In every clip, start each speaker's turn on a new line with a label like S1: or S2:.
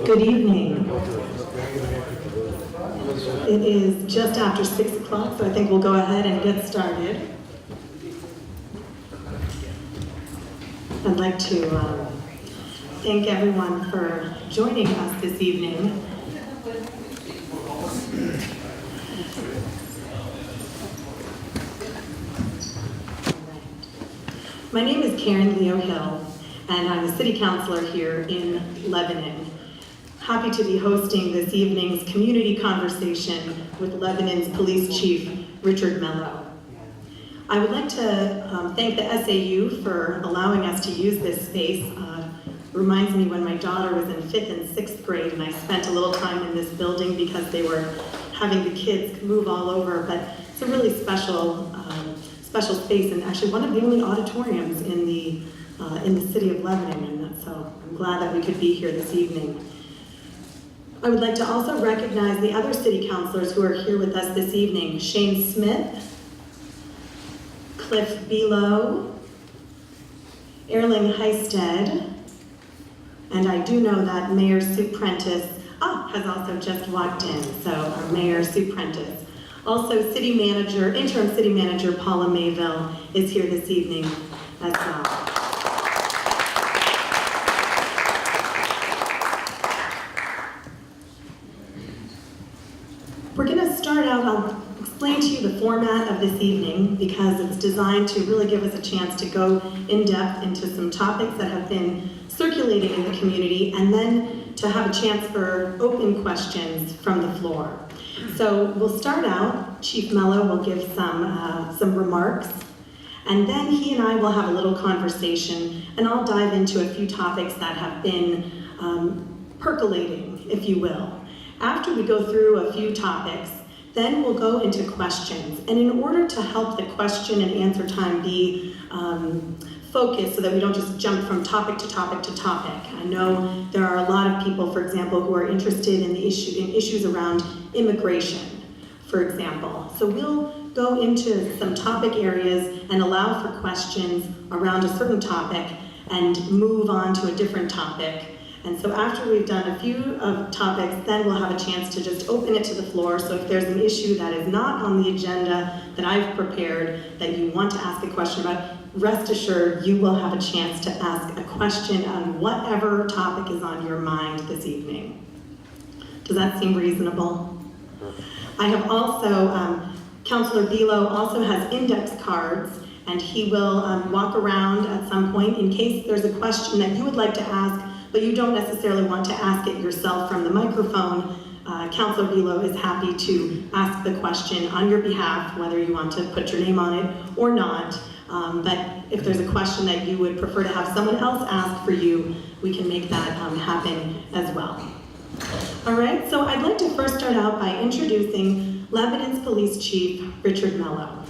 S1: Good evening. It is just after 6 o'clock, so I think we'll go ahead and get started. I'd like to thank everyone for joining us this evening. My name is Karen Leo Hill, and I'm a city councilor here in Lebanon. Happy to be hosting this evening's community conversation with Lebanon's Police Chief, Richard Mello. I would like to thank the SAU for allowing us to use this space. Reminds me when my daughter was in 5th and 6th grade and I spent a little time in this building because they were having the kids move all over, but it's a really special space, and actually one of the only auditoriums in the city of Lebanon, and so I'm glad that we could be here this evening. I would like to also recognize the other city councilors who are here with us this evening: Shane Smith, Cliff Below, Erling Heisted, and I do know that Mayor Sue Prentice has also just walked in, so our Mayor Sue Prentice. Also, interim city manager Paula Mayville is here this evening as well. We're going to start out, I'll explain to you the format of this evening because it's designed to really give us a chance to go in depth into some topics that have been circulating in the community, and then to have a chance for open questions from the floor. So we'll start out, Chief Mello will give some remarks, and then he and I will have a little conversation, and I'll dive into a few topics that have been percolating, if you will. After we go through a few topics, then we'll go into questions. And in order to help the question and answer time be focused so that we don't just jump from topic to topic to topic. I know there are a lot of people, for example, who are interested in issues around immigration, for example. So we'll go into some topic areas and allow for questions around a certain topic and move on to a different topic. And so after we've done a few topics, then we'll have a chance to just open it to the floor. So if there's an issue that is not on the agenda that I've prepared that you want to ask a question about, rest assured you will have a chance to ask a question on whatever topic is on your mind this evening. Does that seem reasonable? I have also, Councilor Below also has index cards, and he will walk around at some point in case there's a question that you would like to ask, but you don't necessarily want to ask it yourself from the microphone. Councilor Below is happy to ask the question on your behalf, whether you want to put your name on it or not. But if there's a question that you would prefer to have someone else ask for you, we can make that happen as well. All right, so I'd like to first start out by introducing Lebanon's Police Chief, Richard Mello.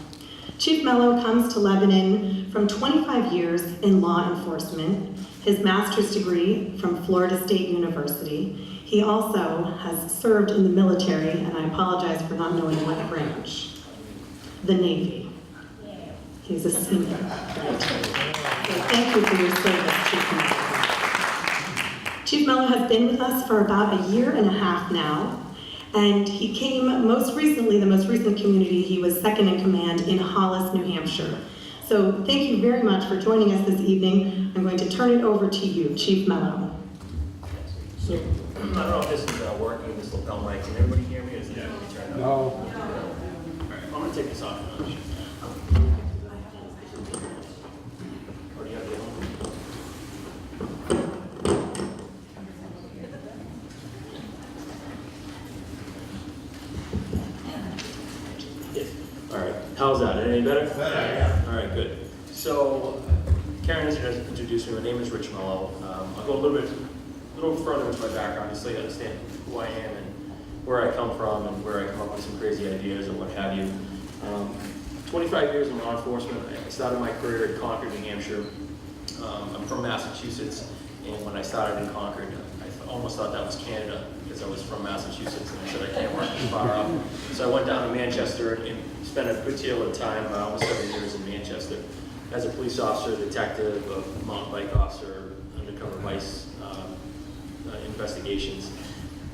S1: Chief Mello comes to Lebanon from 25 years in law enforcement, his master's degree from Florida State University. He also has served in the military, and I apologize for not knowing what branch. The Navy. He's a senior. Right. So thank you for your service, Chief Mello. Chief Mello has been with us for about a year and a half now, and he came most recently, the most recent community, he was second in command in Hollis, New Hampshire. So thank you very much for joining us this evening. I'm going to turn it over to you, Chief Mello.
S2: So, I don't know if this is working, this lapel mic. Can everybody hear me? Or is it going to be turned on?
S3: No.
S2: All right, I'm going to take this off now. Or do you have the other one? Yes. All right. How's that? Any better?
S3: Yeah.
S2: All right, good. So, Karen has introduced me. My name is Rich Mello. I'll go a little further into my background, just so you understand who I am and where I come from and where I come up with some crazy ideas or what have you. 25 years in law enforcement. I started my career in Concord, New Hampshire. I'm from Massachusetts, and when I started in Concord, I almost thought that was Canada because I was from Massachusetts, and I said I can't work too far up. So I went down to Manchester and spent a good deal of time, almost 7 years in Manchester. as a police officer, detective, a mountain bike officer, undercover vice investigations.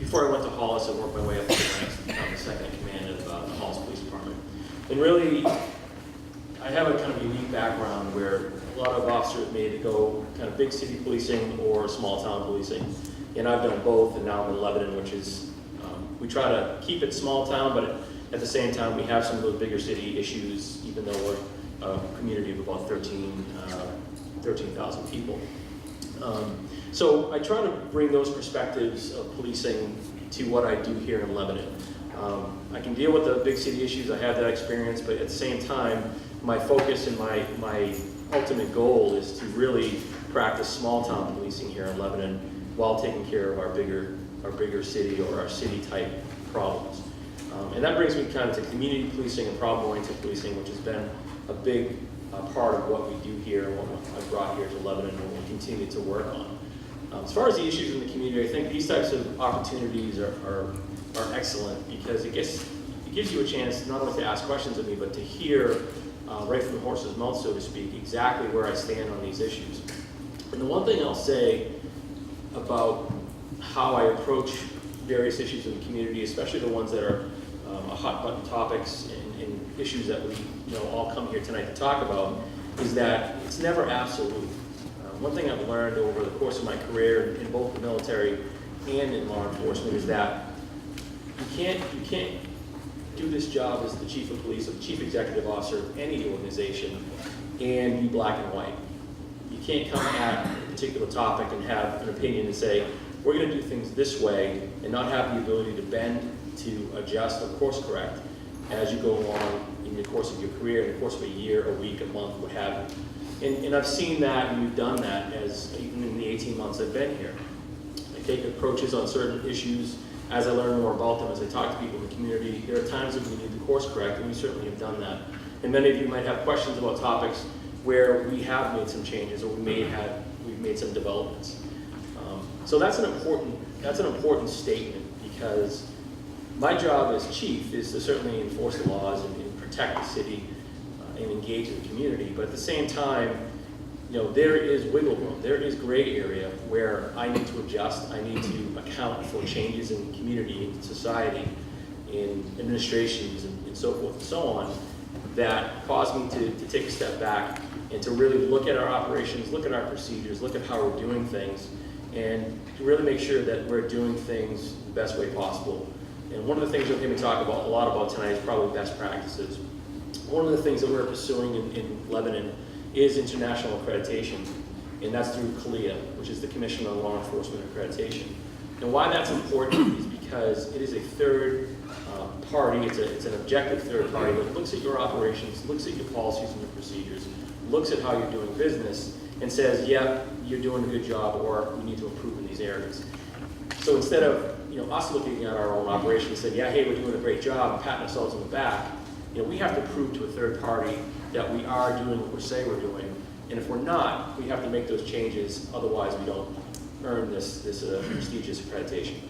S2: Before I went to Hollis, I worked my way up to the ranks to become the second in command of the Hollis Police Department. And really, I have a kind of unique background where a lot of officers made to go kind of big city policing or small town policing. And I've done both, and now I'm in Lebanon, which is, we try to keep it small town, but at the same time, we have some of those bigger city issues, even though we're a community of about 13,000 people. So I try to bring those perspectives of policing to what I do here in Lebanon. I can deal with the big city issues, I have that experience, but at the same time, my focus and my ultimate goal is to really practice small town policing here in Lebanon while taking care of our bigger city or our city type problems. And that brings me kind of to community policing and problem-oriented policing, which has been a big part of what we do here and what I've brought here to Lebanon and we'll continue to work on. As far as the issues in the community, I think these types of opportunities are excellent because it gives you a chance not only to ask questions of me, but to hear right from the horse's mouth, so to speak, exactly where I stand on these issues. And the one thing I'll say about how I approach various issues in the community, especially the ones that are hot button topics and issues that we all come here tonight to talk about, is that it's never absolute. One thing I've learned over the course of my career in both the military and in law enforcement is that you can't do this job as the chief of police or the chief executive officer of any organization and be black and white. You can't come at a particular topic and have an opinion and say, we're going to do things this way and not have the ability to bend, to adjust, or course correct as you go along in the course of your career, in the course of a year, a week, a month, what have you. And I've seen that, and we've done that as even in the 18 months I've been here. I take approaches on certain issues as I learn more about them, as I talk to people in the community. There are times that we need to course correct, and we certainly have done that. And many of you might have questions about topics where we have made some changes or we've made some developments. So that's an important statement because my job as chief is to certainly enforce the laws and protect the city and engage in the community. But at the same time, there is wiggle room. There is gray area where I need to adjust. I need to account for changes in the community, in society, in administrations, and so forth and so on, that cause me to take a step back and to really look at our operations, look at our procedures, look at how we're doing things, and to really make sure that we're doing things the best way possible. And one of the things you'll hear me talk about a lot about tonight is probably best practices. One of the things that we're pursuing in Lebanon is international accreditation, and that's through CALIA, which is the Commission on Law Enforcement Accreditation. And why that's important is because it is a third party, it's an objective third party that looks at your operations, looks at your policies and your procedures, looks at how you're doing business, and says, yeah, you're doing a good job, or we need to improve in these areas. So instead of us looking at our own operations and saying, yeah, hey, we're doing a great job, and patting ourselves on the back, we have to prove to a third party that we are doing what we say we're doing. And if we're not, we have to make those changes, otherwise we don't earn this prestigious accreditation.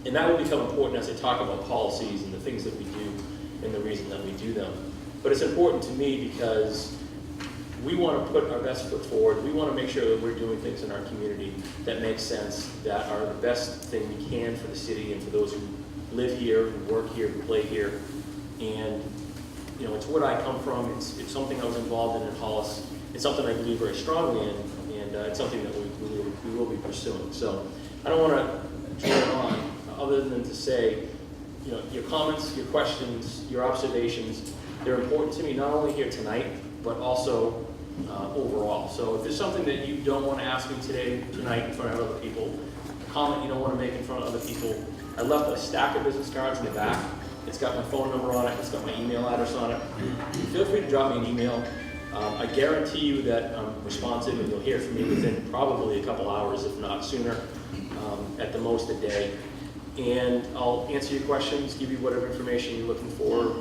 S2: And that will become important as I talk about policies and the things that we do and the reason that we do them. But it's important to me because we want to put our best foot forward. We want to make sure that we're doing things in our community that make sense, that are the best thing we can for the city and for those who live here, who work here, who play here. And it's what I come from. It's something I was involved in Hollis. It's something I believe very strongly in, and it's something that we will be pursuing. So I don't want to drone on other than to say, your comments, your questions, your observations, they're important to me not only here tonight, but also overall. So if there's something that you don't want to ask me tonight in front of other people, a comment you don't want to make in front of other people, I left a stack of business cards in the back. It's got my phone number on it. It's got my email address on it. Feel free to drop me an email. I guarantee you that I'm responsive and you'll hear from me within probably a couple hours, if not sooner, at the most a day. And I'll answer your questions, give you whatever information you're looking for,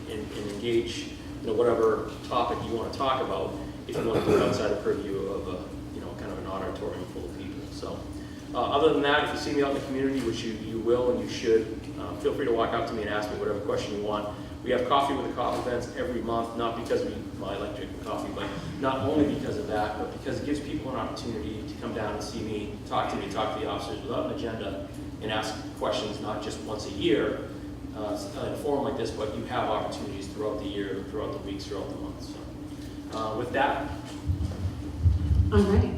S2: and engage whatever topic you want to talk about if you want to do it outside the purview of a kind of an auditorium full of people. So other than that, if you see me out in the community, which you will and you should, feel free to walk up to me and ask me whatever question you want. We have coffee with the cop events every month, not because I like drinking coffee, but not only because of that, but because it gives people an opportunity to come down and see me, talk to the officers without an agenda, and ask questions not just once a year in a forum like this, but you have opportunities throughout the year, throughout the weeks, throughout the months. So, with that.
S1: All right.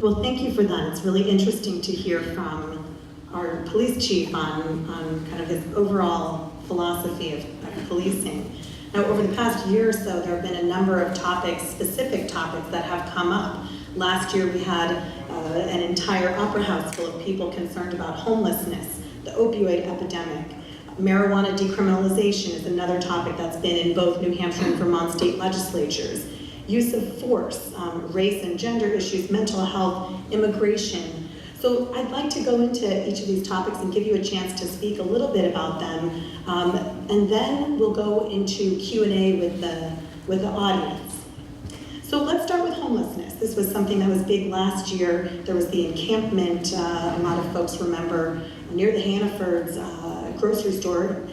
S1: Well, thank you for that. It's really interesting to hear from our police chief on kind of his overall philosophy of policing. Now, over the past year or so, there have been a number of specific topics that have come up. Last year, we had an entire opera house full of people concerned about homelessness, the opioid epidemic. Marijuana decriminalization is another topic that's been in both New Hampshire and Vermont state legislatures. Use of force, race and gender issues, mental health, immigration. So I'd like to go into each of these topics and give you a chance to speak a little bit about them, and then we'll go into Q&A with the audience. So let's start with homelessness. This was something that was big last year. There was the encampment, a lot of folks remember, near the Hannafords grocery store.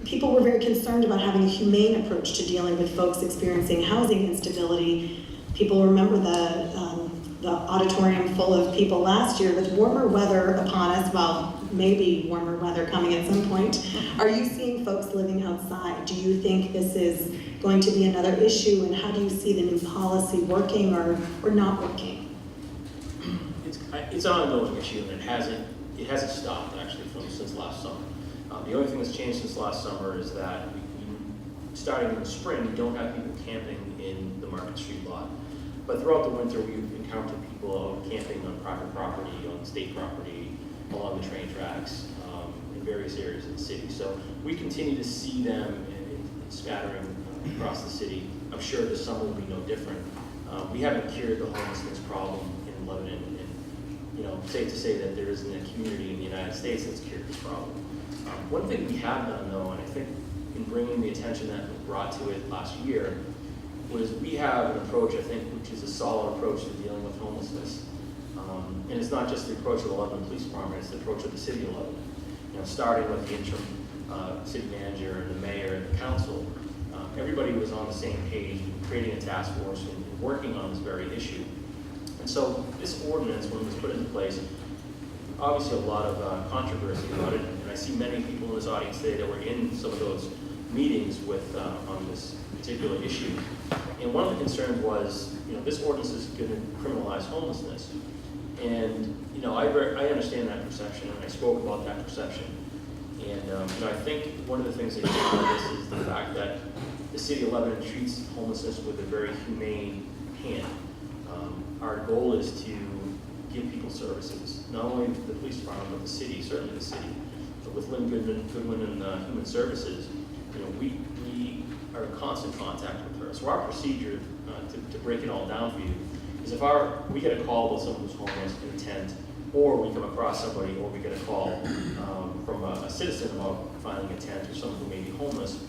S1: People were very concerned about having a humane approach to dealing with folks experiencing housing instability. People remember the auditorium full of people last year with warmer weather upon us, well, maybe warmer weather coming at some point. Are you seeing folks living outside? Do you think this is going to be another issue, and how do you see the new policy working or not working?
S2: It's an ongoing issue, and it hasn't stopped actually since last summer. The only thing that's changed since last summer is that starting in the spring, we don't have people camping in the Market Street lot. But throughout the winter, we've encountered people out camping on private property, on state property, along the train tracks, in various areas of the city. So we continue to see them scattering across the city. I'm sure this summer will be no different. We haven't cured the homelessness problem in Lebanon, and safe to say that there isn't a community in the United States that's cured this problem. One thing we have done, though, and I think in bringing the attention that was brought to it last year, was we have an approach, I think, which is a solid approach to dealing with homelessness. And it's not just the approach of the Lebanon Police Department, it's the approach of the city of Lebanon. Starting with the interim city manager and the mayor and the council, everybody was on the same page, creating a task force and working on this very issue. And so this ordinance, when it was put into place, obviously a lot of controversy about it, and I see many people in this audience today that were in some of those meetings on this particular issue. And one of the concerns was, this ordinance is going to criminalize homelessness. And, I understand that perception, and I spoke about that perception. And, I think one of the things that came out of this is the fact that the city of Lebanon treats homelessness with a very humane hand. Our goal is to give people services, not only the police department, but the city, certainly the city. But with Lynn Goodwin and Human Services, we are in constant contact with her. So our procedure, to break it all down for you, is if we get a call about someone who's homeless in a tent, or we come across somebody, or we get a call from a citizen about finding a tent or someone who may be homeless,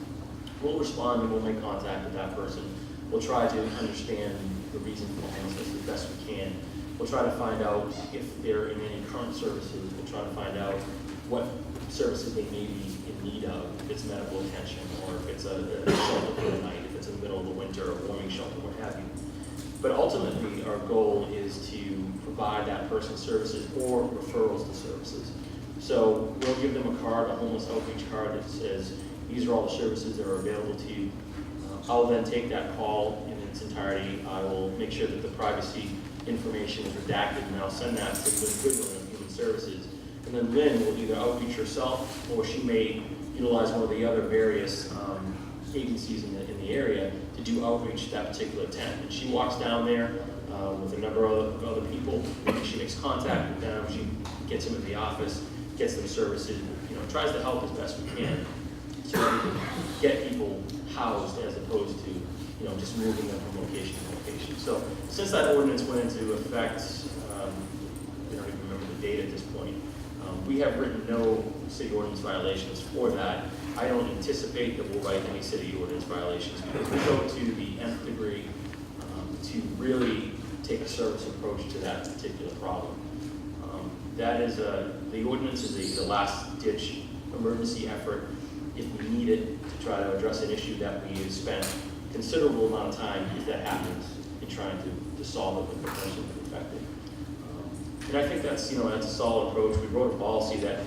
S2: we'll respond and we'll make contact with that person. We'll try to understand the reason for homelessness as best we can. We'll try to find out if they're in any current services. We'll try to find out what services they may be in need of, if it's medical attention, or if it's a shelter for the night, if it's in the middle of the winter, a warming shelter, what have you. But ultimately, our goal is to provide that person services or referrals to services. So we'll give them a card, a homeless outreach card that says, these are all the services that are available to you. I'll then take that call in its entirety. I will make sure that the privacy information is redacted, and I'll send that to Lynn Goodwin of Human Services. And then Lynn will either outreach herself, or she may utilize one of the other various agencies in the area to do outreach to that particular tent. And she walks down there with a number of other people. She makes contact with them. She gets them at the office, gets them services, tries to help as best we can so that we can get people housed as opposed to just moving them from location to location. So since that ordinance went into effect, I don't even remember the date at this point, we have written no city ordinance violations for that. I don't anticipate that we'll write any city ordinance violations because we go to the nth degree to really take a service approach to that particular problem. That is the ordinance is the last ditch emergency effort if we need it to try to address an issue that we have spent considerable amount of time, if that happens, in trying to solve it with the person affected. And I think that's, that's a solid approach. We wrote a policy that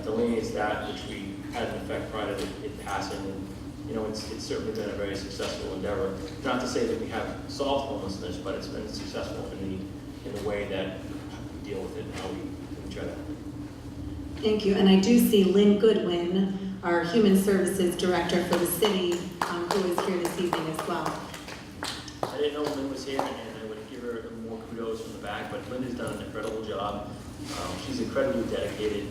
S2: delineates that, which we had in effect prior to it passing. And, it's certainly been a very successful endeavor. Not to say that we have solved homelessness, but it's been successful in the way that we deal with it and how we try that.
S1: Thank you, and I do see Lynn Goodwin, our Human Services Director for the city, who is here this evening as well.
S2: I didn't know Lynn was here, and I would give her more kudos from the back, but Lynn has done an incredible job. She's incredibly dedicated.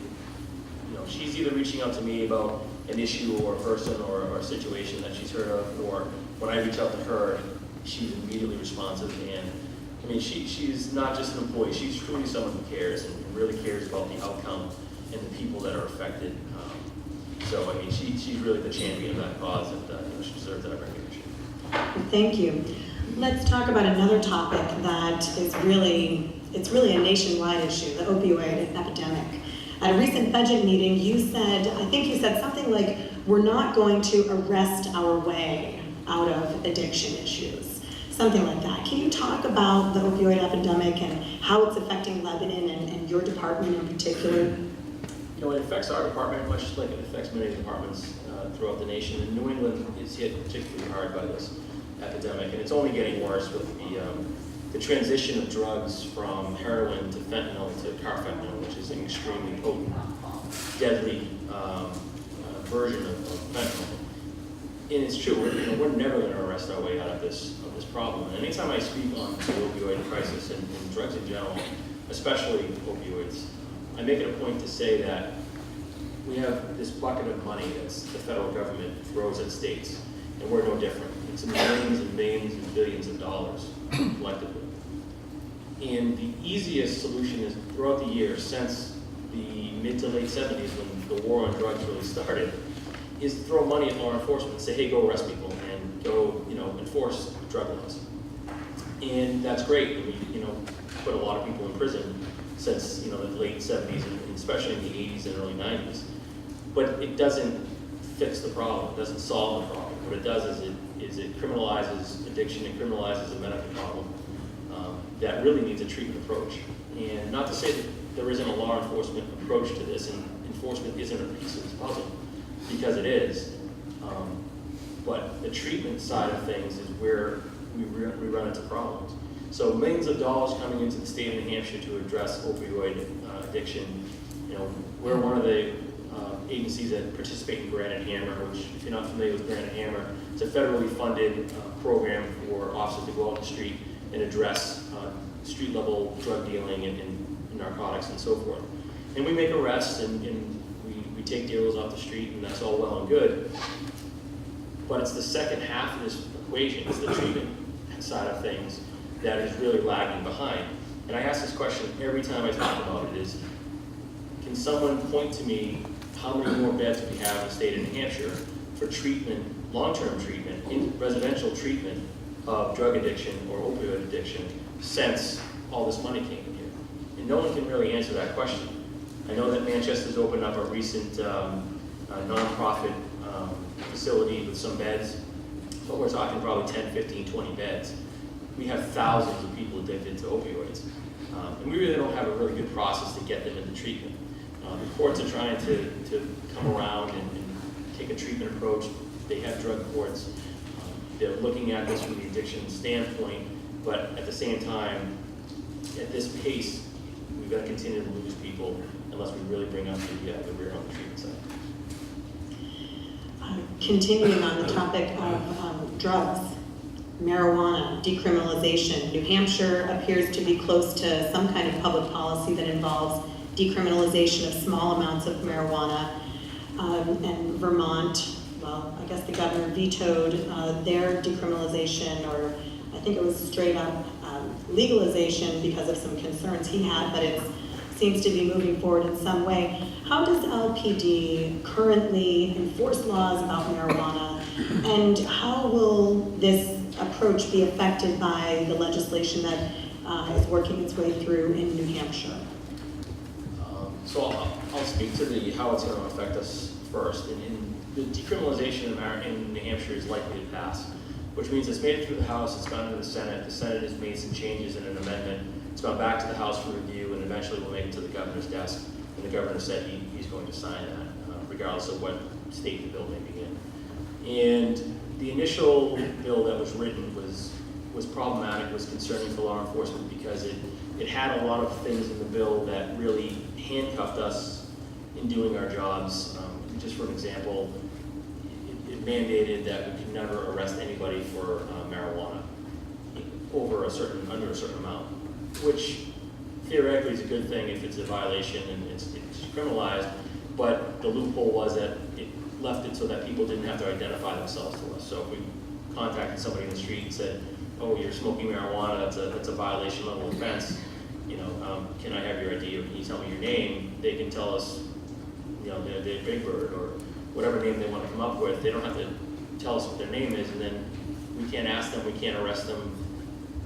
S2: She's either reaching out to me about an issue or a person or a situation that she's heard of, or when I reach out to her, she's immediately responsive. And she's not just an employee, she's truly someone who cares and really cares about the outcome and the people that are affected. She's really the champion of that cause, and she deserves that recognition.
S1: Thank you. Let's talk about another topic that is really a nationwide issue, the opioid epidemic. At a recent budget meeting, I think you said something like, we're not going to arrest our way out of addiction issues, something like that. Can you talk about the opioid epidemic and how it's affecting Lebanon and your department in particular?
S2: It affects our department much like it affects many departments throughout the nation. And New England is hit particularly hard by this epidemic, and it's only getting worse with the transition of drugs from heroin to fentanyl to carfentanil, which is an extremely potent, deadly version of fentanyl. And it's true, we're never going to arrest our way out of this problem. And anytime I speak on the opioid crisis and drugs in general, especially opioids, I make it a point to say that we have this bucket of money that the federal government throws at states, and we're no different. It's millions and millions and billions of dollars collectively. And the easiest solution is throughout the years, since the mid to late 70s when the war on drugs really started, is to throw money at law enforcement and say, hey, go arrest people and go, enforce drug laws. And that's great. And we, put a lot of people in prison since, the late 70s and especially in the 80s and early 90s. But it doesn't fix the problem. It doesn't solve the problem. What it does is it criminalizes addiction. It criminalizes a medical problem that really needs a treatment approach. And not to say that there isn't a law enforcement approach to this, and enforcement isn't a piece of this puzzle, because it is. But the treatment side of things is where we run into problems. So millions of dollars coming into the state of New Hampshire to address opioid addiction. We're one of the agencies that participate in Granite Hammer, which, if you're not familiar with Granite Hammer, it's a federally funded program for officers to go out on the street and address street-level drug dealing and narcotics and so forth. And we make arrests and we take dealers off the street, and that's all well and good. But it's the second half of this equation, it's the treatment side of things that is really lagging behind. And I ask this question every time I talk about it is, can someone point to me how many more beds we have in the state of New Hampshire for treatment, long-term treatment, in residential treatment of drug addiction or opioid addiction since all this money came in here? And no one can really answer that question. I know that Manchester's opened up a recent nonprofit facility with some beds, but we're talking probably 10, 15, 20 beds. We have thousands of people addicted to opioids. And we really don't have a really good process to get them into treatment. The courts are trying to come around and take a treatment approach. They have drug courts. They're looking at this from the addiction standpoint, but at the same time, at this pace, we've got to continue to lose people unless we really bring up the rear on the treatment side.
S1: Continuing on the topic of drugs, marijuana, decriminalization, New Hampshire appears to be close to some kind of public policy that involves decriminalization of small amounts of marijuana. And Vermont, well, I guess the governor vetoed their decriminalization, or I think it was straight up legalization because of some concerns he had, but it seems to be moving forward in some way. How does LPD currently enforce laws about marijuana, and how will this approach be affected by the legislation that is working its way through in New Hampshire?
S2: So I'll speak to how it's going to affect us first. And the decriminalization in New Hampshire is likely to pass, which means it's made it through the House, it's gone to the Senate has made some changes in an amendment, it's gone back to the House for review, and eventually will make it to the governor's desk. And the governor said he's going to sign that, regardless of what state the bill may be in. And the initial bill that was written was problematic, was concerning for law enforcement because it had a lot of things in the bill that really handcuffed us in doing our jobs. Just for an example, it mandated that we could never arrest anybody for marijuana under a certain amount, which theoretically is a good thing if it's a violation and it's criminalized, but the loophole was that it left it so that people didn't have to identify themselves to us. So if we contacted somebody in the street and said, oh, you're smoking marijuana, that's a violation level offense, can I have your ID or can you tell me your name? They can tell us, they're Big Bird or whatever name they want to come up with. They don't have to tell us what their name is, and then we can't ask them, we can't arrest them.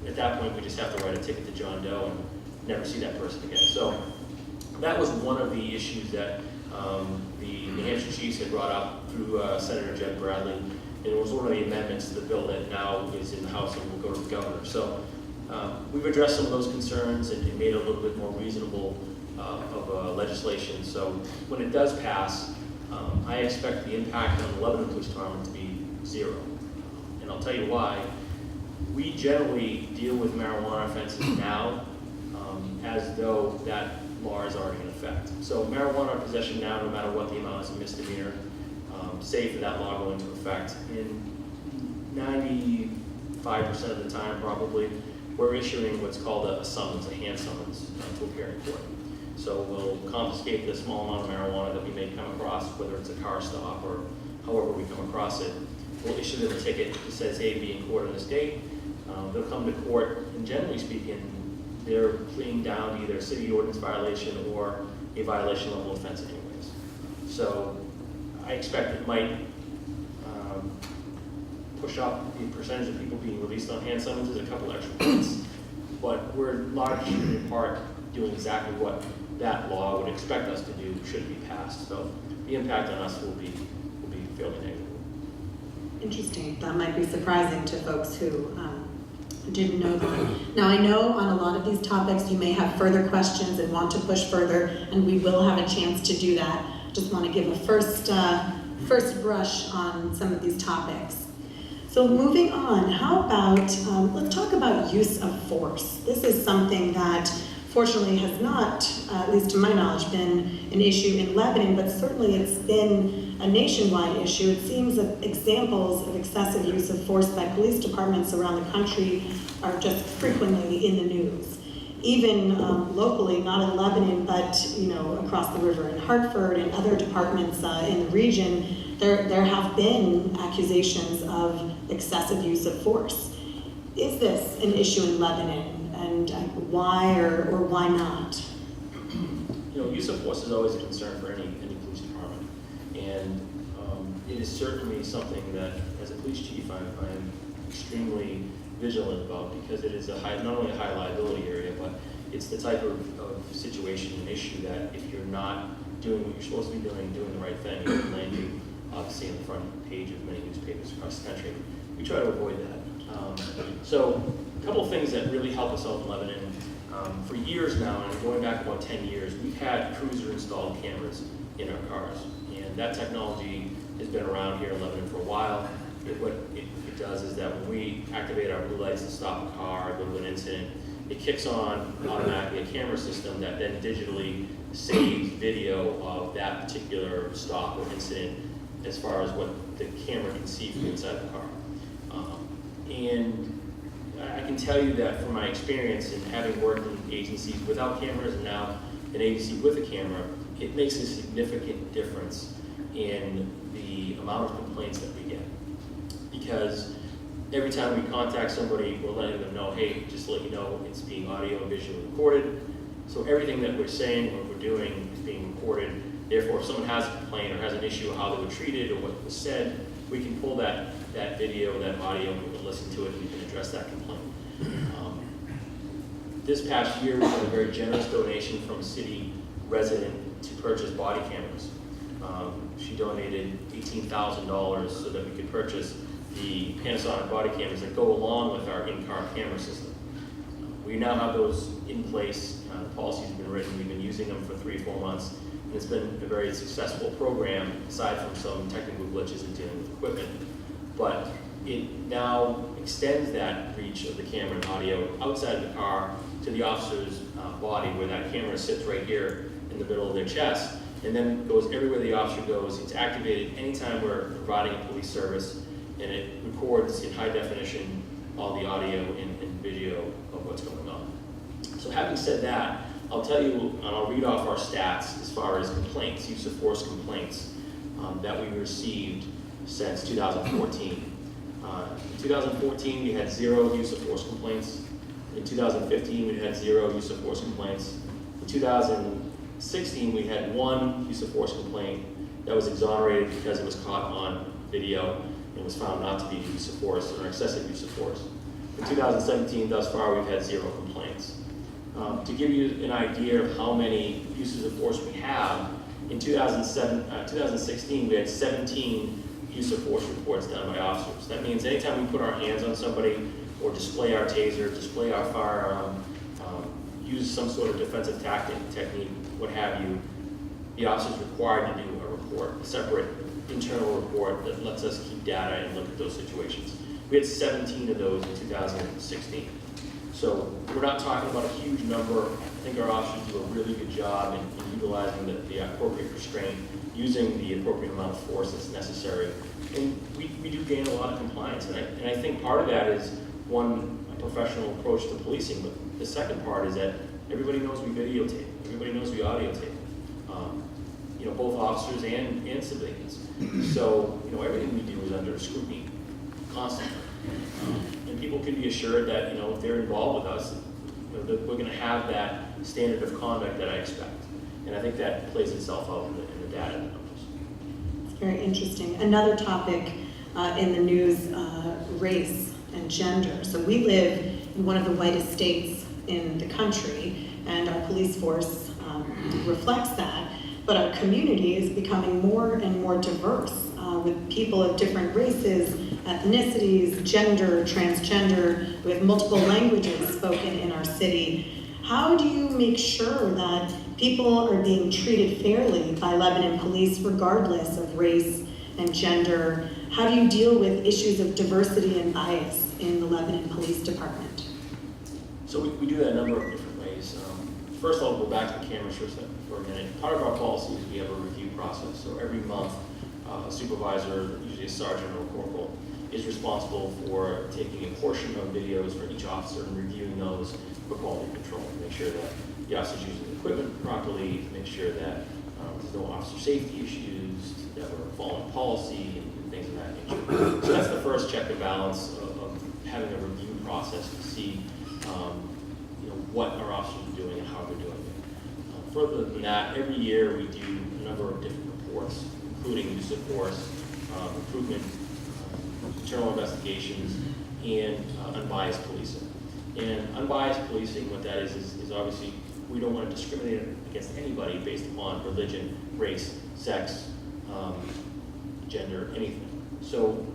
S2: At that point, we just have to write a ticket to John Doe and never see that person again. So that was one of the issues that the New Hampshire Chiefs had brought up through Senator Jeb Bradley, and it was one of the amendments to the bill that now is in the House and will go to the governor. So we've addressed some of those concerns and made it a little bit more reasonable of legislation. So when it does pass, I expect the impact on the Lebanon Police Department to be zero. And I'll tell you why. We generally deal with marijuana offenses now as though that law is already in effect. So marijuana possession now, no matter what the amount, is a misdemeanor, save for that law going into effect. In 95% of the time, probably, we're issuing what's called a summons, a hand summons, to appear in court. So we'll confiscate the small amount of marijuana that we may come across, whether it's a car stop or however we come across it. We'll issue them a ticket that says, hey, be in court on this date. They'll come to court, and generally speaking, they're pleading down to either a city ordinance violation or a violation level offense anyways. So I expect it might push up the percentage of people being released on hand summonses a couple extra points, but we're largely in part doing exactly what that law would expect us to do should it be passed. So the impact on us will be fairly negative.
S1: Interesting. That might be surprising to folks who didn't know that. Now, I know on a lot of these topics you may have further questions and want to push further, and we will have a chance to do that. Just want to give a first brush on some of these topics. So moving on, how about, let's talk about use of force. This is something that fortunately has not, at least to my knowledge, been an issue in Lebanon, but certainly it's been a nationwide issue. It seems that examples of excessive use of force by police departments around the country are just frequently in the news. Even locally, not in Lebanon, but across the river in Hartford and other departments in the region, there have been accusations of excessive use of force. Is this an issue in Lebanon, and why or why not?
S2: Use of force is always a concern for any police department, and it is certainly something that, as a police chief, I'm extremely vigilant about, because it is not only a high liability area, but it's the type of situation and issue that if you're not doing what you're supposed to be doing the right thing, it can land you obviously on the front page of many newspapers across the country. We try to avoid that. So a couple of things that really help us out in Lebanon. For years now, and going back about 10 years, we've had cruiser-installed cameras in our cars. And that technology has been around here in Lebanon for a while. What it does is that when we activate our blue lights to stop a car, go to an incident, it kicks on automatically a camera system that then digitally saves video of that particular stop or incident as far as what the camera can see from inside the car. And I can tell you that from my experience in having worked in agencies without cameras and now an agency with a camera, it makes a significant difference in the amount of complaints that we get. Because every time we contact somebody, we're letting them know, hey, just to let you know, it's being audio and visually recorded. So everything that we're saying or we're doing is being recorded. Therefore, if someone has a complaint or has an issue of how they were treated or what was said, we can pull that video, that audio, and we can listen to it and we can address that complaint. This past year, we had a very generous donation from city resident to purchase body cameras. She donated $18,000 so that we could purchase the Panasonic body cameras that go along with our in-car camera system. We now have those in place. The policy's been written. We've been using them for 3 or 4 months. And it's been a very successful program, aside from some technical glitches in dealing with equipment. But it now extends that reach of the camera and audio outside of the car to the officer's body, where that camera sits right here in the middle of their chest, and then goes everywhere the officer goes. It's activated anytime we're providing a police service, and it records in high definition all the audio and video of what's going on. So having said that, I'll tell you, and I'll read off our stats as far as complaints, use of force complaints that we received since 2014. In 2014, we had 0 use of force complaints. In 2015, we had 0 use of force complaints. In 2016, we had 1 use of force complaint that was exonerated because it was caught on video and was found not to be use of force or excessive use of force. In 2017, thus far, we've had 0 complaints. To give you an idea of how many uses of force we have, in 2016, we had 17 use of force reports done by officers. That means anytime we put our hands on somebody or display our taser, display our firearm, use some sort of defensive technique, what have you, the officer is required to do a report, a separate internal report that lets us keep data and look at those situations. We had 17 of those in 2016. So we're not talking about a huge number. I think our officers do a really good job in utilizing the appropriate restraint, using the appropriate amount of force that's necessary. And we do gain a lot of compliance. And I think part of that is, one, a professional approach to policing, but the second part is that everybody knows we videotape, everybody knows we audio tape. Both officers and civilians. So, everything we do is under scrutiny constantly. And people can be assured that, if they're involved with us, that we're going to have that standard of conduct that I expect. And I think that plays itself out in the data and the numbers.
S1: It's very interesting. Another topic in the news, race and gender. So we live in one of the whitest states in the country, and our police force reflects that. But our community is becoming more and more diverse, with people of different races, ethnicities, gender, transgender. We have multiple languages spoken in our city. How do you make sure that people are being treated fairly by Lebanon police regardless of race and gender? How do you deal with issues of diversity and bias in the Lebanon Police Department?
S2: So we do that a number of different ways. First, I'll go back to the cameras for a minute. Part of our policy is we have a review process. So every month, a supervisor, usually a sergeant or a corporal, is responsible for taking a portion of videos for each officer and reviewing those for quality control to make sure that the officer's using the equipment properly, to make sure that there's no officer safety issues, that we're following policy and things of that nature. So that's the first check and balance of having a review process to see what our officers are doing and how they're doing it. Further than that, every year we do a number of different reports, including use of force, recruitment, internal investigations, and unbiased policing. And unbiased policing, what that is obviously we don't want to discriminate against anybody based upon religion, race, sex, gender, anything. So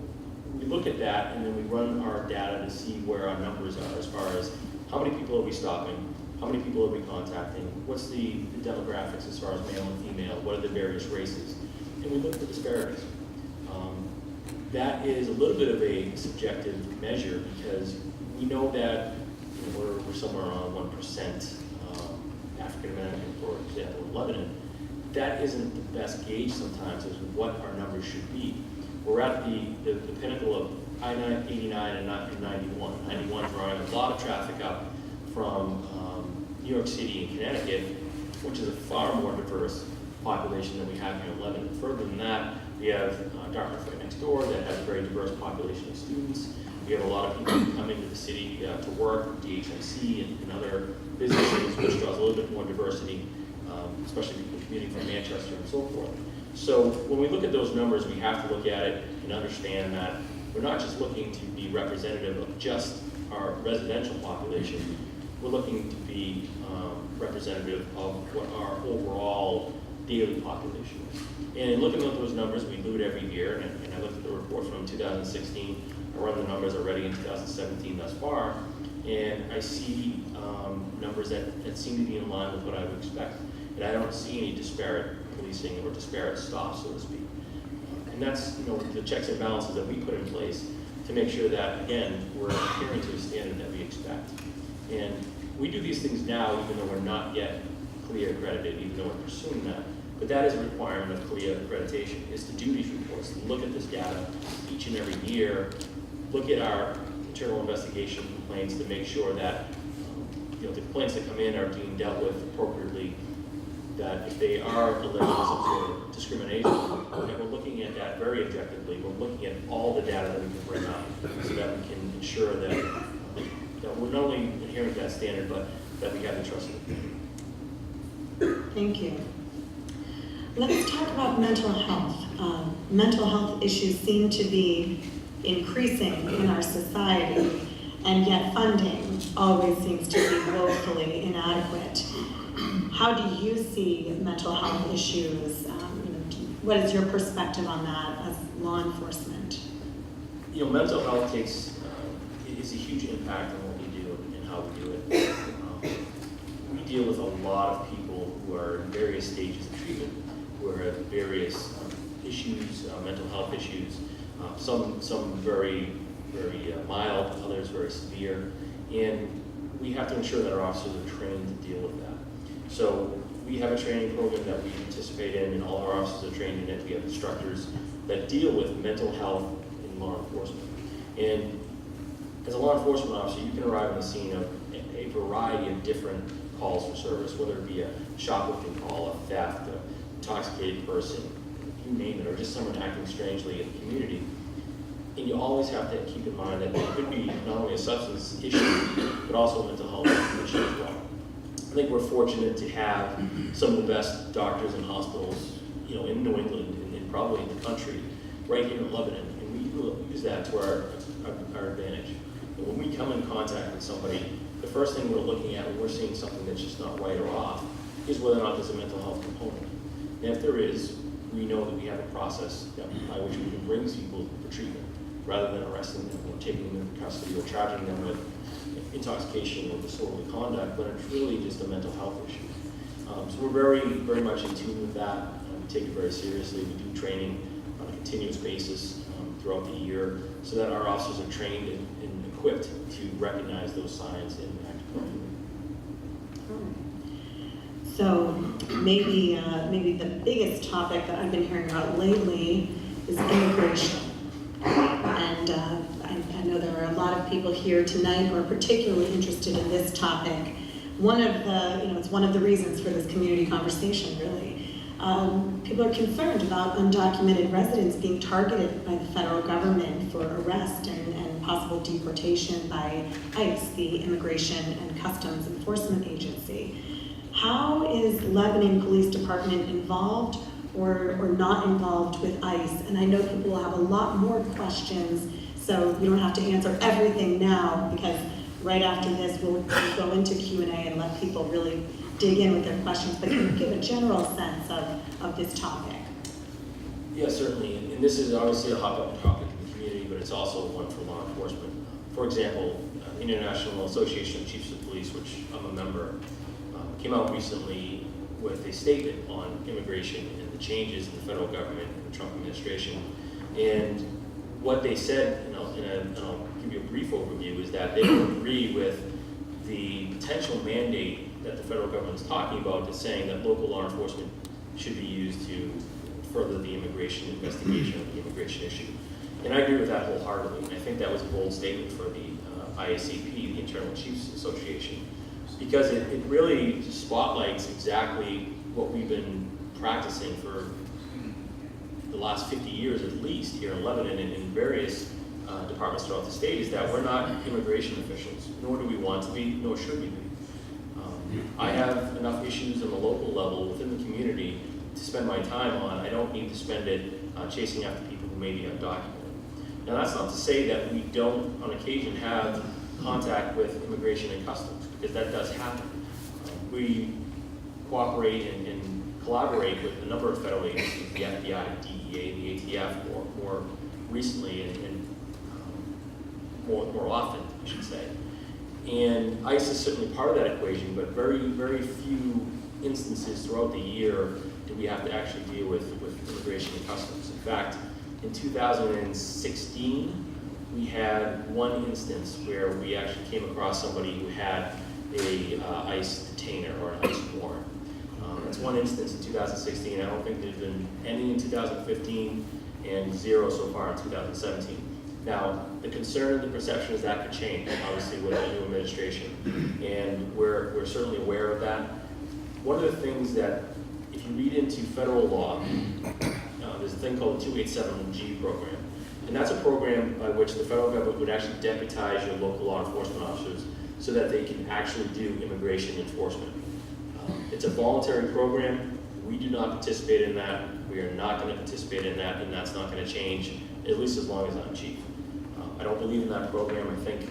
S2: we look at that and then we run our data to see where our numbers are as far as how many people are we stopping, how many people are we contacting, what's the demographics as far as male and female, what are the various races, and we look at the disparities. That is a little bit of a subjective measure because we know that we're somewhere around 1% African American, for example, in Lebanon. That isn't the best gauge sometimes as what our numbers should be. We're at the pinnacle of I-89 and 91. 91 drawing a lot of traffic up from New York City and Connecticut, which is a far more diverse population than we have here in Lebanon. Further than that, we have Dartmouth right next door that has a very diverse population of students. We have a lot of people coming to the city to work, DHMC and other businesses, which draws a little bit more diversity, especially people commuting from Manchester and so forth. So when we look at those numbers, we have to look at it and understand that we're not just looking to be representative of just our residential population. we're looking to be representative of what our overall daily population is. And in looking at those numbers, we do it every year, and I looked at the report from 2016, I run the numbers already in 2017 thus far, and I see numbers that seem to be in line with what I would expect. And I don't see any disparate policing or disparate stops, so to speak. And that's, the checks and balances that we put in place to make sure that, again, we're adhering to a standard that we expect. And we do these things now, even though we're not yet CLIA accredited, even though we're pursuing that. But that is a requirement of CLIA accreditation, is to do these reports, to look at this data each and every year, look at our internal investigation complaints to make sure that the complaints that come in are being dealt with appropriately, that if they are alleged some sort of discrimination, and we're looking at that very objectively. We're looking at all the data that we can bring up so that we can ensure that we're not only adhering to that standard, but that we have the trust of the community.
S1: Thank you. Let's talk about mental health. Mental health issues seem to be increasing in our society, and yet funding always seems to be woefully inadequate. How do you see mental health issues? What is your perspective on that as law enforcement?
S2: Mental health is a huge impact on what we do and how we do it. We deal with a lot of people who are in various stages of treatment, who have various issues, mental health issues, some very, very mild, others very severe, and we have to ensure that our officers are trained to deal with that. So we have a training program that we participate in, and all our officers are trained in it. We have instructors that deal with mental health in law enforcement. And as a law enforcement officer, you can arrive on the scene of a variety of different calls for service, whether it be a shoplifting call, a theft, an intoxicated person, you name it, or just someone acting strangely in the community. And you always have to keep in mind that it could be not only a substance issue, but also a mental health issue as well. I think we're fortunate to have some of the best doctors and hospitals, in New England and probably in the country, right here in Lebanon, and we use that to our advantage. And when we come in contact with somebody, the first thing we're looking at when we're seeing something that's just not right or off is whether or not there's a mental health component. And if there is, we know that we have a process by which we can bring people for treatment, rather than arresting them or taking them into custody or charging them with intoxication or disorderly conduct, but it's really just a mental health issue. So we're very, very much in tune with that. We take it very seriously. We do training on a continuous basis throughout the year so that our officers are trained and equipped to recognize those signs and act accordingly.
S1: So maybe the biggest topic that I've been hearing about lately is immigration. And I know there are a lot of people here tonight who are particularly interested in this topic. It's one of the reasons for this community conversation, really. People are concerned about undocumented residents being targeted by the federal government for arrest and possible deportation by ICE, the Immigration and Customs Enforcement Agency. How is Lebanon Police Department involved or not involved with ICE? And I know people will have a lot more questions, so you don't have to answer everything now, because right after this we'll go into Q&A and let people really dig in with their questions, but can you give a general sense of this topic?
S2: Yeah, certainly, and this is obviously a hot button topic in the community, but it's also one for law enforcement. For example, the International Association of Chiefs of Police, which I'm a member, came out recently with a statement on immigration and the changes in the federal government and the Trump administration. And what they said, and I'll give you a brief overview, is that they don't agree with the potential mandate that the federal government is talking about, that's saying that local law enforcement should be used to further the immigration investigation of the immigration issue. And I agree with that wholeheartedly. And I think that was a bold statement for the IACP, the Internal Chiefs Association, because it really spotlights exactly what we've been practicing for the last 50 years at least here in Lebanon and in various departments throughout the state, is that we're not immigration officials, nor do we want to be, nor should we be. I have enough issues on the local level within the community to spend my time on. I don't need to spend it chasing after people who may be undocumented. Now, that's not to say that we don't, on occasion, have contact with Immigration and Customs, because that does happen. We cooperate and collaborate with a number of federal agencies, the FBI, DEA, the ATF, or more recently and more often, I should say. And ICE is certainly part of that equation, but very, very few instances throughout the year do we have to actually deal with Immigration and Customs. In fact, in 2016, we had one instance where we actually came across somebody who had a ICE detainer or an ICE warrant. That's one instance in 2016. I don't think there's been any in 2015 and 0 so far in 2017. Now, the concern and the perception is that could change, obviously, with the new administration, and we're certainly aware of that. One of the things that, if you read into federal law, there's a thing called the 287G program, and that's a program by which the federal government would actually deputize your local law enforcement officers so that they can actually do immigration enforcement. It's a voluntary program. We do not participate in that. We are not going to participate in that, and that's not going to change, at least as long as I'm chief. I don't believe in that program. I think,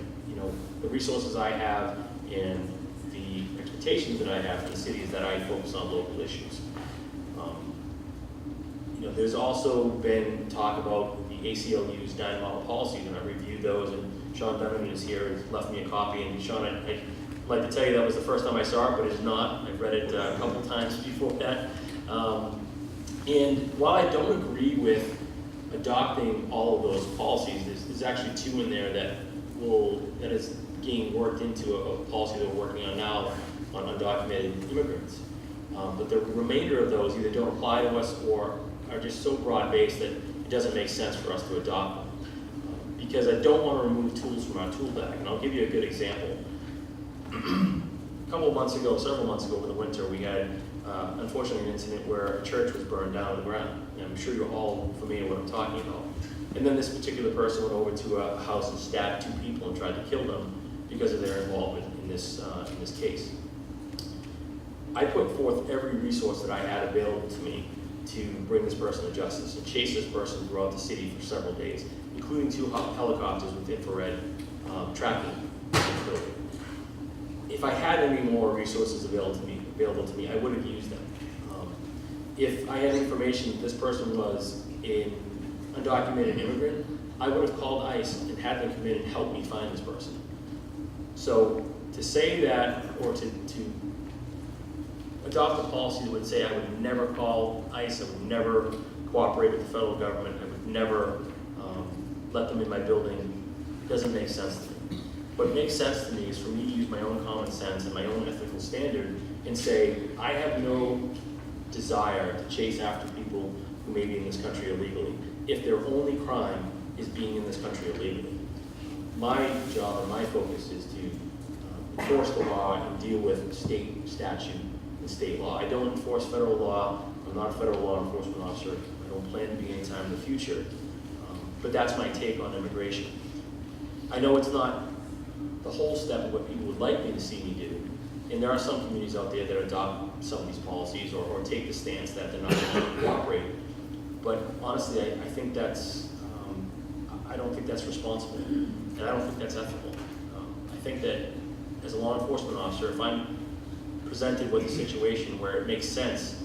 S2: the resources I have and the expectations that I have for the city is that I focus on local issues. There's also been talk about the ACLU's 9-model policies, and I reviewed those, and Sean Benjamin is here and left me a copy. And Sean, I'd like to tell you that was the first time I saw it, but it's not. I've read it a couple times before that. And while I don't agree with adopting all of those policies, there's actually 2 in there that is being worked into a policy that we're working on now on undocumented immigrants. But the remainder of those either don't apply to us or are just so broad-based that it doesn't make sense for us to adopt them. Because I don't want to remove tools from our tool bag. And I'll give you a good example. Several months ago over the winter, we had unfortunately an incident where a church was burned down to the ground. And I'm sure you're all familiar with what I'm talking about. And then this particular person went over to a house and stabbed 2 people and tried to kill them because of their involvement in this case. I put forth every resource that I had available to me to bring this person to justice and chase this person throughout the city for several days, including 2 helicopters with infrared tracking capability. If I had any more resources available to me, I would have used them. If I had information that this person was an undocumented immigrant, I would have called ICE and had them come in and help me find this person. So to say that, or to adopt a policy that would say I would never call ICE, I would never cooperate with the federal government, I would never let them in my building, doesn't make sense to me. What makes sense to me is for me to use my own common sense and my own ethical standard and say, I have no desire to chase after people who may be in this country illegally if their only crime is being in this country illegally. My job and my focus is to enforce the law and deal with state statute and state law. I don't enforce federal law. I'm not a federal law enforcement officer. I don't plan to be anytime in the future. But that's my take on immigration. I know it's not the whole step of what people would like me to see me do. And there are some communities out there that adopt some of these policies or take the stance that they're not going to cooperate. But honestly, I think that's, I don't think that's responsible. And I don't think that's ethical. I think that as a law enforcement officer, if I'm presented with a situation where it makes sense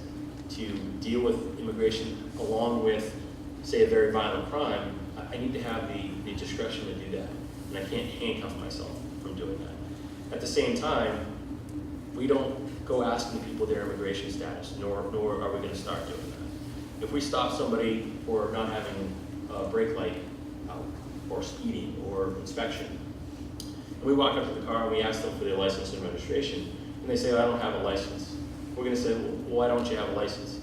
S2: to deal with immigration along with, say, a very violent crime, I need to have the discretion to do that. And I can't handcuff myself from doing that. At the same time, we don't go asking people their immigration status, nor are we going to start doing that. If we stop somebody for not having a brake light out, or speeding, or inspection, and we walk up to the car and we ask them for their license and registration, and they say, I don't have a license, we're going to say, well, why don't you have a license?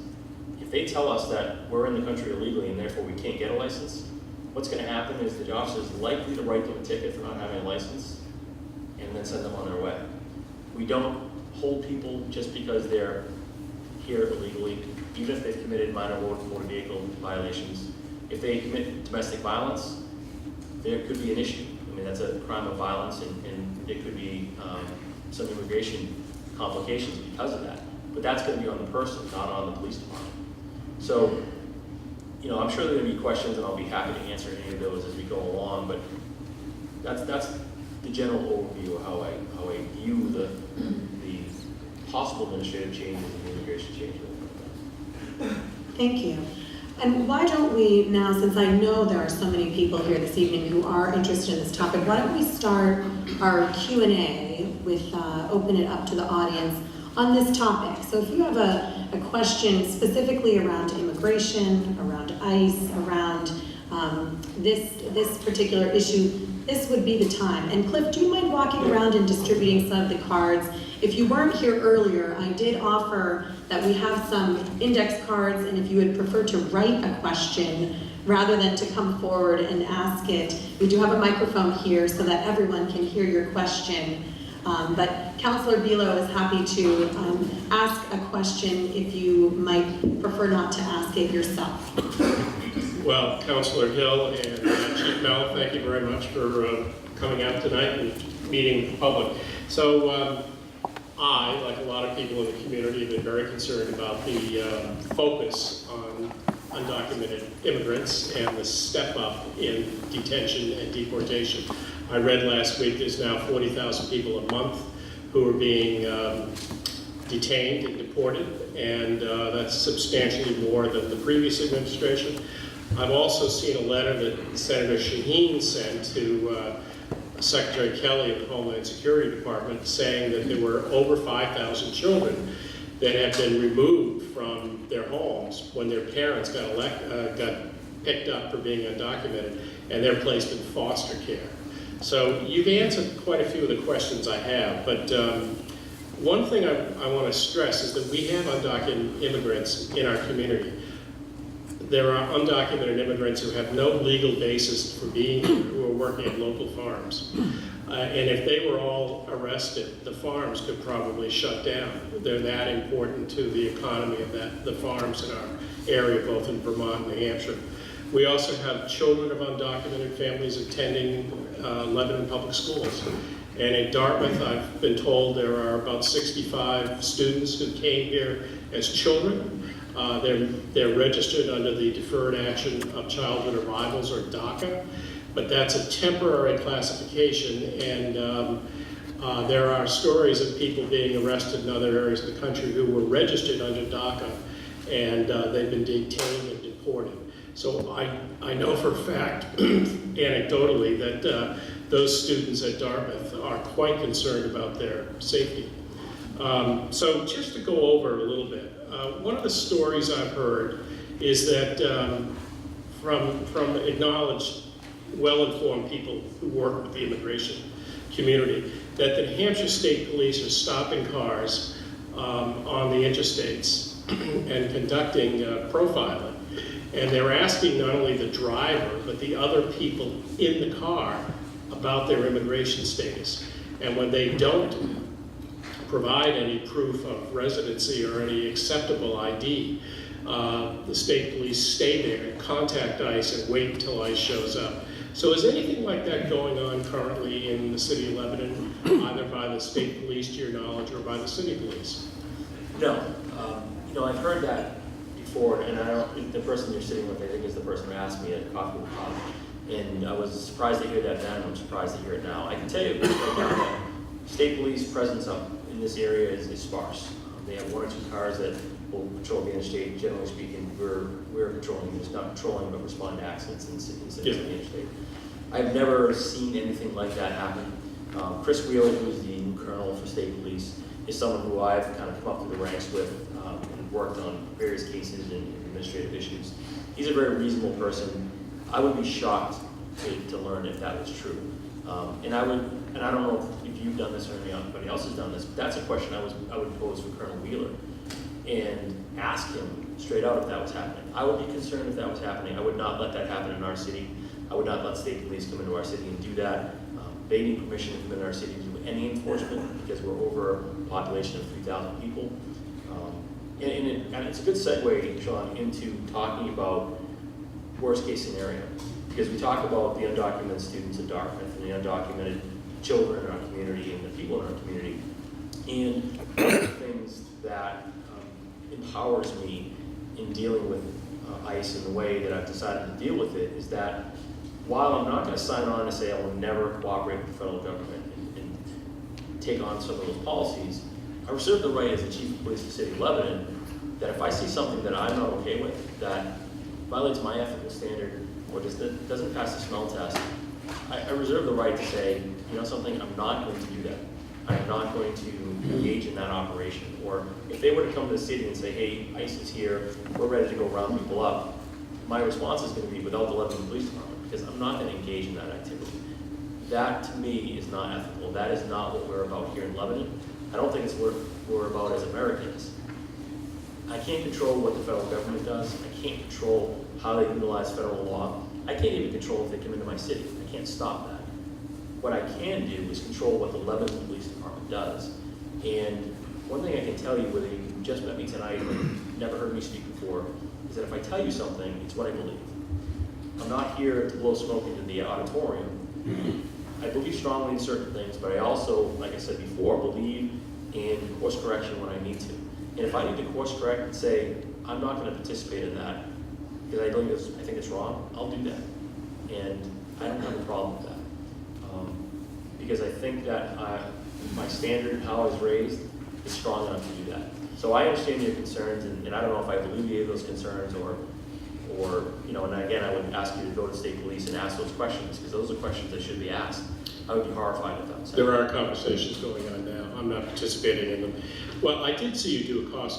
S2: If they tell us that we're in the country illegally and therefore we can't get a license, what's going to happen is the officer is likely to write them a ticket for not having a license and then send them on their way. We don't hold people just because they're here illegally, even if they've committed minor motor vehicle violations. If they commit domestic violence, there could be an issue. I mean, that's a crime of violence, and there could be some immigration complications because of that. But that's going to be on the person, not on the police department. So, I'm sure there are going to be questions, and I'll be happy to answer any of those as we go along. But that's the general overview of how I view the possible administrative changes and the immigration changes.
S1: Thank you. And why don't we now, since I know there are so many people here this evening who are interested in this topic, why don't we start our Q&A with, open it up to the audience on this topic. So if you have a question specifically around immigration, around ICE, around this particular issue, this would be the time. And Cliff, do you mind walking around and distributing some of the cards? If you weren't here earlier, I did offer that we have some index cards, and if you would prefer to write a question rather than to come forward and ask it, we do have a microphone here so that everyone can hear your question. But Councillor Bilo is happy to ask a question if you might prefer not to ask it yourself.
S3: Well, Councillor Hill and Chief Mel, thank you very much for coming out tonight and meeting the public. So I, like a lot of people in the community, have been very concerned about the focus on undocumented immigrants and the step up in detention and deportation. I read last week there's now 40,000 people a month who are being detained and deported, and that's substantially more than the previous administration. I've also seen a letter that Senator Shaheen sent to Secretary Kelly of the Homeland Security Department saying that there were over 5,000 children that have been removed from their homes when their parents got picked up for being undocumented, and they're placed in foster care. So you've answered quite a few of the questions I have, but one thing I want to stress is that we have undocumented immigrants in our community. There are undocumented immigrants who have no legal basis for being here, who are working at local farms. And if they were all arrested, the farms could probably shut down. They're that important to the economy of the farms in our area, both in Vermont and New Hampshire. We also have children of undocumented families attending Lebanon public schools. And in Dartmouth, I've been told there are about 65 students who came here as children. They're registered under the Deferred Action of Childhood Arrivals, or DACA, but that's a temporary classification, and there are stories of people being arrested in other areas of the country who were registered under DACA, and they've been detained and deported. So I know for a fact, anecdotally, that those students at Dartmouth are quite concerned about their safety. So just to go over a little bit, one of the stories I've heard is that from acknowledged, well-informed people who work with the immigration community, that the New Hampshire State Police are stopping cars on the interstates and conducting profiling. And they're asking not only the driver, but the other people in the car about their immigration status. And when they don't provide any proof of residency or any acceptable ID, the state police stay there and contact ICE and wait until ICE shows up. So is anything like that going on currently in the city of Lebanon, either by the state police to your knowledge or by the city police?
S2: No. I've heard that before, and the person you're sitting with, I think, is the person who asked me at Coffee with Pop. And I was surprised to hear that then, I'm surprised to hear it now. I can tell you right now that state police presence up in this area is sparse. They have one or two cars that will patrol the interstate. Generally speaking, we're patrolling, just not patrolling, but responding to accidents in cities of the interstate. I've never seen anything like that happen. Chris Wheeler, who's the new colonel for state police, is someone who I've kind of come up through the ranks with and worked on various cases and administrative issues. He's a very reasonable person. I would be shocked to learn if that was true. And I don't know if you've done this or anybody else has done this, but that's a question I would pose for Colonel Wheeler and ask him straight out if that was happening. I would be concerned if that was happening. I would not let that happen in our city. I would not let state police come into our city and do that. They need permission to come into our city to do any enforcement because we're over a population of 3,000 people. And it's a good segue, Sean, into talking about worst case scenario. Because we talk about the undocumented students in Dartmouth and the undocumented children in our community and the people in our community. And one of the things that empowers me in dealing with ICE in the way that I've decided to deal with it is that while I'm not going to sign on and say I will never cooperate with the federal government and take on some of those policies, I reserve the right as the chief of police of the city of Lebanon that if I see something that I'm not okay with, that violates my ethical standard, or just doesn't pass the smell test, I reserve the right to say, you know something, I'm not going to do that. I'm not going to engage in that operation. Or if they were to come to the city and say, hey, ICE is here, we're ready to go round people up, my response is going to be without the Lebanon Police Department, because I'm not going to engage in that activity. That, to me, is not ethical. That is not what we're about here in Lebanon. I don't think it's what we're about as Americans. I can't control what the federal government does. I can't control how they utilize federal law. I can't even control if they come into my city. I can't stop that. What I can do is control what the Lebanon Police Department does. And one thing I can tell you, whether you just met me tonight or never heard me speak before, is that if I tell you something, it's what I believe. I'm not here to blow smoke into the auditorium. I believe strongly in certain things, but I also, like I said before, believe in course correction when I need to. And if I need to course correct and say, I'm not going to participate in that, because I think it's wrong, I'll do that. And I don't have a problem with that. Because I think that my standard, how I was raised, is strong enough to do that. So I understand your concerns, and I don't know if I've alleviated those concerns or and again, I would ask you to go to state police and ask those questions, because those are questions that should be asked. I would be horrified if that was happening.
S3: There are conversations going on now. I'm not participating in them. Well, I did see you do a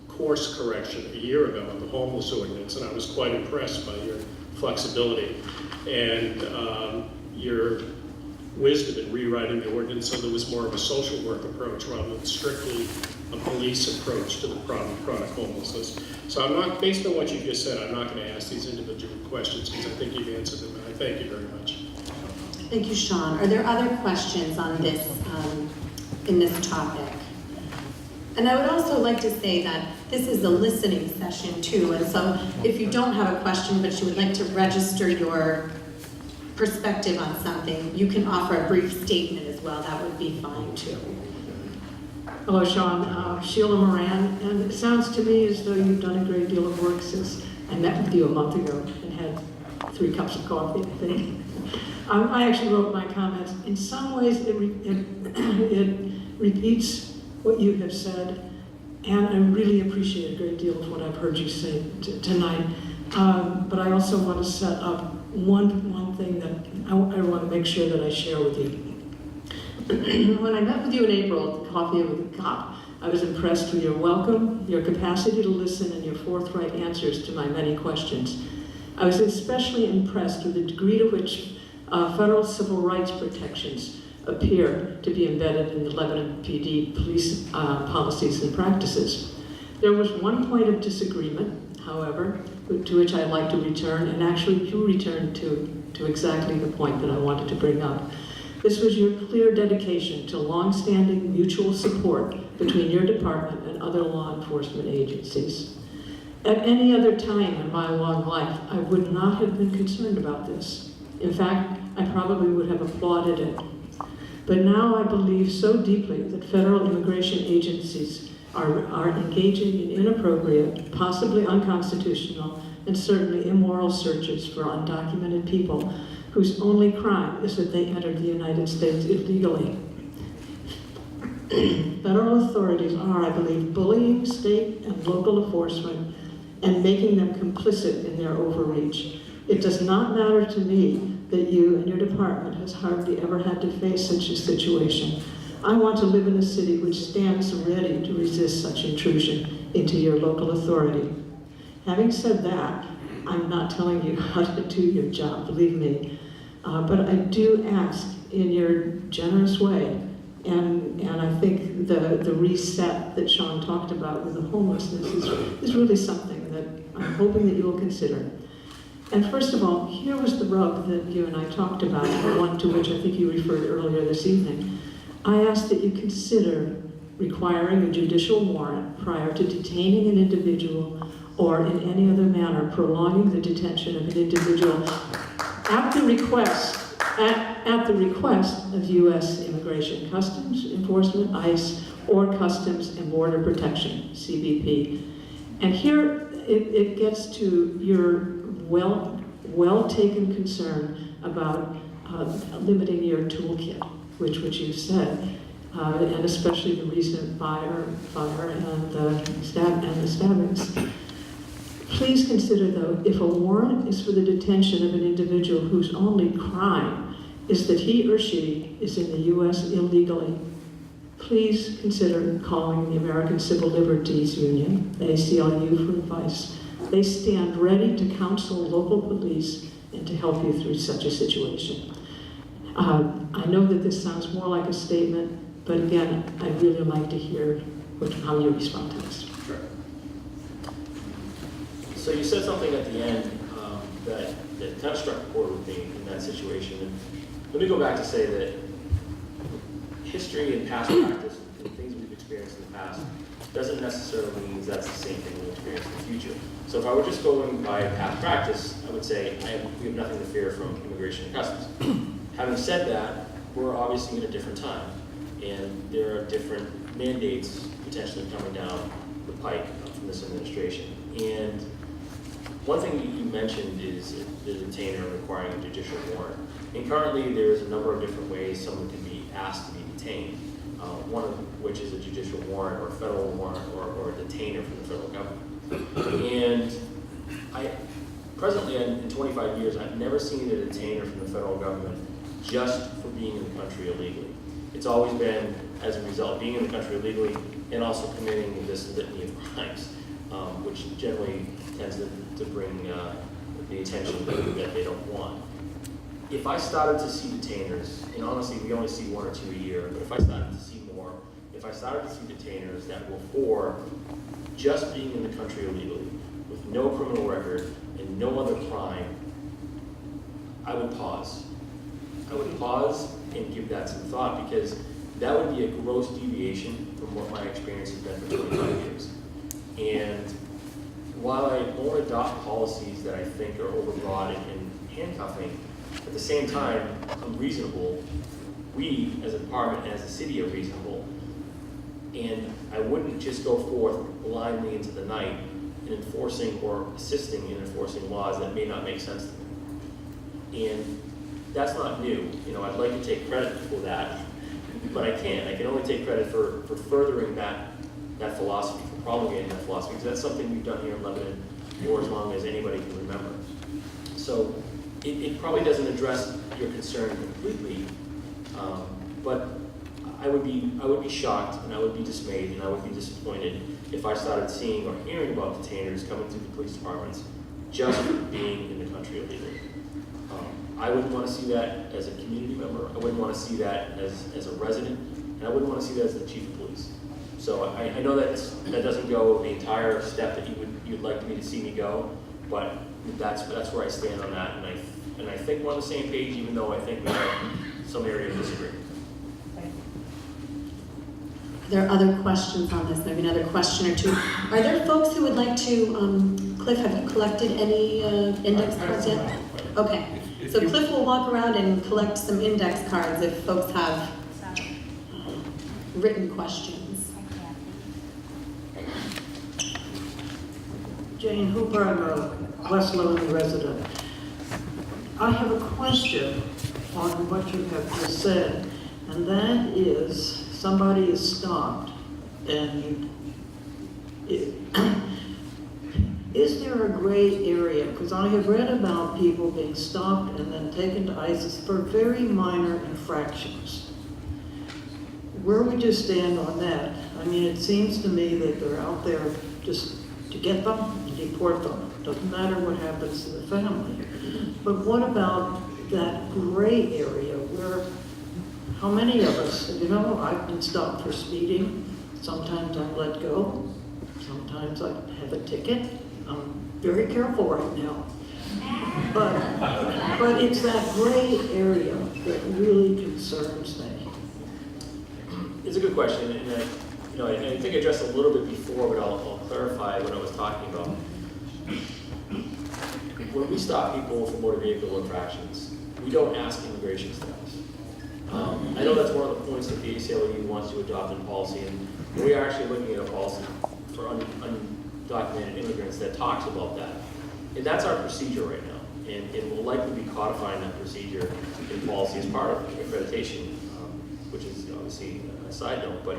S3: course correction a year ago on the homeless ordinance, and I was quite impressed by your flexibility and your wisdom in rewriting the ordinance so there was more of a social work approach rather than strictly a police approach to the problem of chronic homelessness. So I'm not, based on what you just said, I'm not going to ask these individual questions because I think you've answered them, and I thank you very much.
S1: Thank you, Sean. Are there other questions on this, in this topic? And I would also like to say that this is a listening session too, and so if you don't have a question but you would like to register your perspective on something, you can offer a brief statement as well. That would be fine too.
S4: Hello, Sean. Sheila Moran, and it sounds to me as though you've done a great deal of work since I met with you a month ago and had 3 cups of coffee, I think. I actually wrote my comments. In some ways, it repeats what you have said, and I really appreciate a great deal of what I've heard you say tonight. But I also want to set up one thing that I want to make sure that I share with you. When I met with you in April at the Coffee with the Cop, I was impressed with your welcome, your capacity to listen, and your forthright answers to my many questions. I was especially impressed with the degree to which federal civil rights protections appear to be embedded in the Lebanon PD police policies and practices. There was one point of disagreement, however, to which I'd like to return, and actually you returned to exactly the point that I wanted to bring up. This was your clear dedication to long-standing mutual support between your department and other law enforcement agencies. At any other time in my long life, I would not have been concerned about this. In fact, I probably would have applauded it. But now I believe so deeply that federal immigration agencies are engaging in inappropriate, possibly unconstitutional, and certainly immoral searches for undocumented people whose only crime is that they entered the United States illegally. Federal authorities are, I believe, bullying state and local enforcement and making them complicit in their overreach. It does not matter to me that you and your department has hardly ever had to face such a situation. I want to live in a city which stands ready to resist such intrusion into your local authority. Having said that, I'm not telling you how to do your job, believe me, but I do ask in your generous way, and I think the reset that Sean talked about with the homelessness is really something that I'm hoping that you will consider. And first of all, here was the rub that you and I talked about, the one to which I think you referred earlier this evening. I ask that you consider requiring a judicial warrant prior to detaining an individual or in any other manner prolonging the detention of an individual at the request of U.S. Immigration Customs Enforcement, ICE, or Customs and Border Protection, CBP. And here it gets to your well-taken concern about limiting your toolkit, which you said, and especially the recent fire and the stabbings. Please consider, though, if a warrant is for the detention of an individual whose only crime is that he or she is in the U.S. illegally, please consider calling the American Civil Liberties Union, the ACLU, for advice. They stand ready to counsel local police and to help you through such a situation. I know that this sounds more like a statement, but again, I'd really like to hear how you respond to this.
S2: Sure. So you said something at the end that kind of struck a chord with me in that situation. And let me go back to say that history and past practice and things we've experienced in the past doesn't necessarily mean that's the same thing we'll experience in the future. So if I were just going by past practice, I would say we have nothing to fear from immigration and customs. Having said that, we're obviously in a different time, and there are different mandates potentially coming down the pike from this administration. And one thing you mentioned is the detainer requiring a judicial warrant. And currently, there is a number of different ways someone can be asked to be detained, one of which is a judicial warrant or a federal warrant or a detainer from the federal government. And presently, in 25 years, I've never seen a detainer from the federal government just for being in the country illegally. It's always been as a result of being in the country illegally and also committing this litany of crimes, which generally tends to bring the attention that they don't want. If I started to see detainers, and honestly we only see 1 or 2 a year, but if I started to see more, if I started to see detainers that were for just being in the country illegally, with no criminal record and no other crime, I would pause. I would pause and give that some thought, because that would be a gross deviation from what my experience has been for 25 years. And while I won't adopt policies that I think are overbroad and handcuffing, at the same time, I'm reasonable. We, as a department and as a city, are reasonable. And I wouldn't just go forth blindly into the night in enforcing or assisting in enforcing laws that may not make sense to me. And that's not new. You know, I'd like to take credit for that, but I can't. I can only take credit for furthering that philosophy, for promulgating that philosophy, because that's something we've done here in Lebanon for as long as anybody can remember. So it probably doesn't address your concern completely, but I would be shocked, and I would be dismayed, and I would be disappointed if I started seeing or hearing about detainers coming through the police departments just for being in the country illegally. I wouldn't want to see that as a community member. I wouldn't want to see that as a resident, and I wouldn't want to see that as the chief of police. So I know that doesn't go the entire step that you'd like me to see me go, but that's where I stand on that, and I think we're on the same page, even though I think we have some areas of disagreement.
S1: Are there other questions on this? Maybe another question or two. Are there folks who would like to, Cliff, have you collected any index cards yet? Okay. So Cliff will walk around and collect some index cards if folks have written questions.
S5: Jane Hooper, I'm a West Lebanon resident. I have a question on what you have just said, and that is somebody is stopped, and is there a gray area? Because I have read about people being stopped and then taken to ISIS for very minor infractions. Where would you stand on that? I mean, it seems to me that they're out there just to get them and deport them. Doesn't matter what happens to the family. But what about that gray area where, how many of us, you know, I've been stopped for speeding. Sometimes I'm let go. Sometimes I have a ticket. I'm very careful right now. But it's that gray area that really concerns me.
S2: It's a good question, and I think I addressed a little bit before, but I'll clarify what I was talking about. When we stop people for motor vehicle infractions, we don't ask immigration status. I know that's one of the points that the ACLU wants to adopt in policy, and we are actually looking at a policy for undocumented immigrants that talks about that. And that's our procedure right now. and we'll likely be codifying that procedure in policy as part of accreditation, which is obviously a side note, but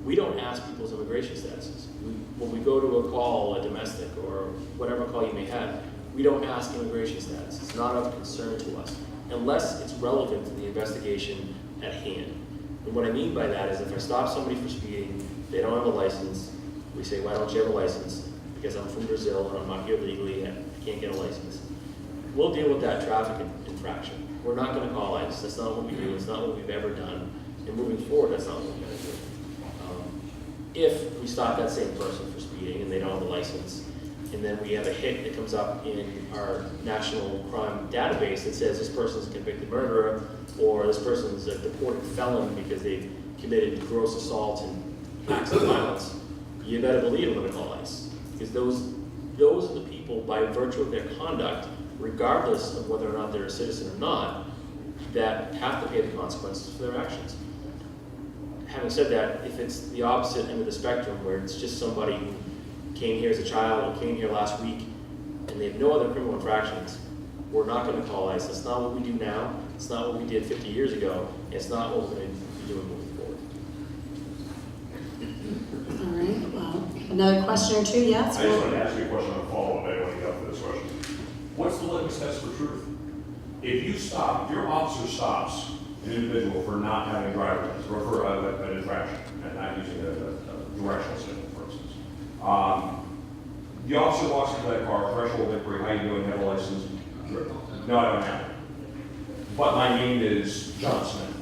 S2: we don't ask people's immigration statuses. When we go to a call, a domestic, or whatever call you may have, we don't ask immigration status. It's not of concern to us, unless it's relevant to the investigation at hand. And what I mean by that is if I stop somebody for speeding, they don't have a license, we say, why don't you have a license? Because I'm from Brazil and I'm not here legally and I can't get a license. We'll deal with that traffic infraction. We're not going to call ICE. That's not what we do. It's not what we've ever done. And moving forward, that's not what we're going to do. If we stop that same person for speeding and they don't have a license, and then we have a hit that comes up in our national crime database that says this person's a convicted murderer or this person's a deported felon because they've committed gross assault and acts of violence, you better believe I'm going to call ICE. Because those are the people, by virtue of their conduct, regardless of whether or not they're a citizen or not, that have to pay the consequences for their actions. Having said that, if it's the opposite end of the spectrum, where it's just somebody who came here as a child or came here last week and they have no other criminal infractions, we're not going to call ICE. That's not what we do now. It's not what we did 50 years ago. It's not what we're going to be doing moving forward.
S1: All right, well, another question or two, yes?
S6: I just want to ask you a question on follow-up. I don't want to get up for this question. What's the litmus test for truth? If your officer stops an individual for not having a driver's license, or for an infraction, and not using a directional signal, for instance. The officer walks into that car, threshold inquiry, how you doing, have a license? No, I don't have it. But my name is John Smith.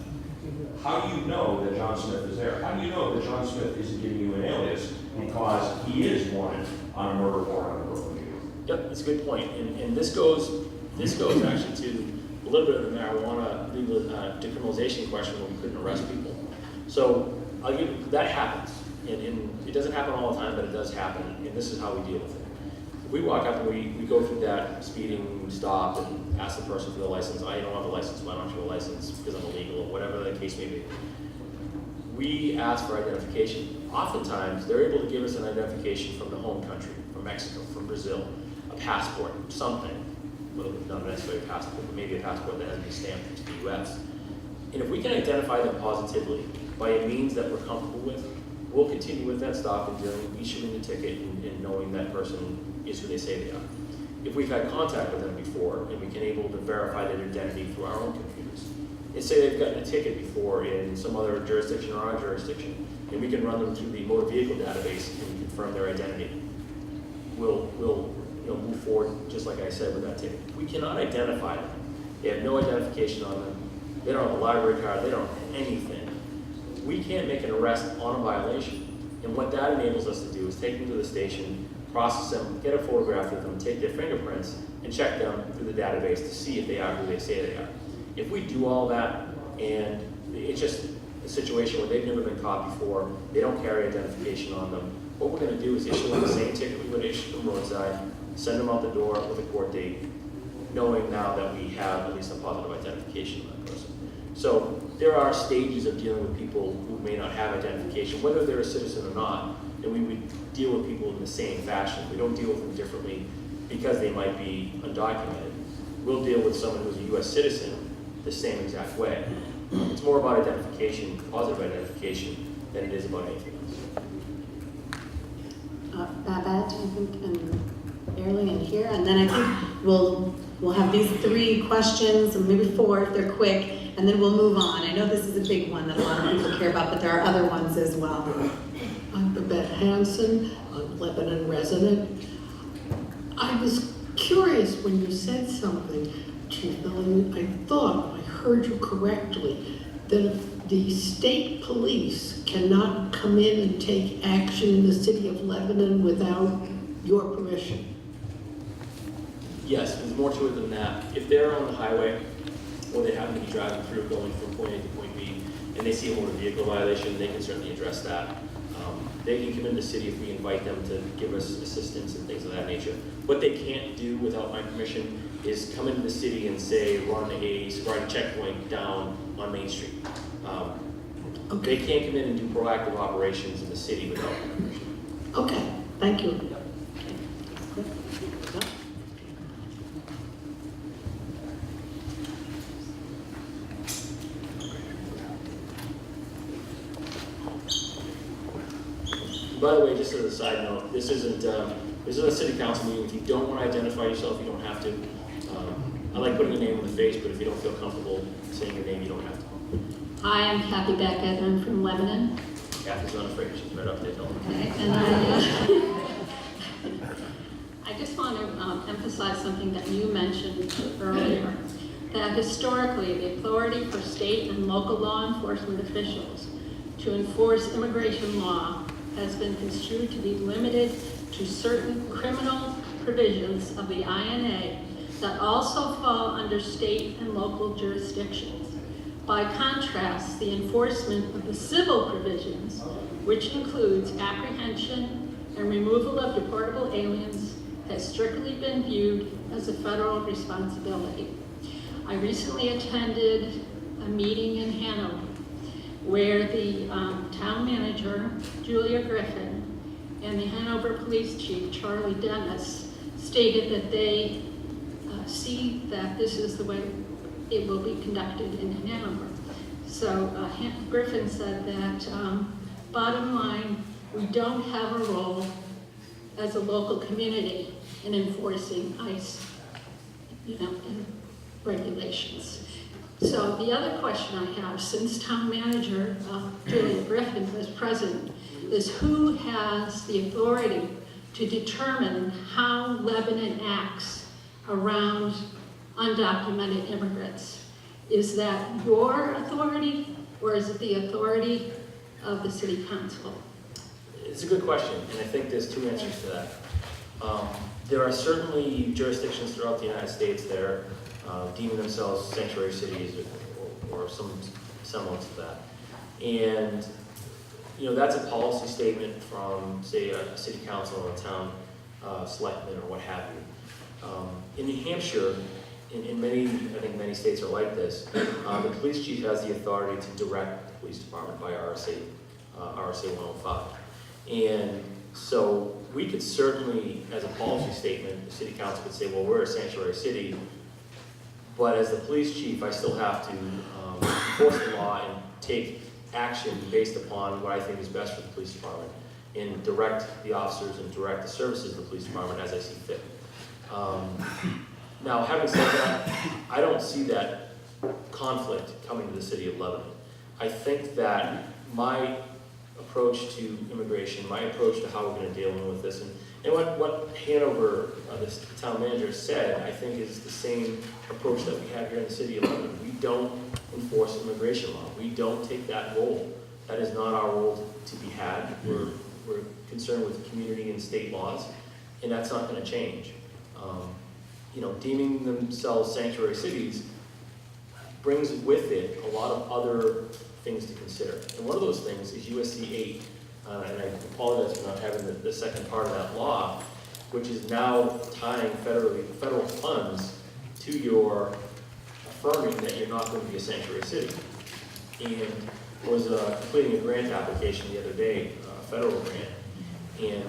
S6: How do you know that John Smith is there? How do you know that John Smith isn't giving you an alias because he is wanted on a murder warrant on a Brooklyn New York?
S2: Yep, that's a good point. And this goes actually to a little bit of the marijuana legal decriminalization question where we couldn't arrest people. So that happens. And it doesn't happen all the time, but it does happen. And this is how we deal with it. If we walk up and we go through that speeding stop and ask the person for the license, I don't have a license, why don't you have a license? Because I'm illegal, or whatever the case may be. We ask for identification. Oftentimes, they're able to give us an identification from the home country, from Mexico, from Brazil, a passport, something. Well, not necessarily a passport, but maybe a passport that has been stamped into the US. And if we can identify them positively by a means that we're comfortable with, we'll continue with that stop and issuing the ticket and knowing that person is who they say they are. If we've had contact with them before and we can able to verify their identity through our own computers, and say they've gotten a ticket before in some other jurisdiction or our jurisdiction, and we can run them through the motor vehicle database and confirm their identity, we'll move forward, just like I said, with that ticket. If we cannot identify them, they have no identification on them, they don't have a library card, they don't have anything, we can't make an arrest on a violation. And what that enables us to do is take them to the station, process them, get a photograph of them, take their fingerprints, and check them through the database to see if they are who they say they are. If we do all that, and it's just a situation where they've never been caught before, they don't carry identification on them, what we're going to do is issue them the same ticket we would issue from roadside, send them out the door with a court date, knowing now that we have at least a positive identification of that person. So there are stages of dealing with people who may not have identification, whether they're a citizen or not, and we would deal with people in the same fashion. We don't deal with them differently because they might be undocumented. We'll deal with someone who's a U.S. citizen the same exact way. It's more about identification, positive identification, than it is about anything else.
S1: Babette, I think, and Erling in here, and then I think we'll have these 3 questions, and maybe 4 if they're quick, and then we'll move on. I know this is a big one that a lot of people care about, but there are other ones as well.
S4: I'm Babette Hansen, a Lebanon resident. I was curious when you said something, Chief Millen, I thought I heard you correctly, that if the state police cannot come in and take action in the city of Lebanon without your permission.
S2: Yes, there's more to it than that. If they're on the highway, or they happen to be driving through going from point A to point B, and they see a motor vehicle violation, they can certainly address that. They can come into the city if we invite them to give us assistance and things of that nature. What they can't do without my permission is come into the city and say, run a sobriety checkpoint down on Main Street. They can't come in and do proactive operations in the city without my permission.
S4: Okay, thank you.
S2: Yep. By the way, just as a side note, this isn't a city council meeting. If you don't want to identify yourself, you don't have to. I like putting a name on the face, but if you don't feel comfortable saying your name, you don't have to.
S7: Hi, I'm Kathy Beckett. I'm from Lebanon.
S2: Kathy's unafraid. She's right up there.
S7: Okay, and I just want to emphasize something that you mentioned earlier, that historically the authority for state and local law enforcement officials to enforce immigration law has been construed to be limited to certain criminal provisions of the INA that also fall under state and local jurisdictions. By contrast, the enforcement of the civil provisions, which includes apprehension and removal of deportable aliens, has strictly been viewed as a federal responsibility. I recently attended a meeting in Hanover where the town manager, Julia Griffin, and the Hanover Police Chief, Charlie Dennis, stated that they see that this is the way it will be conducted in Hanover. So Griffin said that bottom line, we don't have a role as a local community in enforcing ICE, regulations. So the other question I have, since town manager Julia Griffin was present, is who has the authority to determine how Lebanon acts around undocumented immigrants? Is that your authority, or is it the authority of the city council?
S2: It's a good question, and I think there's two answers to that. There are certainly jurisdictions throughout the United States that are deeming themselves sanctuary cities or some semblance of that. And that's a policy statement from, say, a city council or a town selectman or what have you. In New Hampshire, in many states are like this, the police chief has the authority to direct the police department by RSA 105. And so we could certainly, as a policy statement, the city council could say, well, we're a sanctuary city, but as the police chief, I still have to enforce the law and take action based upon what I think is best for the police department and direct the officers and direct the services of the police department as I see fit. Now, having said that, I don't see that conflict coming to the city of Lebanon. I think that my approach to immigration, my approach to how we're going to deal with this, and what Hanover, the town manager, said, I think is the same approach that we have here in the city of Lebanon. We don't enforce immigration law. We don't take that role. That is not our role to be had. We're concerned with community and state laws, and that's not going to change. Deeming themselves sanctuary cities brings with it a lot of other things to consider. And one of those things is USC 8, and I apologize for not having the second part of that law, which is now tying federal funds to your affirming that you're not going to be a sanctuary city. And was completing a grant application the other day, a federal grant, and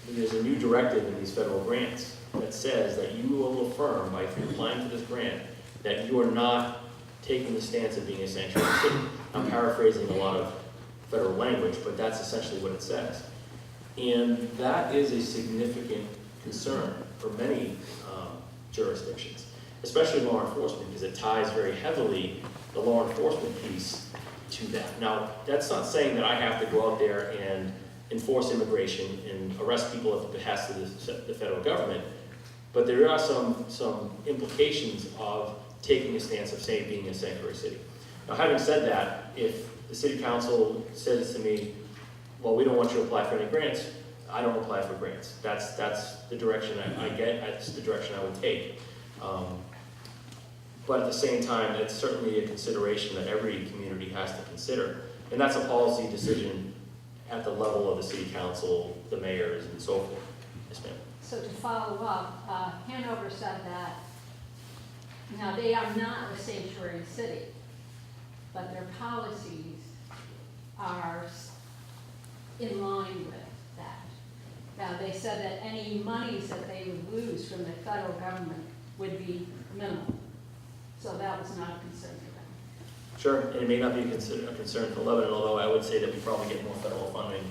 S2: there's a new directive in these federal grants that says that you will affirm, by applying for this grant, that you are not taking the stance of being a sanctuary city. I'm paraphrasing a lot of federal language, but that's essentially what it says. And that is a significant concern for many jurisdictions, especially law enforcement, because it ties very heavily the law enforcement piece to that. Now, that's not saying that I have to go out there and enforce immigration and arrest people at the behest of the federal government, but there are some implications of taking a stance of, say, being a sanctuary city. Now, having said that, if the city council says to me, well, we don't want you to apply for any grants, I don't apply for grants. That's the direction I get, that's the direction I would take. But at the same time, it's certainly a consideration that every community has to consider. And that's a policy decision at the level of the city council, the mayors, and so forth. Yes, ma'am.
S7: So to follow up, Hanover said that, now they are not a sanctuary city, but their policies are in line with that. Now, they said that any monies that they would lose from the federal government would be minimal. So that was not a concern for them.
S2: Sure, and it may not be a concern for Lebanon, although I would say that we probably get more federal funding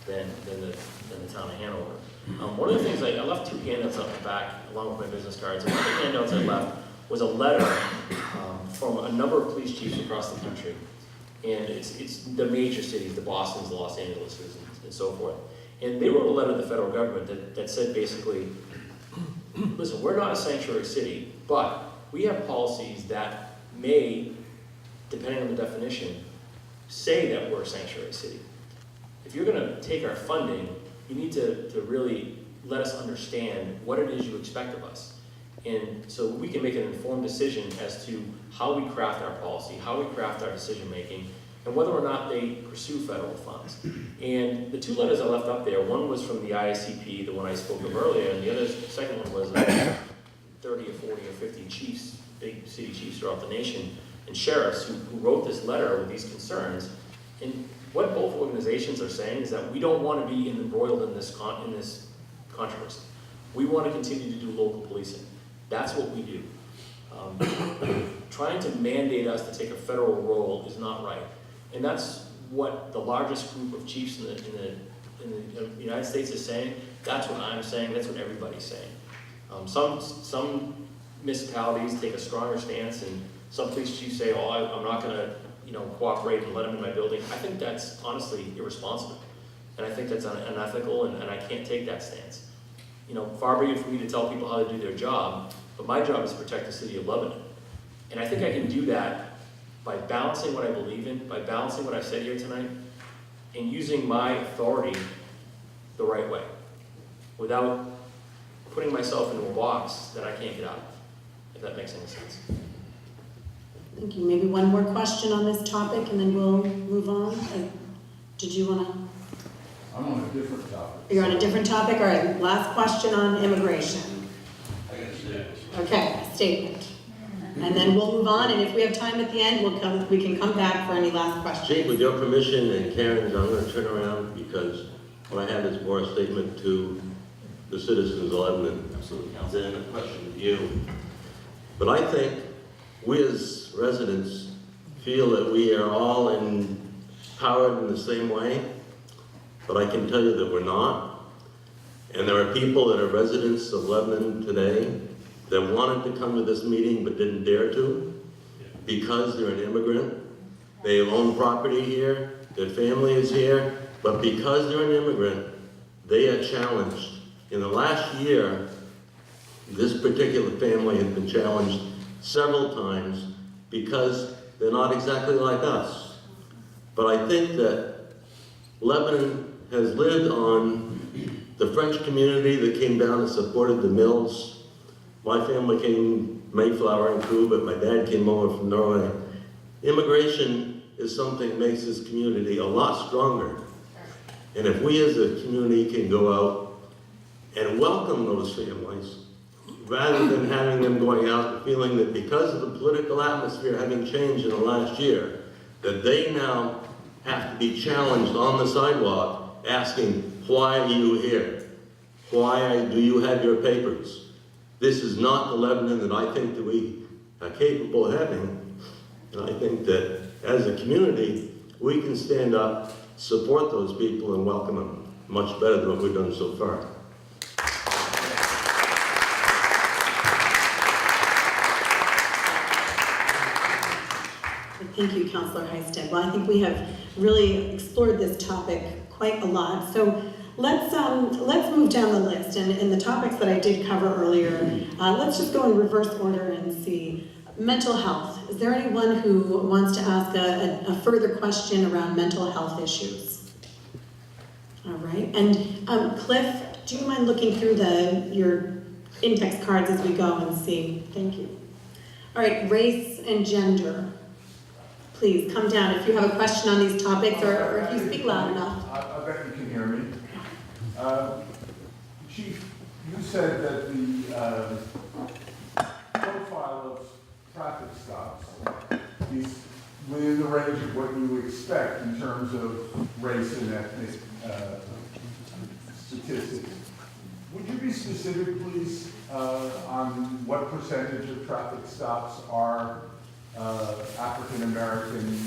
S2: than the town of Hanover. One of the things, I left 2 handouts up the back along with my business cards. And one of the handouts I left was a letter from a number of police chiefs across the country. And it's the major cities, the Bostons, the Los Angeleses, and so forth. And they wrote a letter to the federal government that said basically, listen, we're not a sanctuary city, but we have policies that may, depending on the definition, say that we're a sanctuary city. If you're gonna take our funding, you need to really let us understand what it is you expect of us. And so we can make an informed decision as to how we craft our policy, how we craft our decision-making, and whether or not they pursue federal funds. And the 2 letters I left up there, one was from the ISCP, the one I spoke of earlier, and the second one was 30 or 40 or 50 chiefs, big city chiefs throughout the nation, and sheriffs who wrote this letter with these concerns. And what both organizations are saying is that we don't want to be embroiled in this controversy. We want to continue to do local policing. That's what we do. Trying to mandate us to take a federal role is not right. And that's what the largest group of chiefs in the United States is saying. That's what I'm saying. That's what everybody's saying. Some municipalities take a stronger stance, and some police chiefs say, "Oh, I'm not going to, cooperate and let them in my building." I think that's honestly irresponsible, and I think that's unethical, and I can't take that stance. Far be it for me to tell people how to do their job, but my job is to protect the city of Lebanon, and I think I can do that by balancing what I believe in, by balancing what I've said here tonight, and using my authority the right way, without putting myself into a box that I can't get out of, if that makes any sense.
S1: Thank you. Maybe one more question on this topic and then we'll move on. Did you want to?
S8: I'm on a different topic.
S1: You're on a different topic? All right, last question on immigration.
S8: I got to say.
S1: Okay, a statement. And then we'll move on, and if we have time at the end, we can come back for any last questions.
S9: Chief, with your permission and Karen's, I'm going to turn around because what I have is more a statement to the citizens of Lebanon than a question to you. But I think we as residents feel that we are all empowered in the same way, but I can tell you that we're not. And there are people that are residents of Lebanon today that wanted to come to this meeting but didn't dare to because they're an immigrant. They own property here, their family is here, but because they're an immigrant, they are challenged. In the last year, this particular family has been challenged several times because they're not exactly like us. But I think that Lebanon has lived on the French community that came down and supported the mills. My family came Mayflower and crew, but my dad came over from Norway. Immigration is something that makes this community a lot stronger. And if we as a community can go out and welcome those families, rather than having them going out and feeling that because of the political atmosphere having changed in the last year, that they now have to be challenged on the sidewalk asking, why are you here? Why do you have your papers? This is not the Lebanon that I think that we are capable of having. And I think that as a community, we can stand up, support those people, and welcome them much better than what we've done so far.
S1: Thank you, Councillor Heisted. Well, I think we have really explored this topic quite a lot. So let's move down the list. And in the topics that I did cover earlier, let's just go in reverse order and see. Mental health. Is there anyone who wants to ask a further question around mental health issues? All right. And Cliff, do you mind looking through your index cards as we go and see? Thank you. All right, race and gender. Please come down if you have a question on these topics or if you speak loud enough.
S8: I bet you can hear me. Chief, you said that the profile of traffic stops is within the range of what you would expect in terms of race and ethnic statistics. Would you be specific, please, on what percentage of traffic stops are African American,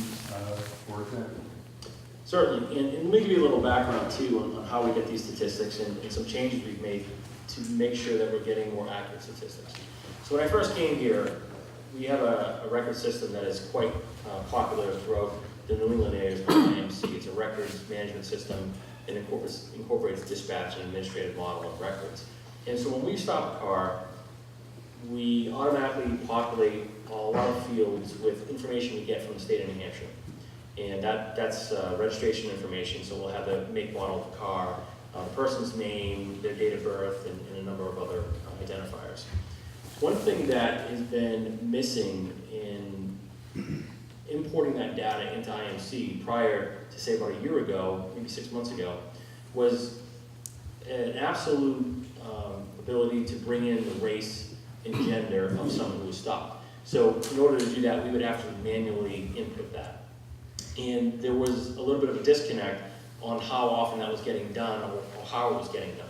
S8: for example?
S2: Certainly, and let me give you a little background too on how we get these statistics and some changes we've made to make sure that we're getting more accurate statistics. So when I first came here, we have a record system that is quite popular throughout the New England area called IMC. It's a records management system and incorporates dispatch and administrative model of records. And so when we stop a car, we automatically populate a lot of fields with information we get from the state of New Hampshire. And that's registration information, so we'll have the make, model of the car, the person's name, their date of birth, and a number of other identifiers. One thing that has been missing in importing that data into IMC prior to, say, about a year ago, maybe 6 months ago, was an absolute ability to bring in the race and gender of someone who was stopped. So in order to do that, we would have to manually input that. And there was a little bit of a disconnect on how often that was getting done or how it was getting done.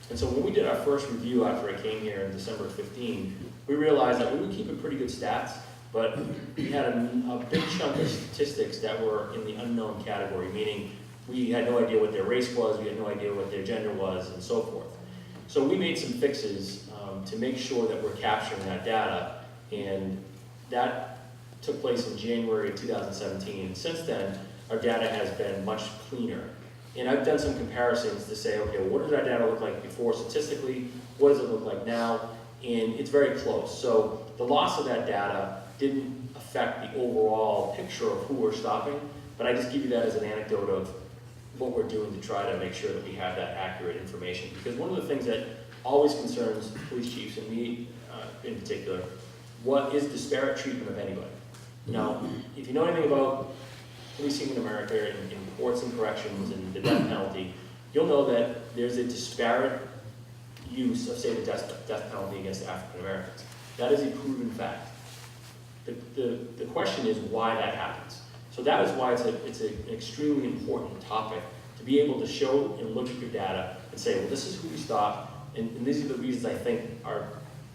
S2: And so when we did our first review after I came here in December of 15, we realized that we were keeping pretty good stats, but we had a big chunk of statistics that were in the unknown category, meaning we had no idea what their race was, we had no idea what their gender was, and so forth. So we made some fixes to make sure that we're capturing that data, and that took place in January of 2017. And since then, our data has been much cleaner. And I've done some comparisons to say, okay, well, what did our data look like before statistically? What does it look like now? And it's very close. So the loss of that data didn't affect the overall picture of who we're stopping, but I just give you that as an anecdote of what we're doing to try to make sure that we have that accurate information. Because one of the things that always concerns police chiefs, and me in particular, what is disparate treatment of anybody? Now, if you know anything about policing in America and courts and corrections and the death penalty, you'll know that there's a disparate use of, say, the death penalty against African Americans. That is a proven fact. The question is why that happens. So that is why it's an extremely important topic to be able to show and look at your data and say, well, this is who we stopped, and these are the reasons I think our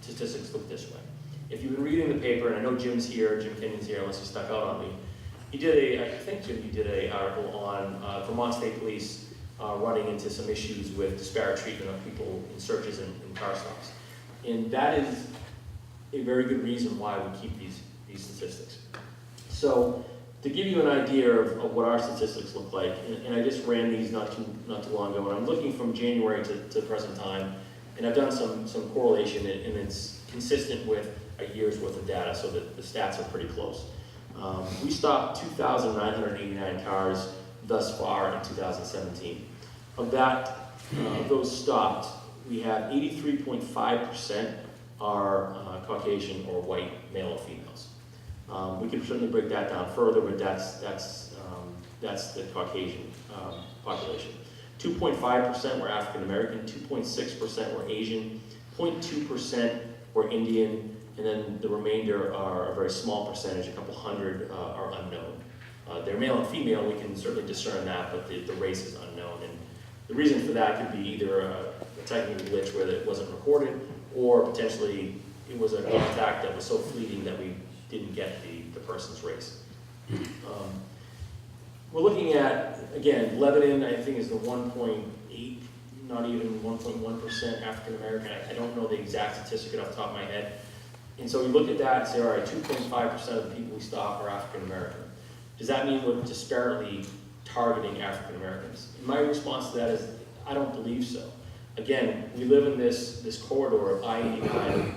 S2: statistics look this way. If you've been reading the paper, and I know Jim's here, Jim Kenyon's here, unless he stuck out on me, he did I think Jim, you did an article on Vermont State Police running into some issues with disparate treatment of people in searches and car stops. And that is a very good reason why we keep these statistics. So to give you an idea of what our statistics look like, and I just ran these not too long ago, and I'm looking from January to the present time, and I've done some correlation, and it's consistent with a year's worth of data, so that the stats are pretty close. We stopped 2,989 cars thus far in 2017. Of that, of those stopped, we have 83.5% are Caucasian or white male or females. We can certainly break that down further, but that's the Caucasian population. 2.5% were African American, 2.6% were Asian, 0.2% were Indian, and then the remainder are a very small percentage, a couple hundred are unknown. They're male and female, we can certainly discern that, but the race is unknown. And the reason for that could be either a technical glitch where it wasn't recorded, or potentially it was a contact that was so fleeting that we didn't get the person's race. We're looking at, again, Lebanon, I think is the 1.8, not even 1.1% African American. I don't know the exact statistic off the top of my head. And so we look at that and say, all right, 2.5% of the people we stop are African American. Does that mean we're disparately targeting African Americans? And my response to that is, I don't believe so. Again, we live in this corridor of I-89,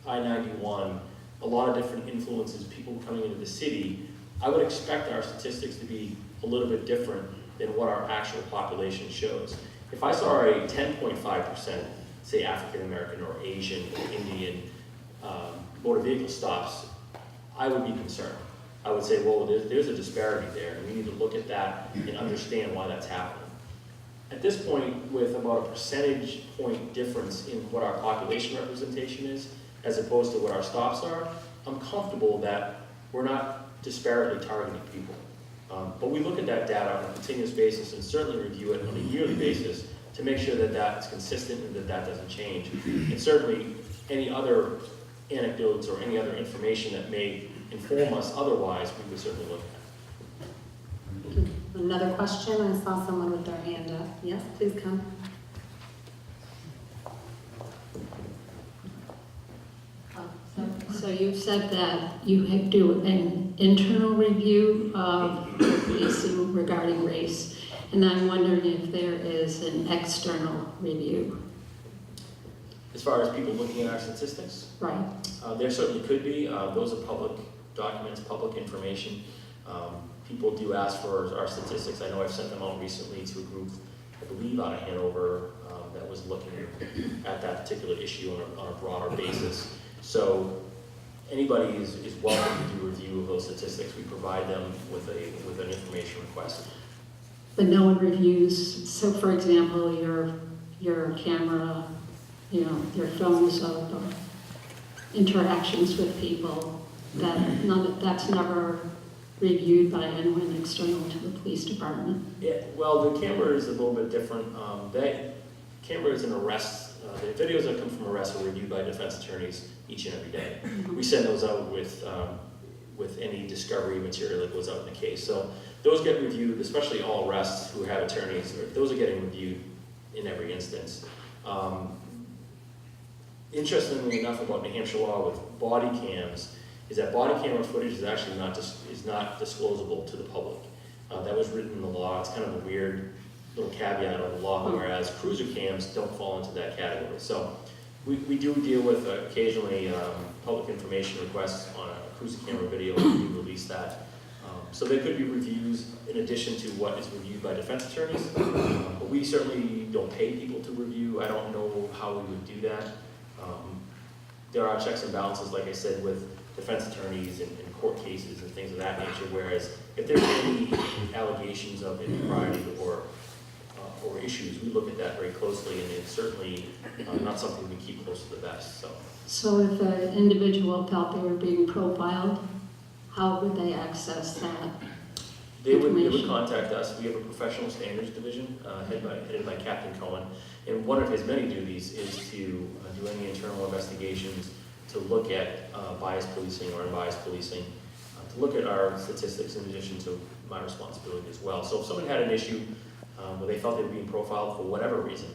S2: I-91, a lot of different influences, people coming into the city. I would expect our statistics to be a little bit different than what our actual population shows. If I saw a 10.5%, say African American or Asian or Indian motor vehicle stops, I would be concerned. I would say, well, there's a disparity there, and we need to look at that and understand why that's happening. At this point, with about a percentage point difference in what our population representation is, as opposed to what our stops are, I'm comfortable that we're not disparately targeting people. But we look at that data on a continuous basis and certainly review it on a yearly basis to make sure that that's consistent and that doesn't change. And certainly any other anecdotes or any other information that may inform us otherwise, we would certainly look at.
S1: Another question, I saw someone with their hand up. Yes, please come.
S7: So you've said that you do an internal review of policing regarding race, and I'm wondering if there is an external review.
S2: As far as people looking at our statistics,
S7: Right.
S2: there certainly could be. Those are public documents, public information. People do ask for our statistics. I know I've sent them out recently to a group, I believe out of Hanover, that was looking at that particular issue on a broader basis. So anybody is welcome to do a review of those statistics. We provide them with an information request.
S7: But no one reviews, so for example, your camera, you know, your films of interactions with people, that's never reviewed by anyone external to the police department.
S2: Yeah, well, the camera is a little bit different. That camera is an arrest. The videos that come from arrests are reviewed by defense attorneys each and every day. We send those out with any discovery material that goes out in the case. So those get reviewed, especially all arrests who have attorneys. Those are getting reviewed in every instance. Interestingly enough, about New Hampshire law with body cams is that body camera footage is actually not disclosable to the public. That was written in the law. It's kind of a weird little caveat of the law, whereas cruiser cams don't fall into that category. So we do deal with occasionally public information requests on a cruiser camera video. We release that. So there could be reviews in addition to what is reviewed by defense attorneys. But we certainly don't pay people to review. I don't know how we would do that. There are checks and balances, like I said, with defense attorneys and court cases and things of that nature, whereas if there's any allegations of impropriety or issues, we look at that very closely, and it's certainly not something we keep close to the vest.
S7: So if an individual felt they were being profiled, how would they access that?
S2: They would contact us. We have a professional standards division headed by Captain Cohen, and one of his many duties is to do any internal investigations, to look at biased policing or unbiased policing, to look at our statistics in addition to my responsibility as well. So if someone had an issue where they felt they were being profiled for whatever reason,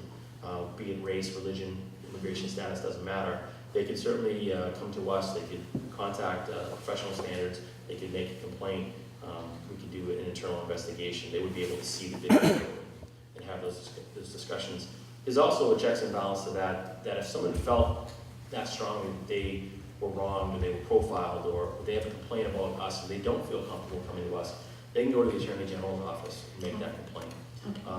S2: be it race, religion, immigration status, doesn't matter, they could certainly come to us. They could contact professional standards. They could make a complaint. We could do an internal investigation. They would be able to see the video and have those discussions. There's also a checks and balance to that if someone felt that strongly that they were wronged or they were profiled or they have a complaint about us and they don't feel comfortable coming to us, they can go to the Attorney General's office and make that complaint.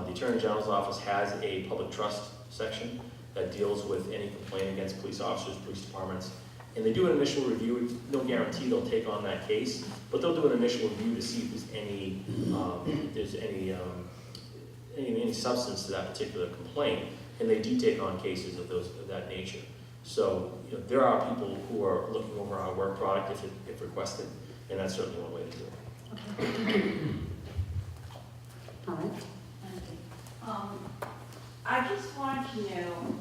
S2: The Attorney General's office has a public trust section that deals with any complaint against police officers, police departments, and they do an initial review. It's no guarantee they'll take on that case, but they'll do an initial review to see if there's any substance to that particular complaint, and they do take on cases of that nature. So there are people who are looking over our work product if requested, and that's certainly one way to do it.
S7: Okay, thank you.
S1: All right.
S10: I just want to know,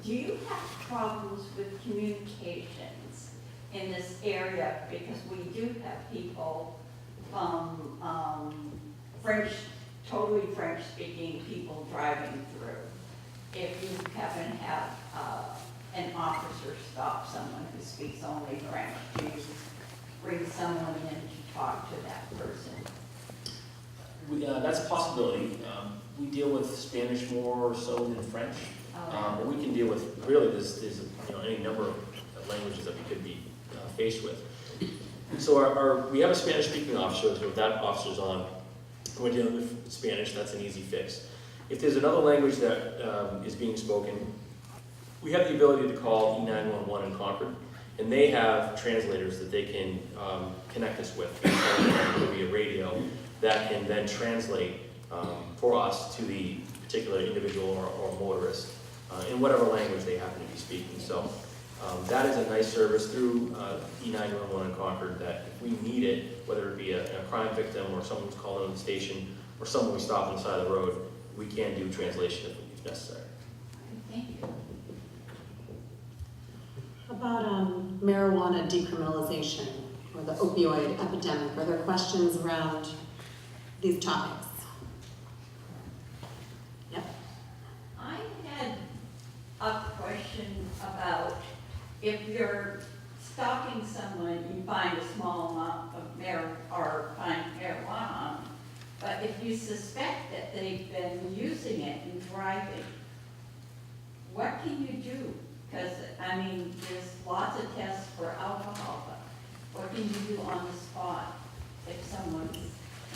S10: do you have problems with communications in this area? Because we do have people from totally French-speaking people driving through. If you happen to have an officer stop someone who speaks only French, do you bring someone in to talk to that person?
S2: That's a possibility. We deal with Spanish more so than French, but we can deal with, really, there's any number of languages that we could be faced with. So we have a Spanish-speaking officer, so if that officer's on, we're dealing with Spanish, that's an easy fix. If there's another language that is being spoken, we have the ability to call E911 in Concord, and they have translators that they can connect us with via radio that can then translate for us to the particular individual or motorist in whatever language they happen to be speaking. So that is a nice service through E911 in Concord that if we need it, whether it be a crime victim or someone who's calling on the station or someone we stop on the side of the road, we can do translation if necessary.
S10: Thank you.
S1: About marijuana decriminalization or the opioid epidemic, are there questions around these topics. Yep.
S10: I had a question about if you're stopping someone, you find a small amount of find marijuana on them, but if you suspect that they've been using it and driving, what can you do? Because, I mean, there's lots of tests for alcohol, but what can you do on the spot if someone's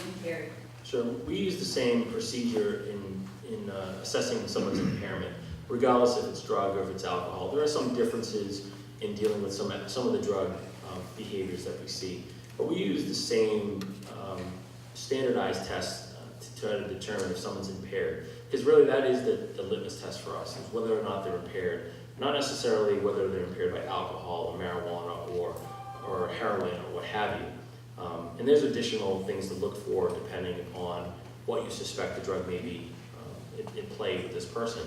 S10: impaired?
S2: So we use the same procedure in assessing someone's impairment, regardless if it's drug or if it's alcohol. There are some differences in dealing with some of the drug behaviors that we see, but we use the same standardized tests to try to determine if someone's impaired. Because really that is the litmus test for us, is whether or not they're impaired. Not necessarily whether they're impaired by alcohol or marijuana or heroin or what have you. And there's additional things to look for depending upon what you suspect the drug may be in play with this person.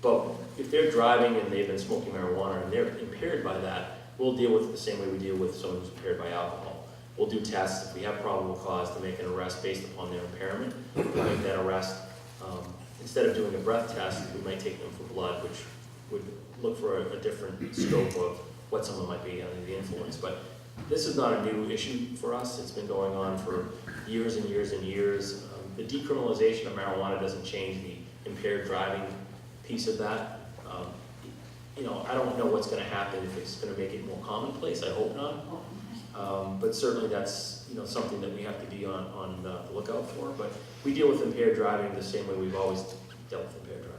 S2: But if they're driving and they've been smoking marijuana and they're impaired by that, we'll deal with it the same way we deal with someone who's impaired by alcohol. We'll do tests if we have probable cause to make an arrest based upon their impairment. We'll make that arrest. Instead of doing a breath test, we might take them for blood, which would look for a different scope of what someone might be under the influence. But this is not a new issue for us. It's been going on for years and years and years. The decriminalization of marijuana doesn't change the impaired driving piece of that. I don't know what's going to happen if it's going to make it more commonplace. I hope not. But certainly that's something that we have to be on the lookout for. But we deal with impaired driving the same way we've always dealt with impaired driving.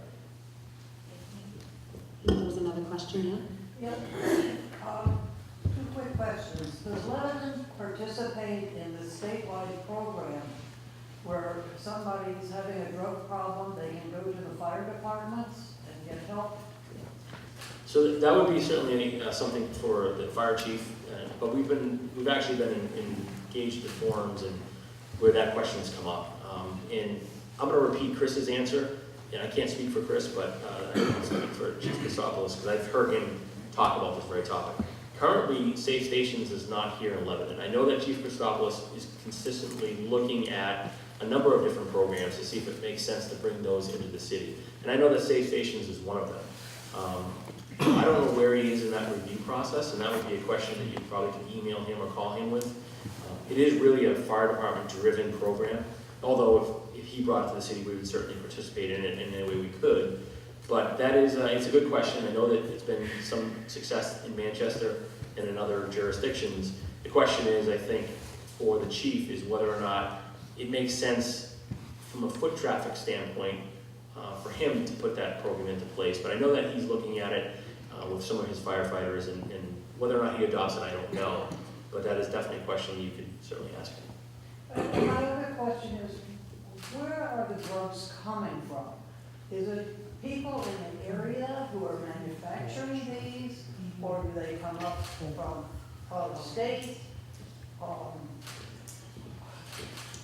S1: There was another question, yeah?
S11: Yeah. Two quick questions. Does Lebanon participate in the statewide program where if somebody's having a drug problem, they can go to the fire departments and get help?
S2: So that would be certainly something for the fire chief, but we've actually been engaged in forums and where that question's come up. And I'm going to repeat Chris's answer, and I can't speak for Chris, but I can speak for Chief Christopoulos because I've heard him talk about this very topic. Currently, Safe Stations is not here in Lebanon. I know that Chief Christopoulos is consistently looking at a number of different programs to see if it makes sense to bring those into the city. And I know that Safe Stations is one of them. I don't know where he is in that review process, and that would be a question that you probably could email him or call him with. It is really a fire department-driven program, although if he brought it to the city, we would certainly participate in it in any way we could. But that is, it's a good question. I know that it's been some success in Manchester and in other jurisdictions. The question is, I think, for the chief, is whether or not it makes sense from a foot traffic standpoint for him to put that program into place. But I know that he's looking at it with some of his firefighters, and whether or not he adopts it, I don't know. But that is definitely a question you could certainly ask him.
S11: And my other question is, where are the drugs coming from? Is it people in the area who are manufacturing these, or do they come up from out of state?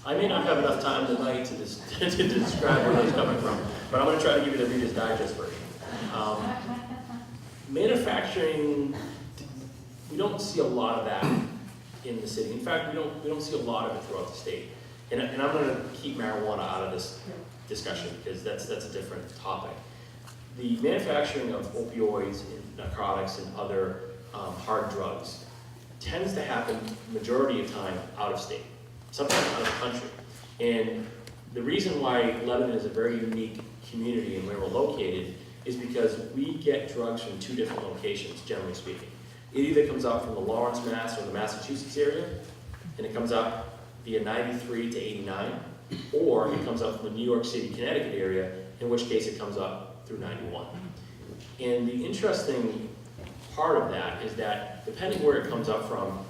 S2: I may not have enough time tonight to describe where it's coming from, but I'm going to try to give you the Reader's Digest version. Manufacturing, we don't see a lot of that in the city. In fact, we don't see a lot of it throughout the state. And I'm going to keep marijuana out of this discussion because that's a different topic. The manufacturing of opioids and narcotics and other hard drugs tends to happen majority of time out of state, sometimes out of the country. And the reason why Lebanon is a very unique community and where we're located is because we get drugs from two different locations, generally speaking. It either comes out from the Lawrence, Mass, or the Massachusetts area, and it comes out via 93 to 89, or it comes out from the New York City, Connecticut area, in which case it comes up through 91. And the interesting part of that is that depending where it comes up from,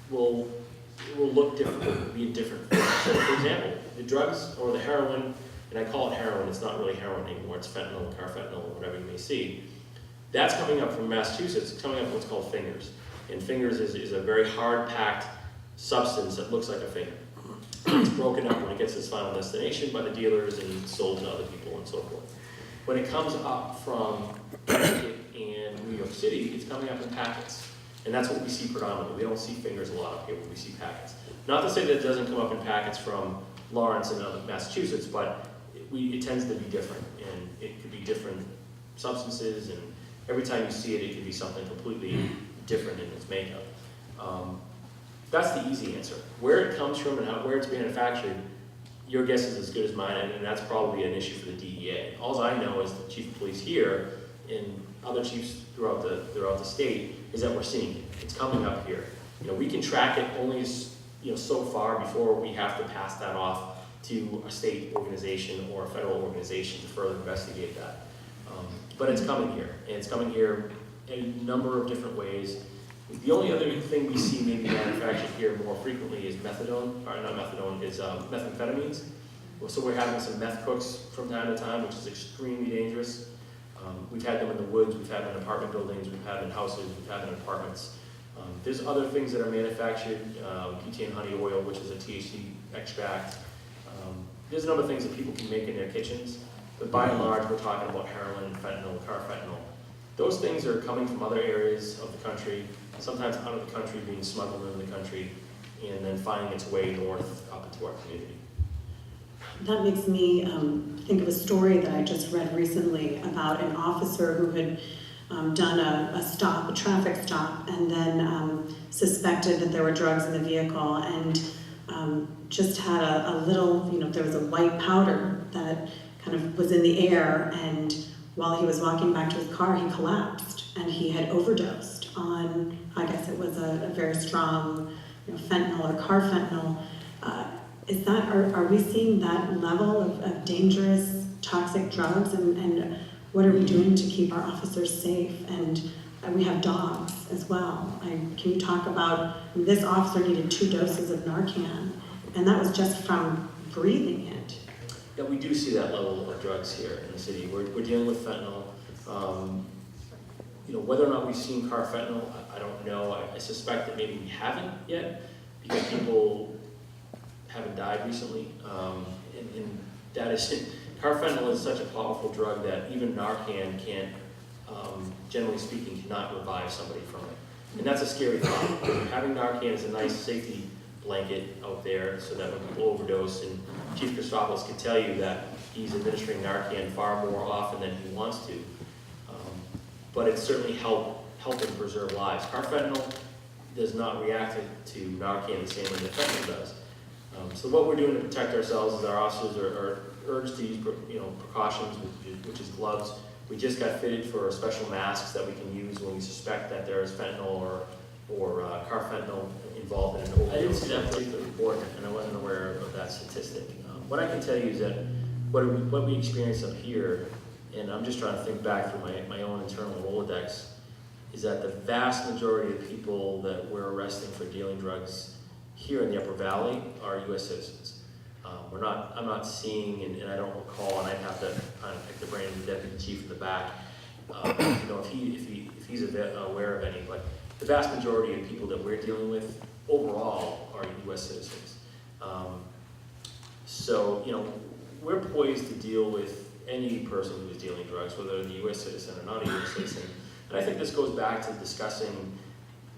S2: it will look different, it will be a different form. So for example, the drugs or the heroin, and I call it heroin, it's not really heroin anymore, it's fentanyl, carfentanil, or whatever you may see. That's coming up from Massachusetts, it's coming up from what's called fingers. And fingers is a very hard-packed substance that looks like a finger. It's broken up when it gets to its final destination by the dealers and sold to other people and so forth. When it comes up from Connecticut and New York City, it's coming up in packets. And that's what we see predominantly. We don't see fingers a lot up here, but we see packets. Not to say that it doesn't come up in packets from Lawrence and other Massachusetts, but it tends to be different, and it could be different substances, and every time you see it, it could be something completely different in its makeup. That's the easy answer. Where it comes from and where it's manufactured, your guess is as good as mine, and that's probably an issue for the DEA. All I know is the chief of police here and other chiefs throughout the state is that we're seeing it. It's coming up here. We can track it only so far before we have to pass that off to a state organization or a federal organization to further investigate that. But it's coming here, and it's coming here in a number of different ways. The only other thing we see maybe manufactured here more frequently is methamphetamines. So we're having some meth cooks from time to time, which is extremely dangerous. We've had them in the woods, we've had them in apartment buildings, we've had them in houses, we've had them in apartments. There's other things that are manufactured, butane honey oil, which is a THC extract. There's a number of things that people can make in their kitchens, but by and large, we're talking about heroin and fentanyl, carfentanil. Those things are coming from other areas of the country, sometimes out of the country, being smuggled into the country, and then finding its way north up into our community.
S1: That makes me think of a story that I just read recently about an officer who had done a traffic stop, and then suspected that there were drugs in the vehicle, and just had a little, there was a white powder that kind of was in the air, and while he was walking back to his car, he collapsed, and he had overdosed on, I guess it was a very strong fentanyl or carfentanil. Are we seeing that level of dangerous, toxic drugs, and what are we doing to keep our officers safe? And we have dogs as well. Can you talk about, this officer needed 2 doses of Narcan, and that was just from breathing it.
S2: Yeah, we do see that level of drugs here in the city. We're dealing with fentanyl. Whether or not we've seen carfentanil, I don't know. I suspect that maybe we haven't yet, because people haven't died recently. And that is, carfentanil is such a powerful drug that even Narcan can't, generally speaking, cannot revive somebody from it. And that's a scary thought. Having Narcan is a nice safety blanket out there so that when people overdose, and Chief Christopoulos can tell you that he's administering Narcan far more often than he wants to. But it's certainly helping preserve lives. Carfentanil does not react to Narcan the same way that fentanyl does. So what we're doing to protect ourselves is our officers are urged to use precautions, which is gloves. We just got fitted for special masks that we can use when we suspect that there is fentanyl or carfentanil involved in an overdose. I didn't see that particular report, and I wasn't aware of that statistic. What I can tell you is that what we experience up here, and I'm just trying to think back through my own internal Rolodex, is that the vast majority of people that we're arresting for dealing drugs here in the Upper Valley are U.S. citizens. I'm not seeing, and I don't recall, and I'd have to kind of pick the brain of the deputy chief in the back, if he's aware of any, but the vast majority of people that we're dealing with overall are U.S. citizens. So, we're poised to deal with any person who is dealing drugs, whether they're a U.S. citizen or not a U.S. citizen. And I think this goes back to discussing,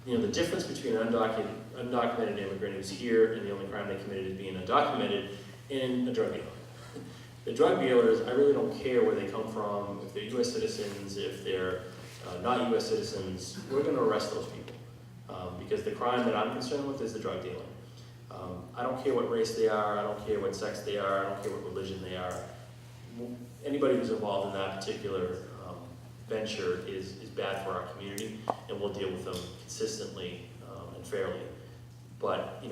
S2: the difference between an undocumented immigrant who's here and the only crime they committed is being undocumented, and a drug dealer. The drug dealers, I really don't care where they come from, if they're U.S. citizens, if they're not U.S. citizens, we're going to arrest those people. Because the crime that I'm concerned with is the drug dealing. I don't care what race they are, I don't care what sex they are, I don't care what religion they are. Anybody who's involved in that particular venture is bad for our community, and we'll deal with them consistently and fairly. But,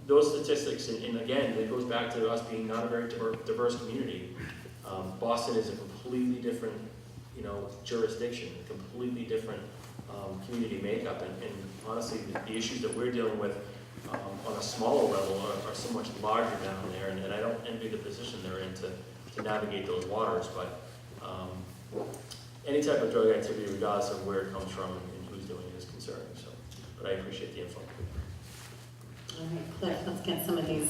S2: those statistics, and again, it goes back to us being not a very diverse community. Boston is a completely different, jurisdiction, a completely different community makeup, and honestly, the issues that we're dealing with on a smaller level are so much larger down there, and I don't envy the position they're in to navigate those waters, but any type of drug activity, regardless of where it comes from and who's doing it, is concerning. So, but I appreciate the info.
S1: All right, Cliff, let's get some of these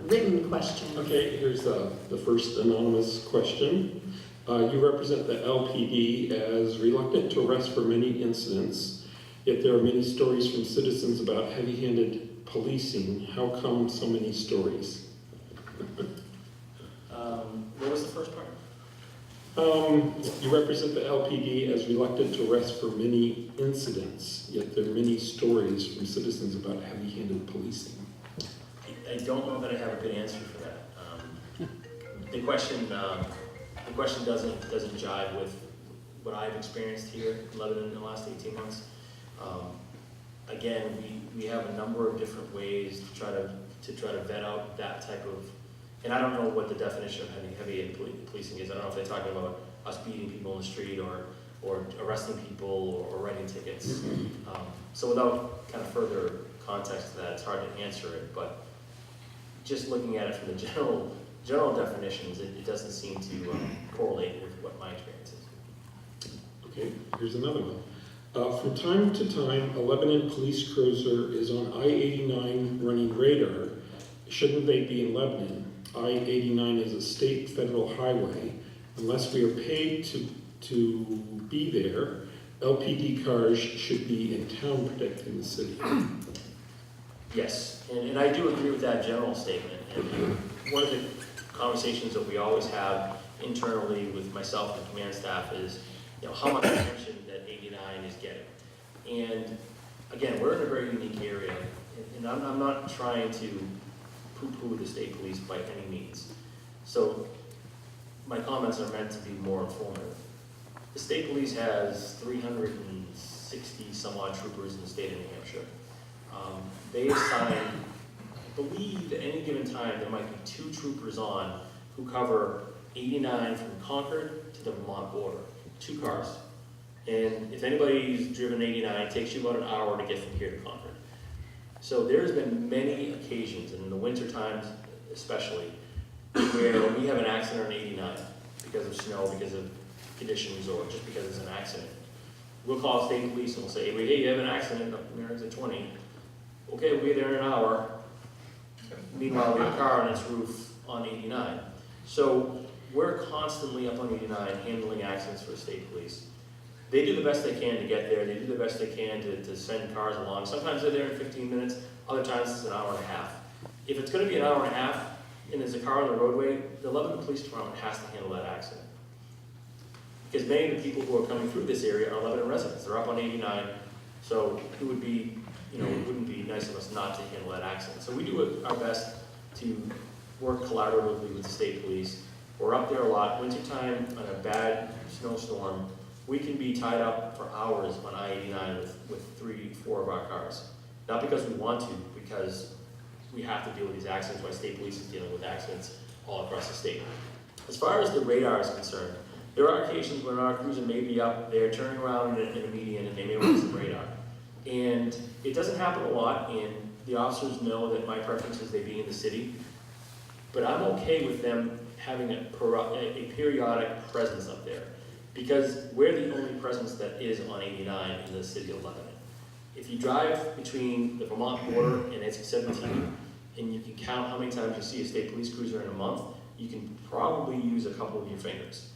S1: written questions.
S3: Okay, here's the first anonymous question. You represent the LPD as reluctant to arrest for many incidents. Yet there are many stories from citizens about heavy-handed policing. How come so many stories?
S2: What was the first part?
S3: You represent the LPD as reluctant to arrest for many incidents, yet there are many stories from citizens about heavy-handed policing.
S2: I don't know that I have a good answer for that. The question doesn't jive with what I've experienced here in Lebanon in the last 18 months. Again, we have a number of different ways to try to vet out that type of, and I don't know what the definition of heavy policing is. I don't know if they're talking about us beating people in the street or arresting people or writing tickets. So without kind of further context to that, it's hard to answer it, but just looking at it from the general definitions, it doesn't seem to correlate with what my experience is.
S3: Okay, here's another one. From time to time, a Lebanon police cruiser is on I-89 running radar. Shouldn't they be in Lebanon? I-89 is a state federal highway. Unless we are paid to be there, LPD cars should be in town protecting the city.
S2: Yes, and I do agree with that general statement. And one of the conversations that we always have internally with myself and the command staff is, how much attention that 89 is getting. And again, we're in a very unique area, and I'm not trying to poo-poo the state police by any means. So my comments are meant to be more informative. The state police has 360 some odd troopers in the state of New Hampshire. They assign, I believe at any given time, there might be 2 troopers on who cover 89 from Concord to the Vermont border. 2 cars. And if anybody's driven 89, it takes you about an hour to get from here to Concord. So there's been many occasions, and in the winter times especially, where we have an accident on 89 because of snow, because of conditions, or just because it's an accident. We'll call state police and we'll say, hey, you have an accident up in exit 20. Okay, we'll be there in an hour. Meanwhile, we have a car on its roof on 89. So we're constantly up on 89 handling accidents for the state police. They do the best they can to get there. They do the best they can to send cars along. Sometimes they're there in 15 minutes. Other times it's an hour and a half. If it's going to be an hour and a half and there's a car on the roadway, the Lebanon Police Department has to handle that accident. Because many of the people who are coming through this area are Lebanon residents. They're up on 89. So it would be, it wouldn't be nice of us not to handle that accident. So we do our best to work collaboratively with the state police. We're up there a lot. Wintertime, on a bad snowstorm, we can be tied up for hours on I-89 with 3-4 of our cars. Not because we want to, because we have to deal with these accidents, why state police is dealing with accidents all across the state. As far as the radar is concerned, there are occasions when our cruiser may be up there turning around in a median and they may want some radar. And it doesn't happen a lot, and the officers know that my preference is they be in the city. But I'm okay with them having a periodic presence up there, because we're the only presence that is on 89 in the city of Lebanon. If you drive between the Vermont border and exit 17, and you can count how many times you see a state police cruiser in a month, you can probably use a couple of your fingers.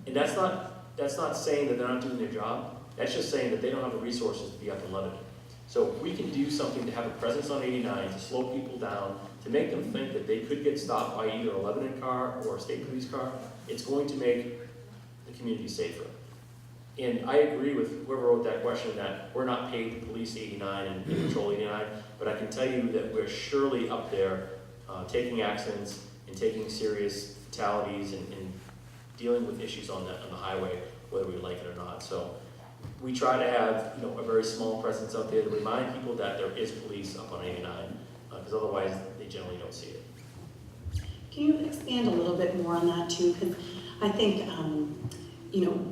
S2: And that's not saying that they're not doing their job. That's just saying that they don't have the resources to be up in Lebanon. So if we can do something to have a presence on 89, to slow people down, to make them think that they could get stopped by either a Lebanon car or a state police car, it's going to make the community safer. And I agree with whoever wrote that question that we're not paid to police 89 and patrol 89, but I can tell you that we're surely up there taking accidents and taking serious fatalities and dealing with issues on the highway, whether we like it or not. So we try to have a very small presence out there to remind people that there is police up on 89, because otherwise they generally don't see it.
S1: Can you expand a little bit more on that too? Because I think,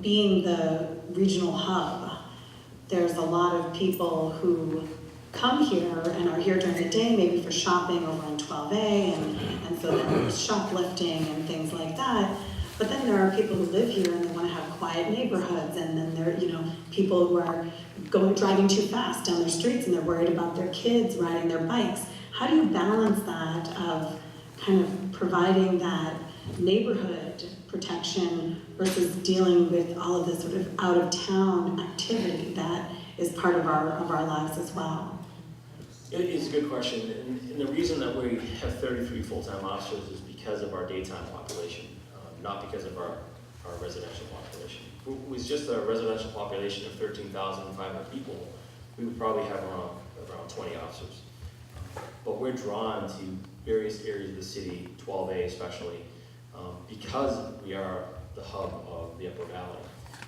S1: being the regional hub, there's a lot of people who come here and are here during the day, maybe for shopping over on 12A, and so then there's shoplifting and things like that. But then there are people who live here and they want to have quiet neighborhoods, and then there are, people who are driving too fast down their streets and they're worried about their kids riding their bikes. How do you balance that of kind of providing that neighborhood protection versus dealing with all of this sort of out-of-town activity that is part of our lives as well.
S2: It is a good question, and the reason that we have 33 full-time officers is because of our daytime population, not because of our residential population. If it was just a residential population of 13,500 people, we would probably have around 20 officers. But we're drawn to various areas of the city, 12A especially, because we are the hub of the Upper Valley.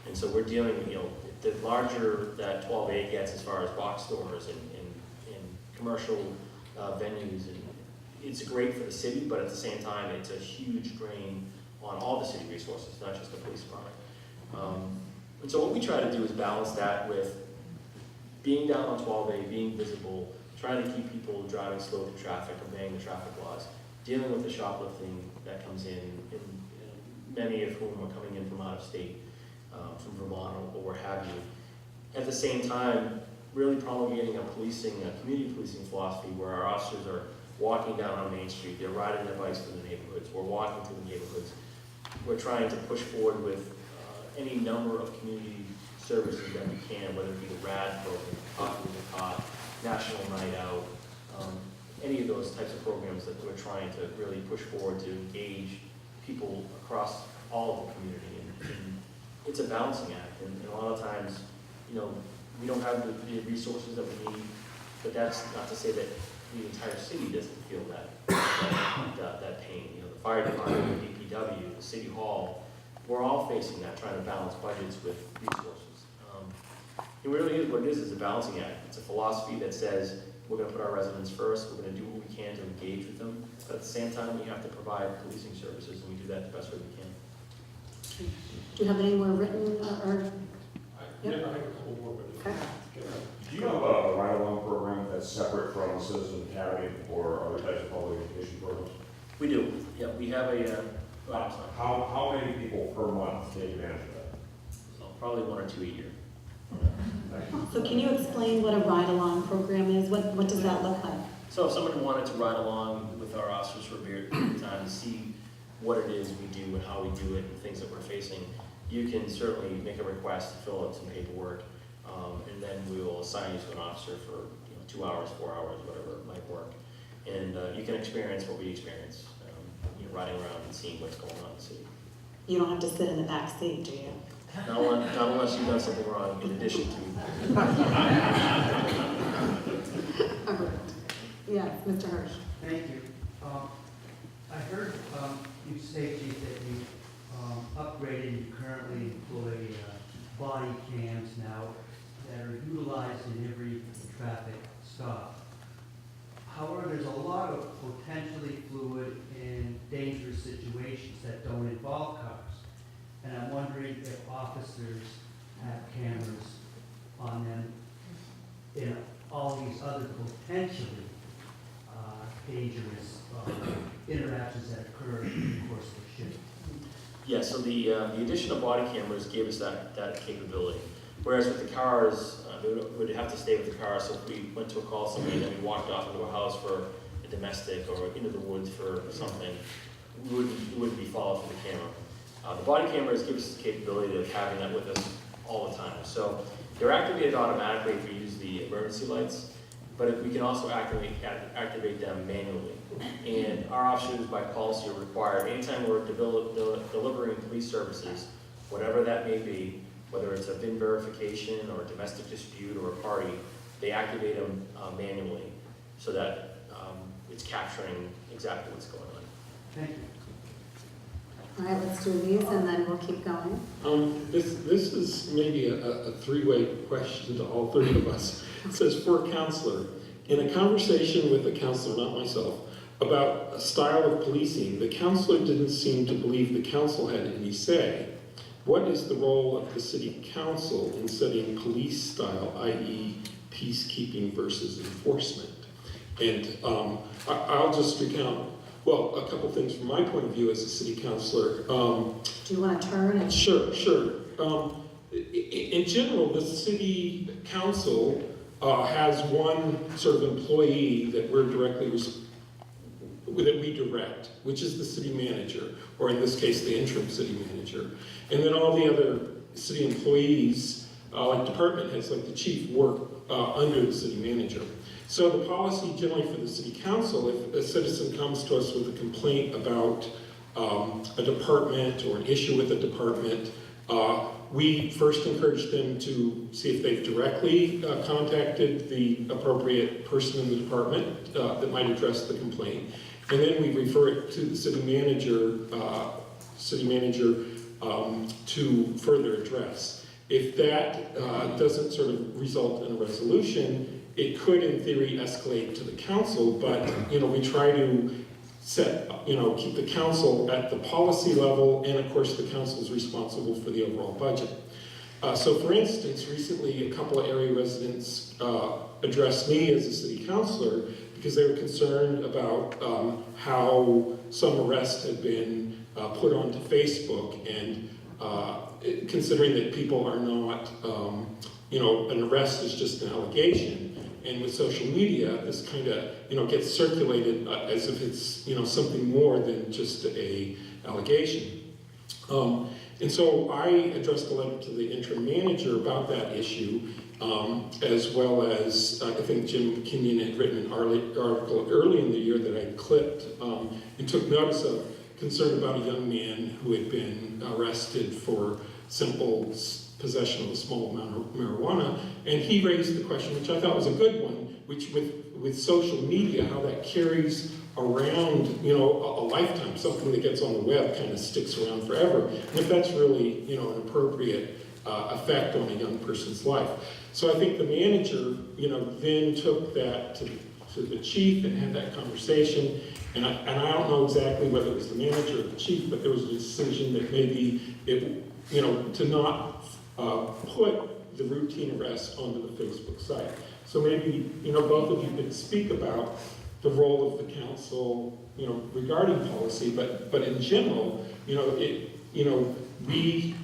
S2: And so we're dealing with, the larger that 12A gets as far as box stores and commercial venues, and it's great for the city, but at the same time, it's a huge drain on all the city resources, not just the police department. And so what we try to do is balance that with being down on 12A, being visible, trying to keep people driving slow through traffic, obeying the traffic laws, dealing with the shoplifting that comes in, and many of whom are coming in from out of state, from Vermont or where have you. At the same time, really promulgating a community policing philosophy where our officers are walking down on Main Street, they're riding their bikes through the neighborhoods, we're walking through the neighborhoods. We're trying to push forward with any number of community services that we can, whether it be the RAD program, Coffee with the Cop, National Night Out, any of those types of programs that we're trying to really push forward to engage people across all of the community. And it's a balancing act, and a lot of times, we don't have the resources that we need, but that's not to say that the entire city doesn't feel that pain. The fire department, the DPW, the city hall, we're all facing that, trying to balance budgets with resources. It really is what it is a balancing act. It's a philosophy that says we're going to put our residents first, we're going to do what we can to engage with them, but at the same time, we have to provide policing services, and we do that the best way we can.
S1: Do you have any more written or?
S3: I have a couple more, but
S1: Okay.
S6: Do you have a ride-along program that's separate from the Citizen Academy or other types of public education programs?
S2: We do. Yeah, we have a.
S6: How many people per month take advantage of that?
S2: Probably 1 or 2 a year.
S1: So can you explain what a ride-along program is? What does that look like?
S2: So if someone wanted to ride along with our officers for a period of time to see what it is we do and how we do it and things that we're facing, you can certainly make a request to fill out some paperwork, and then we will assign you to an officer for 2 hours, 4 hours, whatever it might work. And you can experience what we experience, riding around and seeing what's going on in the city.
S1: You don't have to sit in the back seat, do you?
S2: Not unless you've done something wrong in addition to.
S1: Yes, Mr. Hirsch.
S12: Thank you. I heard you say, Chief, that you upgraded, you currently employ body cams now that are utilized in every traffic stop. However, there's a lot of potentially fluid and dangerous situations that don't involve cars. And I'm wondering if officers have cameras on them in all these other potentially dangerous interactions that occur in the course of a shift.
S2: Yeah, so the addition of body cameras gave us that capability. Whereas with the cars, we would have to stay with the car. So if we went to a call somebody and then we walked off into a house for a domestic or into the woods for something, we wouldn't be followed through the camera. The body cameras give us the capability of having that with us all the time. So they're activated automatically if we use the emergency lights, but we can also activate them manually. And our officers by policy are required, anytime we're delivering police services, whatever that may be, whether it's a VIN verification or a domestic dispute or a party, they activate them manually so that it's capturing exactly what's going on.
S12: Thank you.
S1: All right, let's do these and then we'll keep going.
S3: This is maybe a three-way question to all three of us. It says, for a counselor, in a conversation with a counselor, not myself, about a style of policing, the counselor didn't seem to believe the council had any say. What is the role of the city council in setting police style, i.e. peacekeeping versus enforcement? And I'll just recount, well, a couple things from my point of view as a city councilor.
S1: Do you want to turn? And
S3: Sure. In general, the city council has one sort of employee that we direct, which is the city manager, or in this case, the interim city manager. And then all the other city employees like department heads, like the chief, work under the city manager. So the policy generally for the city council, if a citizen comes to us with a complaint about a department or an issue with a department, we first encourage them to see if they've directly contacted the appropriate person in the department that might address the complaint. And then we refer it to the city manager to further address. If that doesn't sort of result in a resolution, it could, in theory, escalate to the council, but, you know, we try to set, you know, keep the council at the policy level, and of course, the council is responsible for the overall budget. So for instance, recently, a couple of area residents addressed me as a city councilor because they were concerned about how some arrests had been put onto Facebook, and considering that people are not, you know, an arrest is just an allegation. And with social media, this kind of, you know, gets circulated as if it's, you know, something more than just a allegation. And so I addressed a letter to the interim manager about that issue, as well as I think Jim Kenyon had written an article early in the year that I clipped and took notice of, concerned about a young man who had been arrested for simple possession of a small amount of marijuana, and he raised the question, which I thought was a good one, which with social media, how that carries around, you know, a lifetime, something that gets on the web kind of sticks around forever, and if that's really, you know, an appropriate effect on a young person's life. So I think the manager, you know, then took that to the chief and had that conversation, and I don't know exactly whether it was the manager or the chief, but there was a decision that maybe it, you know, to not put the routine arrests onto the Facebook site. So maybe, you know, both of you could speak about the role of the council, you know, regarding policy, but in general, you know, we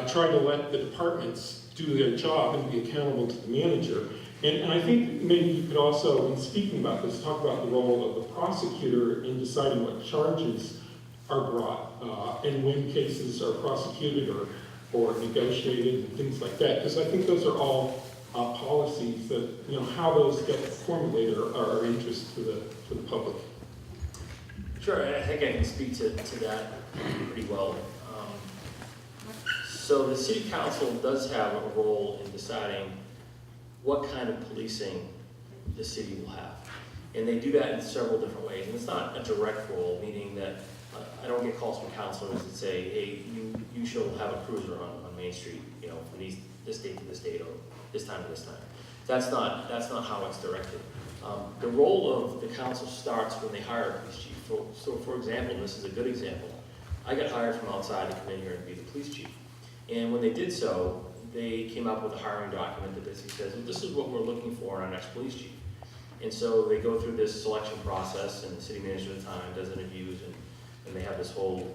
S3: try to let the departments do their job and be accountable to the manager. And I think maybe you could also, in speaking about this, talk about the role of the prosecutor in deciding what charges are brought and when cases are prosecuted or negotiated and things like that. Because I think those are all policies that, you know, how those get formulated are of interest to the public.
S2: Sure, I think I can speak to that pretty well. So the city council does have a role in deciding what kind of policing the city will have. And they do that in several different ways. And it's not a direct role, meaning that I don't get calls from councilors that say, hey, you shall have a cruiser on Main Street, you know, from this date to this date, or this time to this time. That's not how it's directed. The role of the council starts when they hire a police chief. So for example, and this is a good example, I got hired from outside to come in here and be the police chief. And when they did so, they came up with a hiring document that basically says, well, this is what we're looking for in our next police chief. And so they go through this selection process, and the city manager at the time does interviews, and they have this whole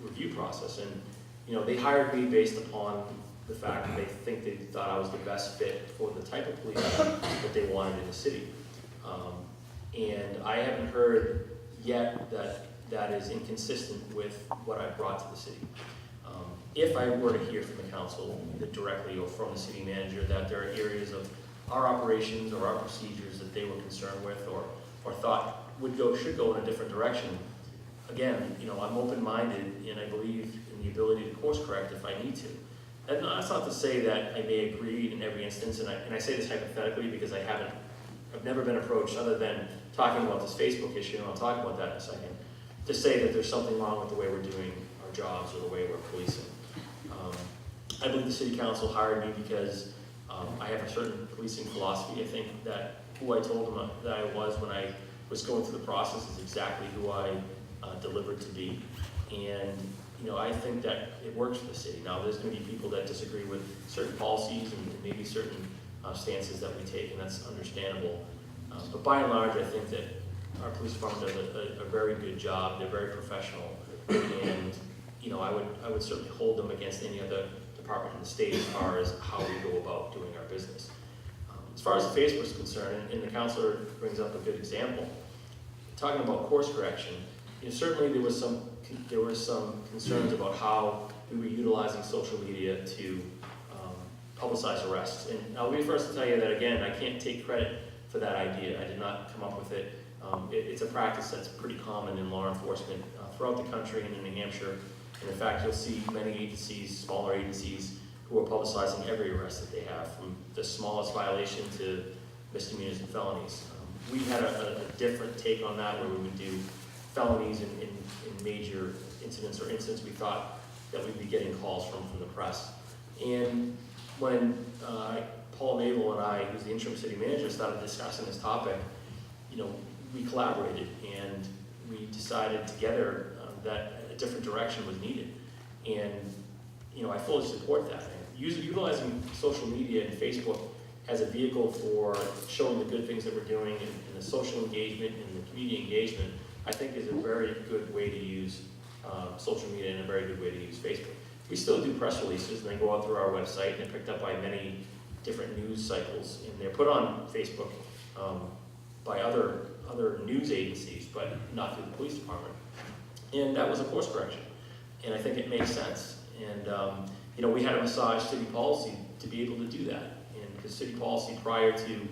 S2: review process. And, you know, they hired me based upon the fact that they thought I was the best fit for the type of police that they wanted in the city. And I haven't heard yet that is inconsistent with what I brought to the city. If I were to hear from the council directly or from the city manager that there are areas of our operations or our procedures that they were concerned with or thought should go in a different direction, again, you know, I'm open-minded and I believe in the ability to course correct if I need to. And that's not to say that I may agree in every instance, and I say this hypothetically because I've never been approached other than talking about this Facebook issue, and I'll talk about that in a second, to say that there's something wrong with the way we're doing our jobs or the way we're policing. I believe the city council hired me because I have a certain policing philosophy. I think that who I told them that I was when I was going through the process is exactly who I delivered to be. And, you know, I think that it works for the city. Now, there's going to be people that disagree with certain policies and maybe certain stances that we take, and that's understandable. But by and large, I think that our police department does a very good job. They're very professional, and, you know, I would certainly hold them against any other department in the state as far as how we go about doing our business. As far as Facebook is concerned, and the councilor brings up a good example, talking about course correction, you know, certainly there were some concerns about how we were utilizing social media to publicized arrests. And I'll be the first to tell you that, again, I can't take credit for that idea. I did not come up with it. It's a practice that's pretty common in law enforcement throughout the country and in New Hampshire. And in fact, you'll see many agencies, smaller agencies, who are publicizing every arrest that they have, from the smallest violation to misdemeanors and felonies. We had a different take on that, where we would do felonies in major incidents or incidents we thought that we'd be getting calls from the press. And when Paul Mabel and I, who's the interim city manager, started discussing this topic, we collaborated and we decided together that a different direction was needed. And I fully support that. Utilizing social media and Facebook as a vehicle for showing the good things that we're doing and the social engagement and the community engagement, I think is a very good way to use social media and a very good way to use Facebook. We still do press releases, and they go out through our website, and they're picked up by many different news cycles, and they're put on Facebook by other news agencies, but not through the police department. And that was a course correction, and I think it makes sense. And we had to massage city policy to be able to do that, and because city policy prior to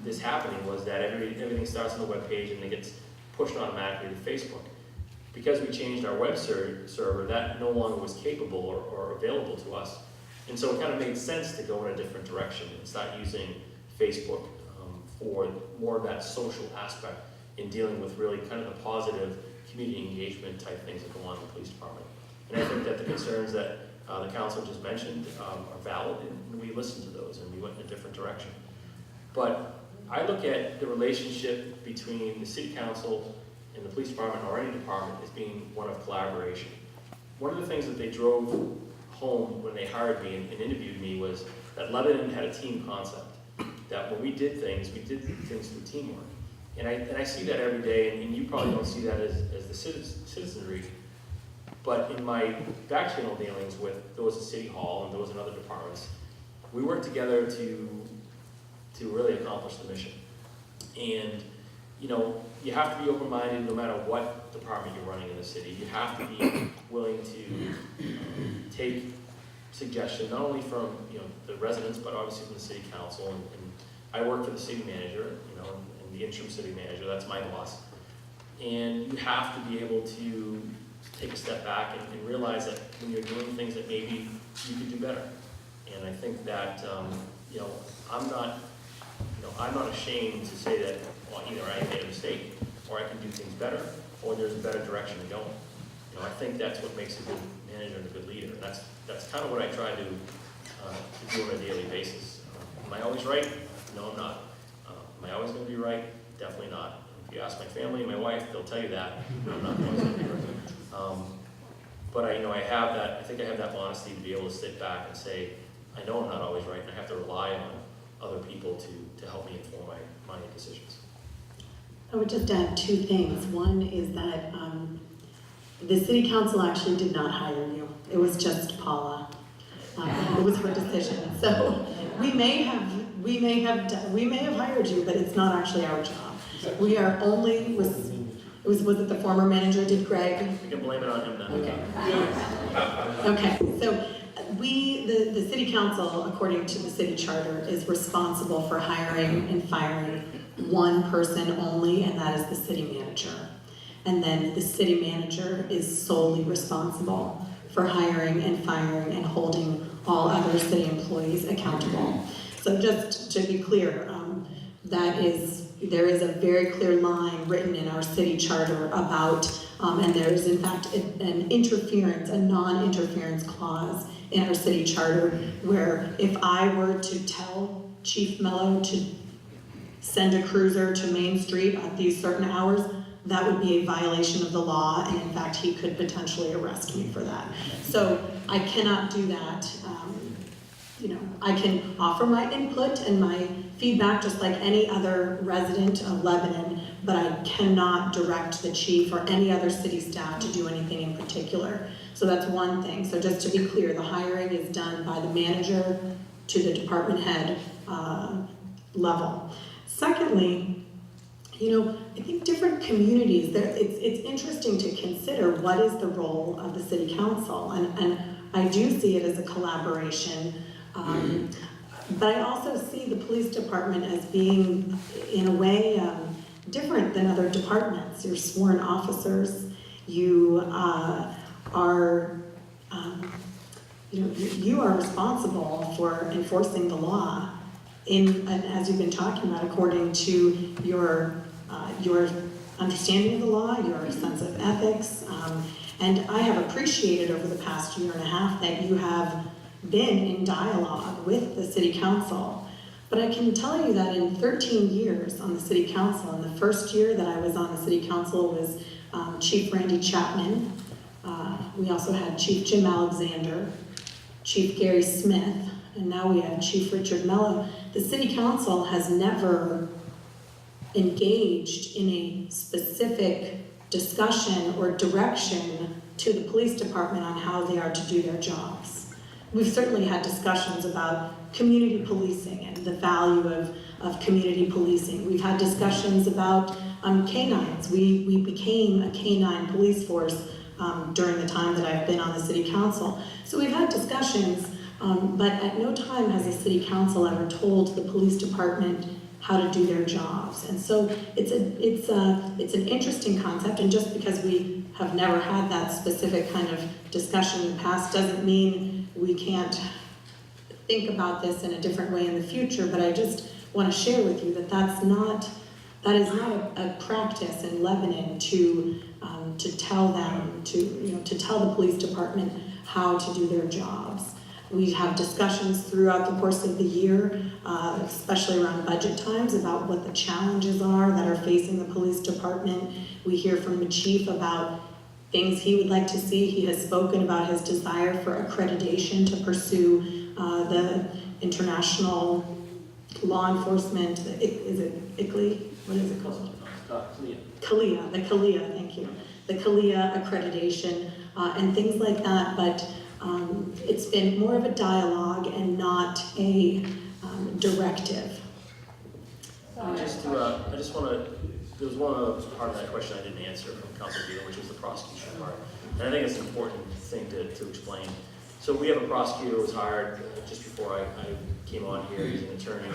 S2: this happening was that everything starts on the web page and it gets pushed automatically to Facebook. Because we changed our web server, that no longer was capable or available to us. And so it kind of made sense to go in a different direction and start using Facebook for more of that social aspect in dealing with really kind of the positive community engagement type things that go on in the police department. And I think that the concerns that the council just mentioned are valid, and we listened to those and we went in a different direction. But I look at the relationship between the city council and the police department or any department as being one of collaboration. One of the things that they drove home when they hired me and interviewed me was that Lebanon had a team concept. That when we did things through teamwork. And I see that every day, and you probably don't see that as the citizenry. But in my back channel dealings with those at City Hall and those in other departments, we work together to really accomplish the mission. And you have to be open-minded no matter what department you're running in the city. You have to be willing to take suggestions, not only from the residents, but obviously from the city council. And I work for the city manager, and the interim city manager, that's my boss. And you have to be able to take a step back and realize that when you're doing things that maybe you could do better. And I think that I'm not ashamed to say that either I made a mistake, or I can do things better, or there's a better direction to go. I think that's what makes a good manager and a good leader. And that's kind of what I try to do on a daily basis. Am I always right? No, I'm not. Am I always going to be right? Definitely not. If you ask my family and my wife, they'll tell you that. I'm not always going to be right. But I have that. I think I have that honesty to be able to sit back and say, I know I'm not always right, and I have to rely on other people to help me inform my decisions.
S1: I would just add two things. One is that the city council actually did not hire you. It was just Paula. It was her decision. So we may have hired you, but it's not actually our job. We are only was it the former manager? Did Greg?
S2: We can blame it on him then.
S1: Okay. So the city council, according to the city charter, is responsible for hiring and firing one person only, and that is the city manager. And then the city manager is solely responsible for hiring and firing and holding all other city employees accountable. So just to be clear, there is a very clear line written in our city charter about, and there is in fact a non-interference clause in our city charter where if I were to tell Chief Mello to send a cruiser to Main Street at these certain hours, that would be a violation of the law, and in fact he could potentially arrest me for that. So I cannot do that. I can offer my input and my feedback just like any other resident of Lebanon, but I cannot direct the chief or any other city staff to do anything in particular. So that's one thing. So just to be clear, the hiring is done by the manager to the department head level. Secondly, I think different communities, it's interesting to consider what is the role of the city council, and I do see it as a collaboration. But I also see the police department as being, in a way, different than other departments. You're sworn officers. You you are responsible for enforcing the law and as you've been talking about, according to your understanding of the law, your sense of ethics. And I have appreciated over the past year and a half that you have been in dialogue with the city council. But I can tell you that in 13 years on the city council, and the first year that I was on the city council was Chief Randy Chapman. We also had Chief Jim Alexander, Chief Gary Smith, and now we have Chief Richard Mello. The city council has never engaged in a specific discussion or direction to the police department on how they are to do their jobs. We've certainly had discussions about community policing and the value of community policing. We've had discussions about canines. We became a canine police force during the time that I've been on the city council. So we've had discussions, but at no time has the city council ever told the police department how to do their jobs. And so it's an interesting concept, and just because we have never had that specific kind of discussion in the past doesn't mean we can't think about this in a different way in the future. But I just want to share with you that that is not a practice in Lebanon to tell them to tell the police department how to do their jobs. We have discussions throughout the course of the year, especially around budget times, about what the challenges are that are facing the police department. We hear from the chief about things he would like to see. He has spoken about his desire for accreditation to pursue the international law enforcement. Is it ICLEI? What is it called? CALIA, the CALIA, thank you. The CALIA accreditation and things like that, but it's been more of a dialogue and not a directive.
S2: I just want to, there was one other part of that question I didn't answer from Councilor Beal, which was the prosecution part. And I think it's an important thing to explain. So we have a prosecutor who was hired just before I came on here. He's an attorney.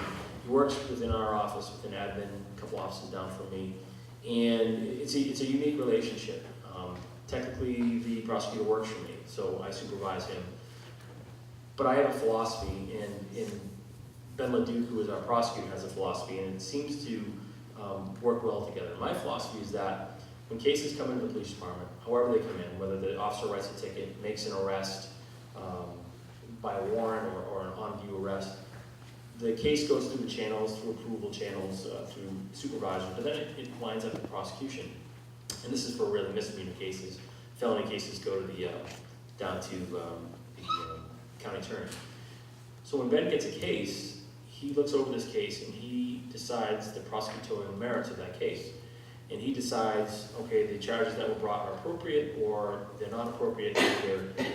S2: He works within our office, within admin, a couple offices down from me. And it's a unique relationship. Technically, the prosecutor works for me, so I supervise him. But I have a philosophy, and Ben LeDuc, who is our prosecutor, has a philosophy, and it seems to work well together. My philosophy is that when cases come into the police department, however they come in, whether the officer writes a ticket, makes an arrest by a warrant or an on-view arrest, the case goes through the channels, through approval channels, through supervisor, but then it winds up in prosecution. And this is for really misdemeanor cases. Felony cases go to down to the county attorney. So when Ben gets a case, he looks over this case and he decides the prosecutorial merits of that case. And he decides, okay, the charges that were brought are appropriate or they're not appropriate, they're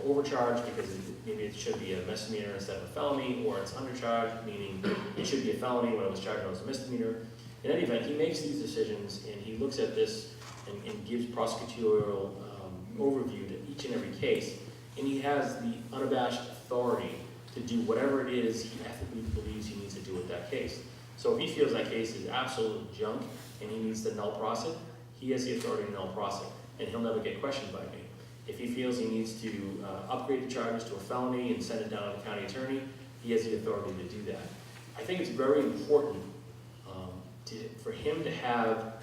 S2: overcharged because maybe it should be a misdemeanor instead of a felony, or it's undercharged, meaning it should be a felony when it was charged as a misdemeanor. In any event, he makes these decisions and he looks at this and gives prosecutorial overview to each and every case. And he has the unabashed authority to do whatever it is he ethically believes he needs to do with that case. So if he feels that case is absolute junk and he needs to null process, he has the authority to null process, and he'll never get questioned by me. If he feels he needs to upgrade the charges to a felony and send it down to the county attorney, he has the authority to do that. I think it's very important for him to have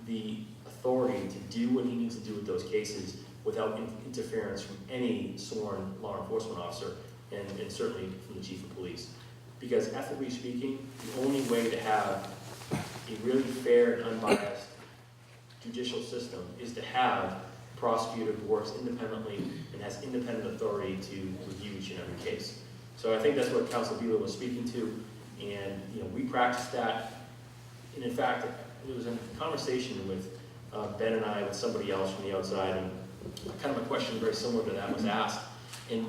S2: the authority to do what he needs to do with those cases without interference from any sworn law enforcement officer, and certainly from the chief of police. Because ethically speaking, the only way to have a really fair and unbiased judicial system is to have a prosecutor who works independently and has independent authority to review each and every case. So I think that's what Councilor Beal was speaking to, and we practice that. And in fact, there was a conversation with Ben and I with somebody else from the outside, and kind of a question very similar to that was asked. And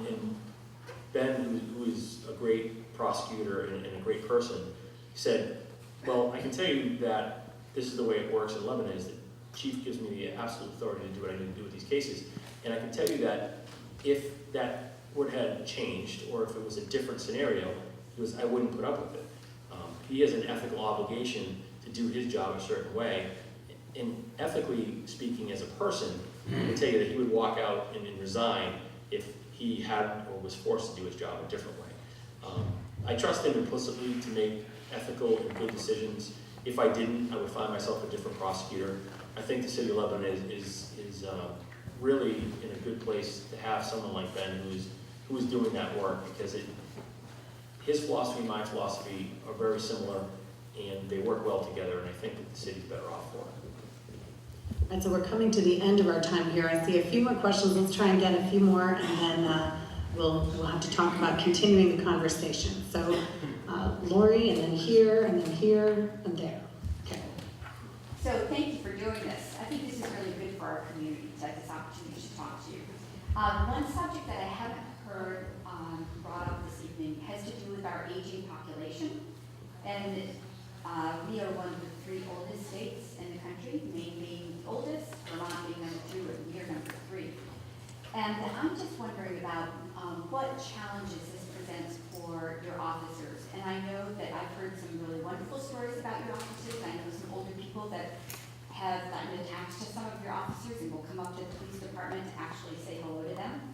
S2: Ben, who is a great prosecutor and a great person, said, well, I can tell you that this is the way it works in Lebanon, is that the chief gives me the absolute authority to do what I need to do with these cases. And I can tell you that if that word had changed, or if it was a different scenario, I wouldn't put up with it. He has an ethical obligation to do his job a certain way. And ethically speaking, as a person, I can tell you that he would walk out and resign if he had or was forced to do his job a different way. I trust him implicitly to make ethical and good decisions. If I didn't, I would find myself a different prosecutor. I think the city of Lebanon is really in a good place to have someone like Ben who is doing that work, because his philosophy and my philosophy are very similar, and they work well together, and I think that the city's better off for it.
S1: And so we're coming to the end of our time here. I see a few more questions. Let's try and get a few more, and then we'll have to talk about continuing the conversation. So Lori, and then here, and and there. Okay.
S13: So thank you for doing this. I think this is really good for our community to have this opportunity to talk to you. One subject that I haven't heard brought up this evening has to do with our aging population. And we are one of the 3 oldest states in the country, Maine being the oldest, Vermont being number 2, and we are number 3. And I'm just wondering about what challenges this presents for your officers. And I know that I've heard some really wonderful stories about your officers. I know some older people that have gotten attached to some of your officers and will come up to the police department to actually say hello to them.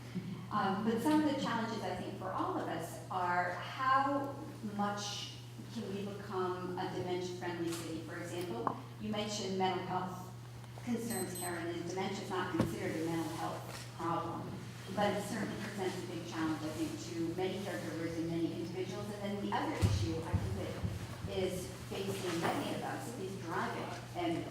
S13: But some of the challenges, I think, for all of us are how much can we become a dementia-friendly city? For example, you mentioned mental health concerns, Karen, and dementia is not considered a mental health problem, but it certainly presents a big challenge, I think, to many caregivers and many individuals. And then the other issue, I think, that is facing many of us is driving, and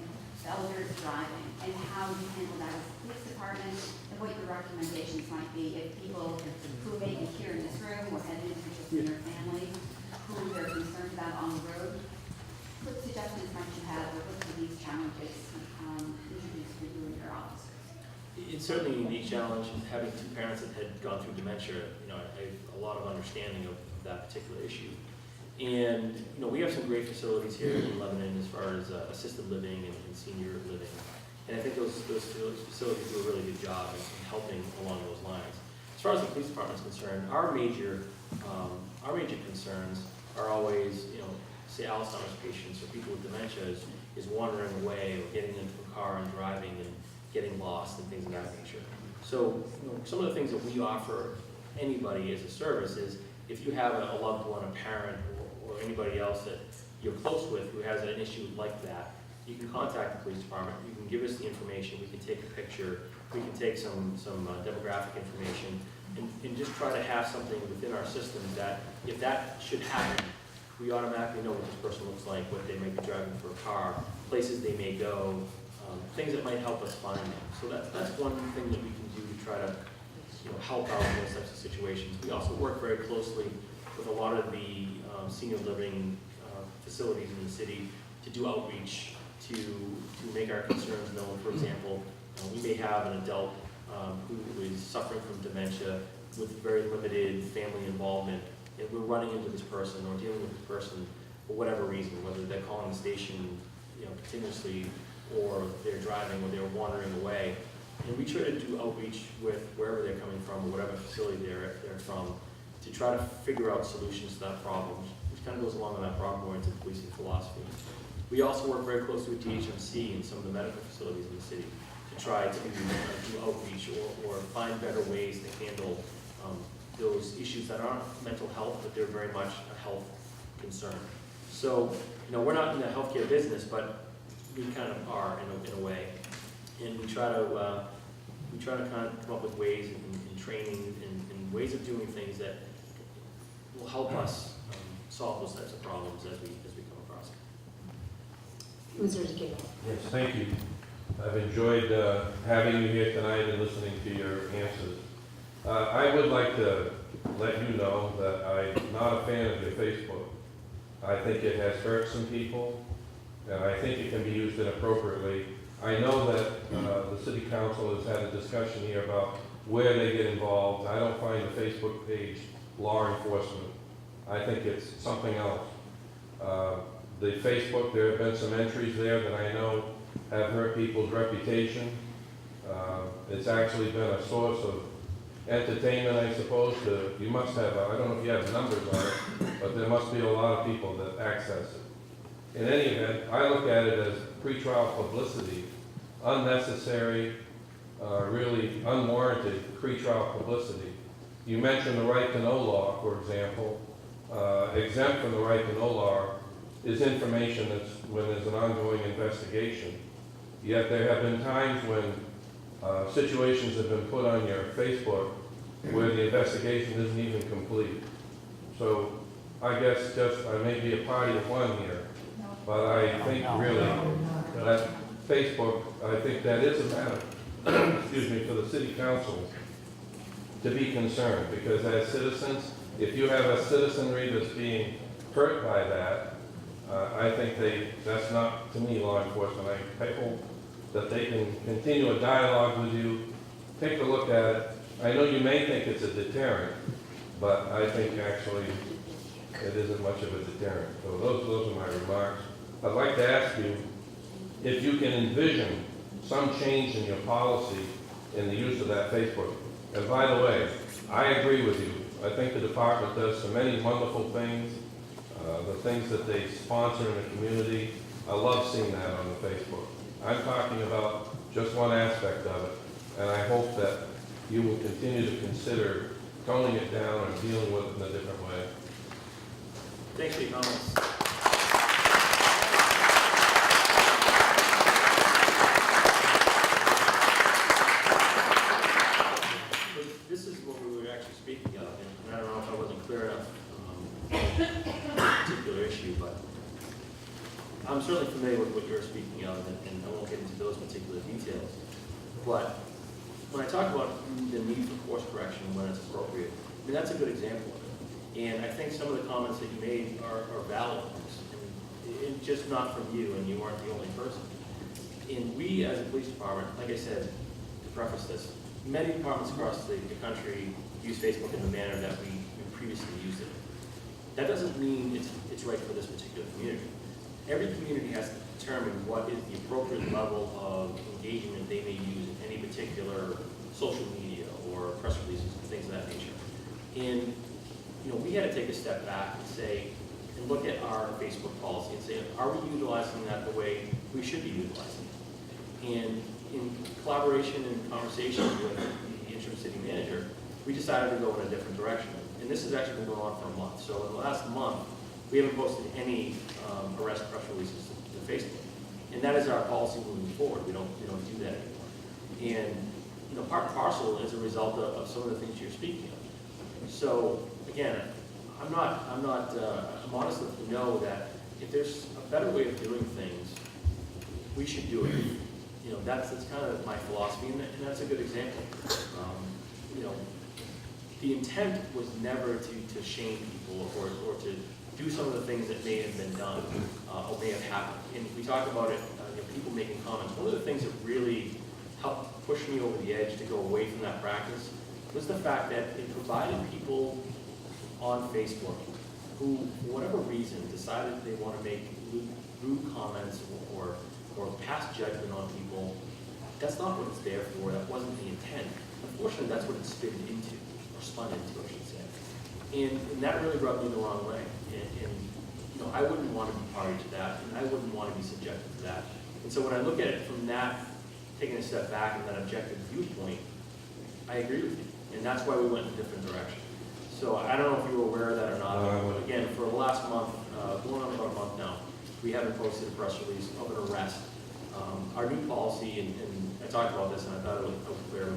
S13: elders driving, and how you handle that as a police department, and what your recommendations might be if people who may be here in this room or have individuals in your family who they're concerned about on the road. What suggestions might you have, or what do these challenges introduce for you and your officers?
S2: It's certainly a unique challenge, and having 2 parents that had gone through dementia, I have a lot of understanding of that particular issue. And, we have some great facilities here in Lebanon as far as assisted living and senior living. And I think those facilities do a really good job in helping along those lines. As far as the police department is concerned, our major concerns are always, say Alzheimer's patients or people with dementia is wandering away or getting into a car and driving and getting lost and things of that nature. So, some of the things that we offer anybody as a service is if you have a loved one, a parent, or anybody else that you're close with who has an issue like that, you can contact the police department, you can give us the information, we can take a picture, we can take some demographic information, and just try to have something within our system that if that should happen, we automatically know what this person looks like, what they might be driving for a car, places they may go, things that might help us find them. So that's one thing that we can do to try to help out in those types of situations. We also work very closely with a lot of the senior living facilities in the city to do outreach, to make our concerns known. For example, we may have an adult who is suffering from dementia with very limited family involvement, and we're running into this person or dealing with this person for whatever reason, whether they're calling the station continuously, or they're driving, or they're wandering away. And we try to do outreach with wherever they're coming from, or whatever facility they're from, to try to figure out solutions to that problem, which kind of goes along with that problem-oriented policing philosophy. We also work very closely with DHMC and some of the medical facilities in the city to try to do outreach or find better ways to handle those issues that aren't mental health, but they're very much a health concern. So, we're not in the healthcare business, but we kind of are in a way. And we try to kind of come up with ways in training and ways of doing things that will help us solve those types of problems as we come across it.
S1: Mr. Decatur.
S14: Yes, thank you. I've enjoyed having you here tonight and listening to your answers. I would like to let you know that I'm not a fan of your Facebook. I think it has hurt some people, and I think it can be used inappropriately. I know that the city council has had a discussion here about where they get involved. I don't find the Facebook page law enforcement. I think it's something else. The Facebook, there have been some entries there that I know have hurt people's reputation. It's actually been a source of entertainment, I suppose, you must have, I don't know if you have numbers on it, but there must be a lot of people that access it. In any event, I look at it as pretrial publicity, unnecessary, really unwarranted pretrial publicity. You mentioned the right to know law, for example. Exempt from the right to know law is information that's when there's an ongoing investigation. Yet there have been times when situations have been put on your Facebook where the investigation isn't even complete. So I guess I may be a party of one here, but I think really that Facebook, I think that is a matter, excuse me, for the city council to be concerned, because as citizens, if you have a citizenry that's being hurt by that, I think that's not, to me, law enforcement. I hope that they can continue a dialogue with you, take a look at it. I know you may think it's a deterrent, but I think actually it isn't much of a deterrent. So those are my remarks. I'd like to ask you if you can envision some change in your policy in the use of that Facebook. And by the way, I agree with you. I think the department does so many wonderful things, the things that they sponsor in the community. I love seeing that on the Facebook. I'm talking about just one aspect of it, and I hope that you will continue to consider toning it down and dealing with it in a different way.
S2: Thanks for your comments. This is what we were actually speaking of, and I don't know if I wasn't clear enough on this particular issue, but I'm certainly familiar with what you're speaking of, and I won't get into those particular details. But when I talk about the need for course correction when it's appropriate, I mean, that's a good example of it. And I think some of the comments that you made are valid ones, and just not from you, and you aren't the only person. And we, as a police department, like I said, to preface this, many departments across the country use Facebook in the manner that we previously used it. That doesn't mean it's right for this particular community. Every community has to determine what is the appropriate level of engagement they may use in any particular social media or press releases and things of that nature. And we had to take a step back and say, and look at our Facebook policy and say, are we utilizing that the way we should be utilizing it? And in collaboration and conversation with the interim city manager, we decided to go in a different direction. And this has actually been going on for a month. So in the last month, we haven't posted any arrest press releases to Facebook. And that is our policy moving forward. We don't do that anymore. And part and parcel is a result of some of the things you're speaking of. So again, I'm honest enough to know that if there's a better way of doing things, we should do it. That's kind of my philosophy, and that's a good example. The intent was never to shame people or to do some of the things that may have been done or may have happened. And we talk about it, people making comments. One of the things that really helped push me over the edge to go away from that practice was the fact that it provided people on Facebook who, for whatever reason, decided they want to make rude comments or pass judgment on people. That's not what it's there for. That wasn't the intent. Unfortunately, that's what it spun into, I should say. And that really rubbed me the wrong way. And I wouldn't want to be party to that, and I wouldn't want to be subjected to that. And so when I look at it from that, taking a step back and that objective viewpoint, I agree with you. And that's why we went in a different direction. So I don't know if you were aware of that or not. But again, for the last month, going on about a month now, we haven't posted a press release of an arrest. Our new policy, and I talked about this and I thought it was clear,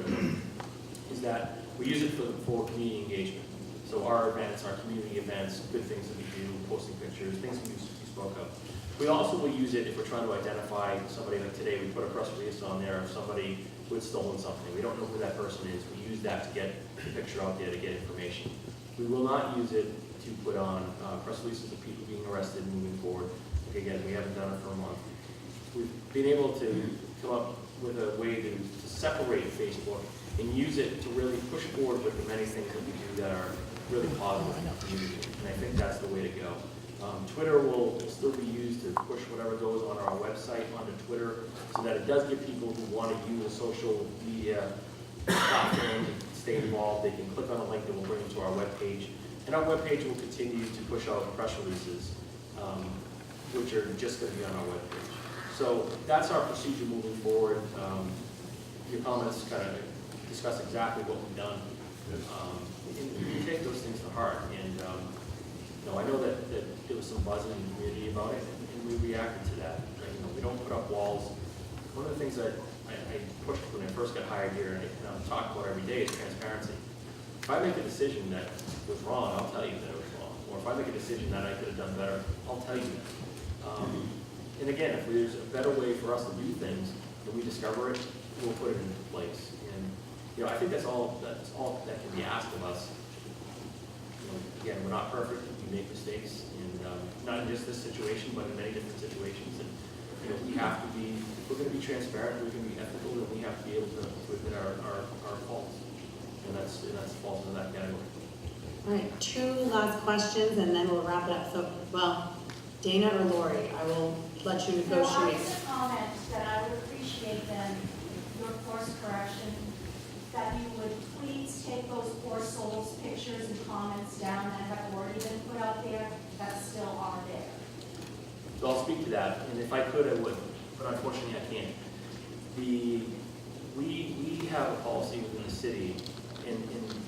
S2: is that we use it for community engagement. So our events, our community events, good things that we do, posting pictures, things we spoke of. We also will use it if we're trying to identify somebody. Like today, we put a press release on there of somebody who had stolen something. We don't know who that person is. We use that to get the picture out there to get information. We will not use it to put on press releases of people being arrested moving forward. Again, we haven't done it for a month. We've been able to come up with a way to separate Facebook and use it to really push forward with the many things that we do that are really positive in the community. And I think that's the way to go. Twitter will still be used to push whatever goes on our website onto Twitter so that it does get people who want to use a social media platform stay involved, they can click on a link that will bring them to our webpage. And our webpage will continue to push out press releases, which are just going to be on our webpage. So that's our procedure moving forward. Your comments kind of discuss exactly what we've done. And we take those things to heart. And I know that there was some buzz in the community about it, and we reacted to that. We don't put up walls. One of the things that I pushed when I first got hired here, and I talk about every day, is transparency. If I make a decision that was wrong, I'll tell you that it was wrong. Or if I make a decision that I could have done better, I'll tell you that. And again, if there's a better way for us to do things, and we discover it, we'll put it into place. And I think that's all that can be asked of us. Again, we're not perfect. We make mistakes, and not in just this situation, but in many different situations. And we have to be. We're going to be transparent. We're going to be ethical, and we have to be able to admit our faults. And that's falls into that category.
S1: All right, 2 last questions, and then we'll wrap it up. So, Dana or Lori, I will let you negotiate.
S15: So I just a comment that I would appreciate then your course correction, that you would please take those poor souls' pictures and comments down that have already been put out there that still are there.
S2: So I'll speak to that, and if I could, I would, but unfortunately I can't. We have a policy within the city, and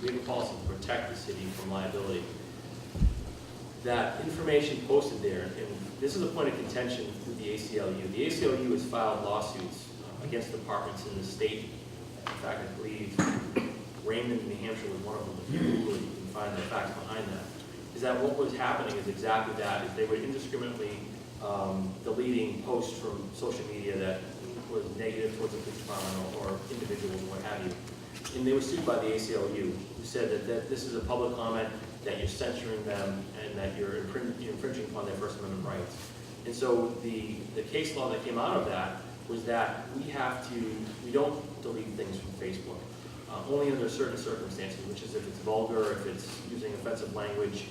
S2: we have a policy to protect the city from liability. That information posted there, and this is a point of contention with the ACLU. The ACLU has filed lawsuits against departments in the state. In fact, I believe Raymond, New Hampshire was one of them. If you Google it, you can find the facts behind that. Is that what was happening is exactly that, is they were indiscriminately deleting posts from social media that was negative towards the police department or individuals or what have you. And they were sued by the ACLU, who said that this is a public comment, that you're censoring them, and that you're infringing upon their First Amendment rights. And so the case law that came out of that was that we don't delete things from Facebook, only under certain circumstances, which is if it's vulgar, if it's using offensive language,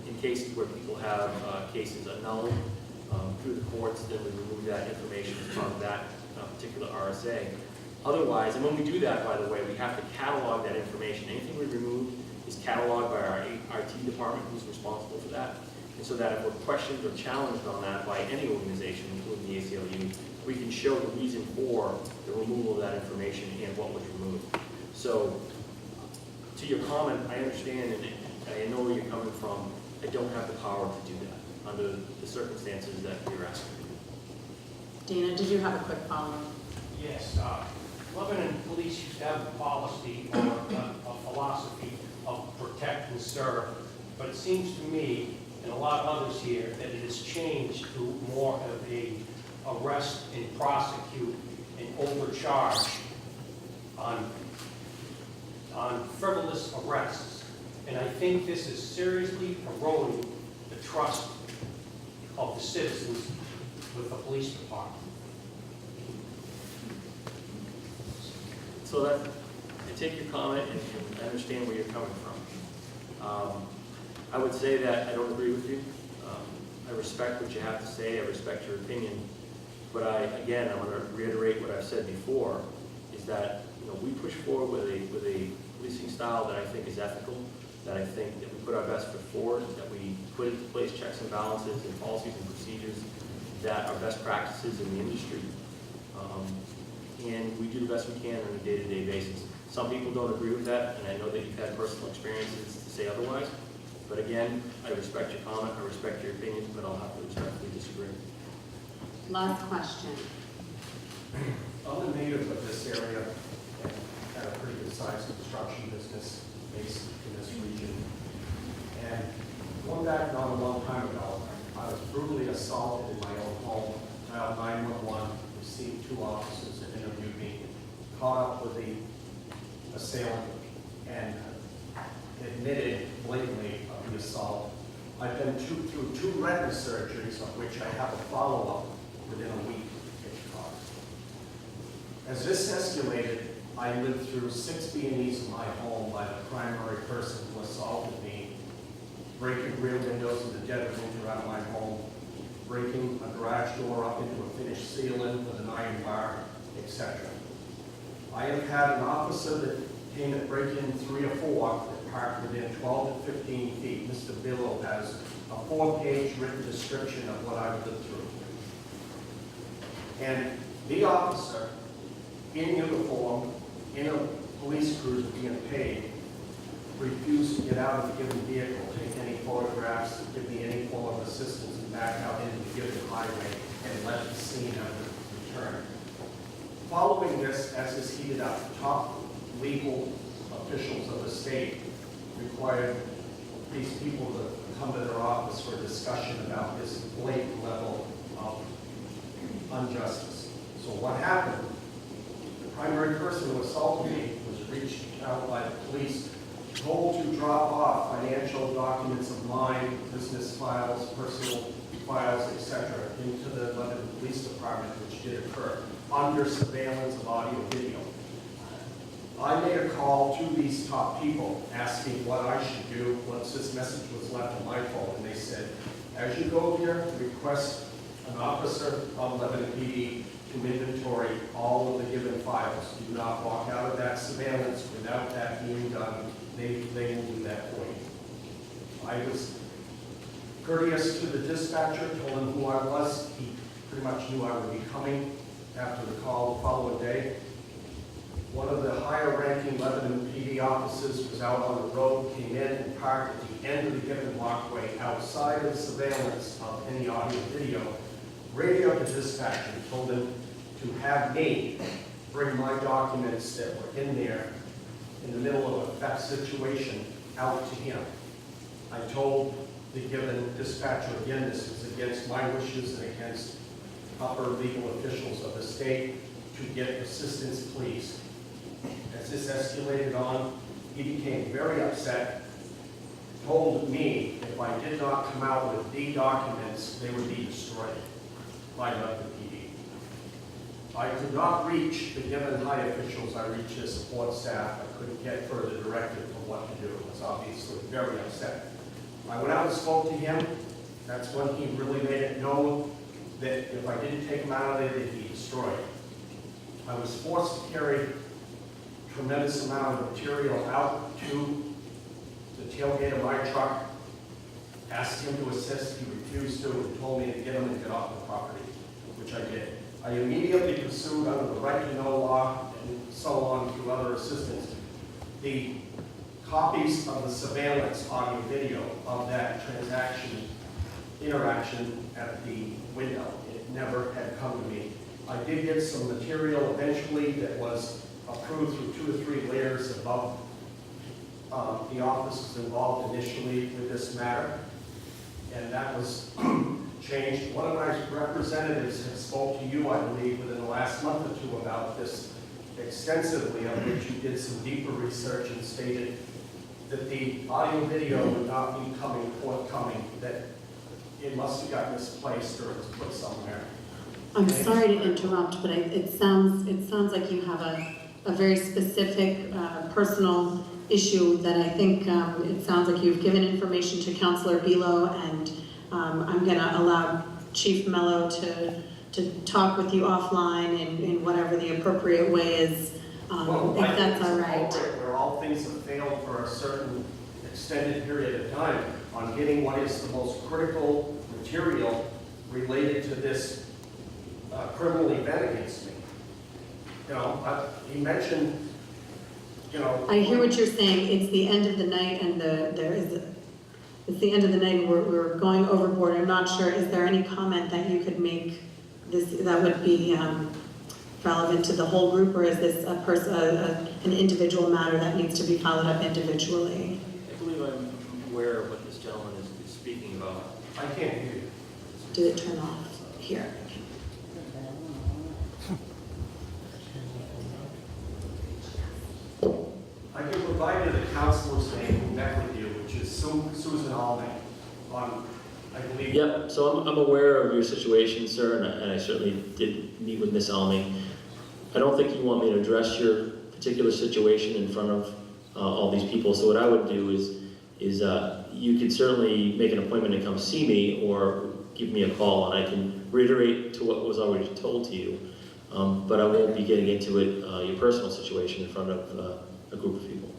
S2: in cases where people have cases annulled through the courts, then we remove that information from that particular RSA. Otherwise, and when we do that, by the way, we have to catalog that information. Anything we remove is cataloged by our IT department, who's responsible for that. And so that if we're questioned or challenged on that by any organization, including the ACLU, we can show the reason for the removal of that information and what was removed. So, to your comment, I understand and I know where you're coming from. I don't have the power to do that under the circumstances that you're asking.
S1: Dana, did you have a quick follow-up?
S16: Yes. Lebanon police used to have a policy or a philosophy of protect and serve, but it seems to me, and a lot of others here, that it has changed to more of a arrest and prosecute and overcharge on frivolous arrests. And I think this is seriously eroding the trust of the citizens with the police department.
S2: So that, I take your comment and I understand where you're coming from. I would say that I don't agree with you. I respect what you have to say. I respect your opinion. But again, I'm going to reiterate what I've said before, is that we push forward with a policing style that I think is ethical, that I think that we put our best foot forward, that we put into place checks and balances and policies and procedures that are best practices in the industry. And we do the best we can on a day-to-day basis. Some people don't agree with that, and I know that you've had personal experiences to say otherwise. But again, I respect your comment, I respect your opinion, but I'll have to respectfully disagree.
S1: Last question.
S17: I'm a native of this area and had a pretty good sized construction business based in this region. And going back not a long time ago, I was brutally assaulted in my own home. Dialed 911, received 2 officers that interviewed me, caught up with the assailant, and admitted blatantly of the assault. I've been through 2 retina surgeries, of which I have a follow-up within a week in Chicago. As this escalated, I lived through 6 B&Es in my home by the primary person who assaulted me, breaking rear windows in the dead of winter out of my home, breaking a garage door up into a finished ceiling with an iron bar, etc. I have had an officer that came at break-in 3 or 4 that parked within 12 to 15 feet. Mr. Billow has a 4-page written description of what I've lived through. And the officer in uniform, in a police cruiser being paid, refused to get out of the given vehicle, take any photographs, give me any form of assistance, and back out into the given highway and let the scene of the return. Following this, as this heated up, top legal officials of the state required these people to come to their office for a discussion about this blatant level of injustice. So what happened? The primary person who assaulted me was reached out by the police, told to drop off financial documents of mine, business files, personal files, etc., into the Lebanon Police Department, which did occur, under surveillance of audio video. I made a call to these top people asking what I should do once this message was left on my phone, and they said, as you go here, request an officer of Lebanon PD to inventory all of the given files. Do not walk out of that surveillance without that being done. They will do that for you. I was courteous to the dispatcher, told him who I was. He pretty much knew I would be coming after the call the following day. One of the higher ranking Lebanon PD officers was out on the road, came in and parked at the end of the given walkway outside of surveillance of any audio video, radioed the dispatcher and told him to have me bring my documents that were in there in the middle of a theft situation out to him. I told the given dispatcher, again, this is against my wishes and against upper legal officials of the state, to get assistance, please. As this escalated on, he became very upset, told me if I did not come out with the documents, they would be destroyed by Lebanon PD. I could not reach the given high officials. I reached the support staff. I couldn't get further directive on what to do. I was obviously very upset. I went out and spoke to him. That's when he really made it known that if I didn't take him out of there, they'd be destroyed. I was forced to carry a tremendous amount of material out to the tailgate of my truck, asked him to assist. He refused to and told me to get him and get off the property, which I did. I immediately pursued under the right to know law and so on through other assistance the copies of the surveillance audio video of that interaction at the window. It never had come to me. I did get some material eventually that was approved through 2 or 3 layers above the offices involved initially with this matter, and that was changed. One of my representatives had spoke to you, I believe, within the last month or 2 about this extensively, of which you did some deeper research and stated that the audio video would not be forthcoming, that it must have got misplaced or it was put somewhere.
S1: I'm sorry to interrupt, but it sounds like you have a very specific personal issue that I think it sounds like you've given information to Councilor Bilo, and I'm going to allow Chief Mello to talk with you offline in whatever the appropriate way is, if that's all right.
S17: Where all things have failed for a certain extended period of time on getting what is the most critical material related to this criminal event against me. You know, he mentioned, you know.
S1: I hear what you're saying. It's the end of the night, and it's the end of the night, and we're going overboard. I'm not sure. Is there any comment that you could make that would be relevant to the whole group, or is this an individual matter that needs to be followed up individually?
S2: I believe I'm aware of what this gentleman is speaking about.
S17: I can't hear you.
S1: Did it turn off? Here.
S17: I can provide you the counselor's name who met with you, which is Susan Allman, I believe.
S2: Yep, so I'm aware of your situation, sir, and I certainly did meet with Ms. Alming. I don't think you want me to address your particular situation in front of all these people, so what I would do is you could certainly make an appointment to come see me or give me a call, and I can reiterate to what was already told to you, but I won't be getting into it, your personal situation in front of a group of people.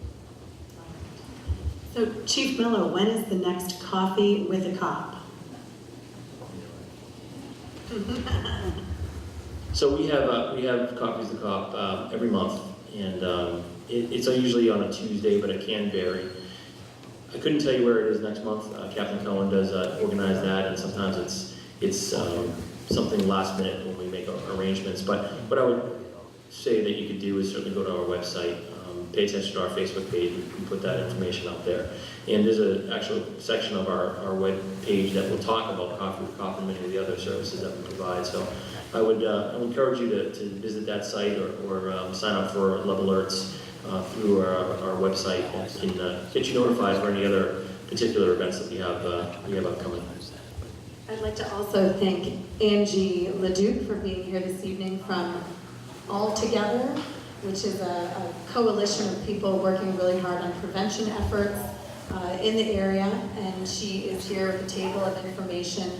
S1: So Chief Mello, when is the next coffee with a cop?
S2: So we have Coffees the Cop every month, and it's usually on a Tuesday, but it can vary. I couldn't tell you where it is next month. Captain Cohen does organize that, and sometimes it's something last minute when we make arrangements. But what I would say that you could do is certainly go to our website, pay attention to our Facebook page, we put that information out there. And there's an actual section of our web page that will talk about Coffee with Cop and many of the other services that we provide. So I would encourage you to visit that site or sign up for Love Alerts through our website, and can get you notified for any other particular events that we have upcoming.
S1: I'd like to also thank Angie Leduc for being here this evening from All Together, which is a coalition of people working really hard on prevention efforts in the area, and she is here at the table of information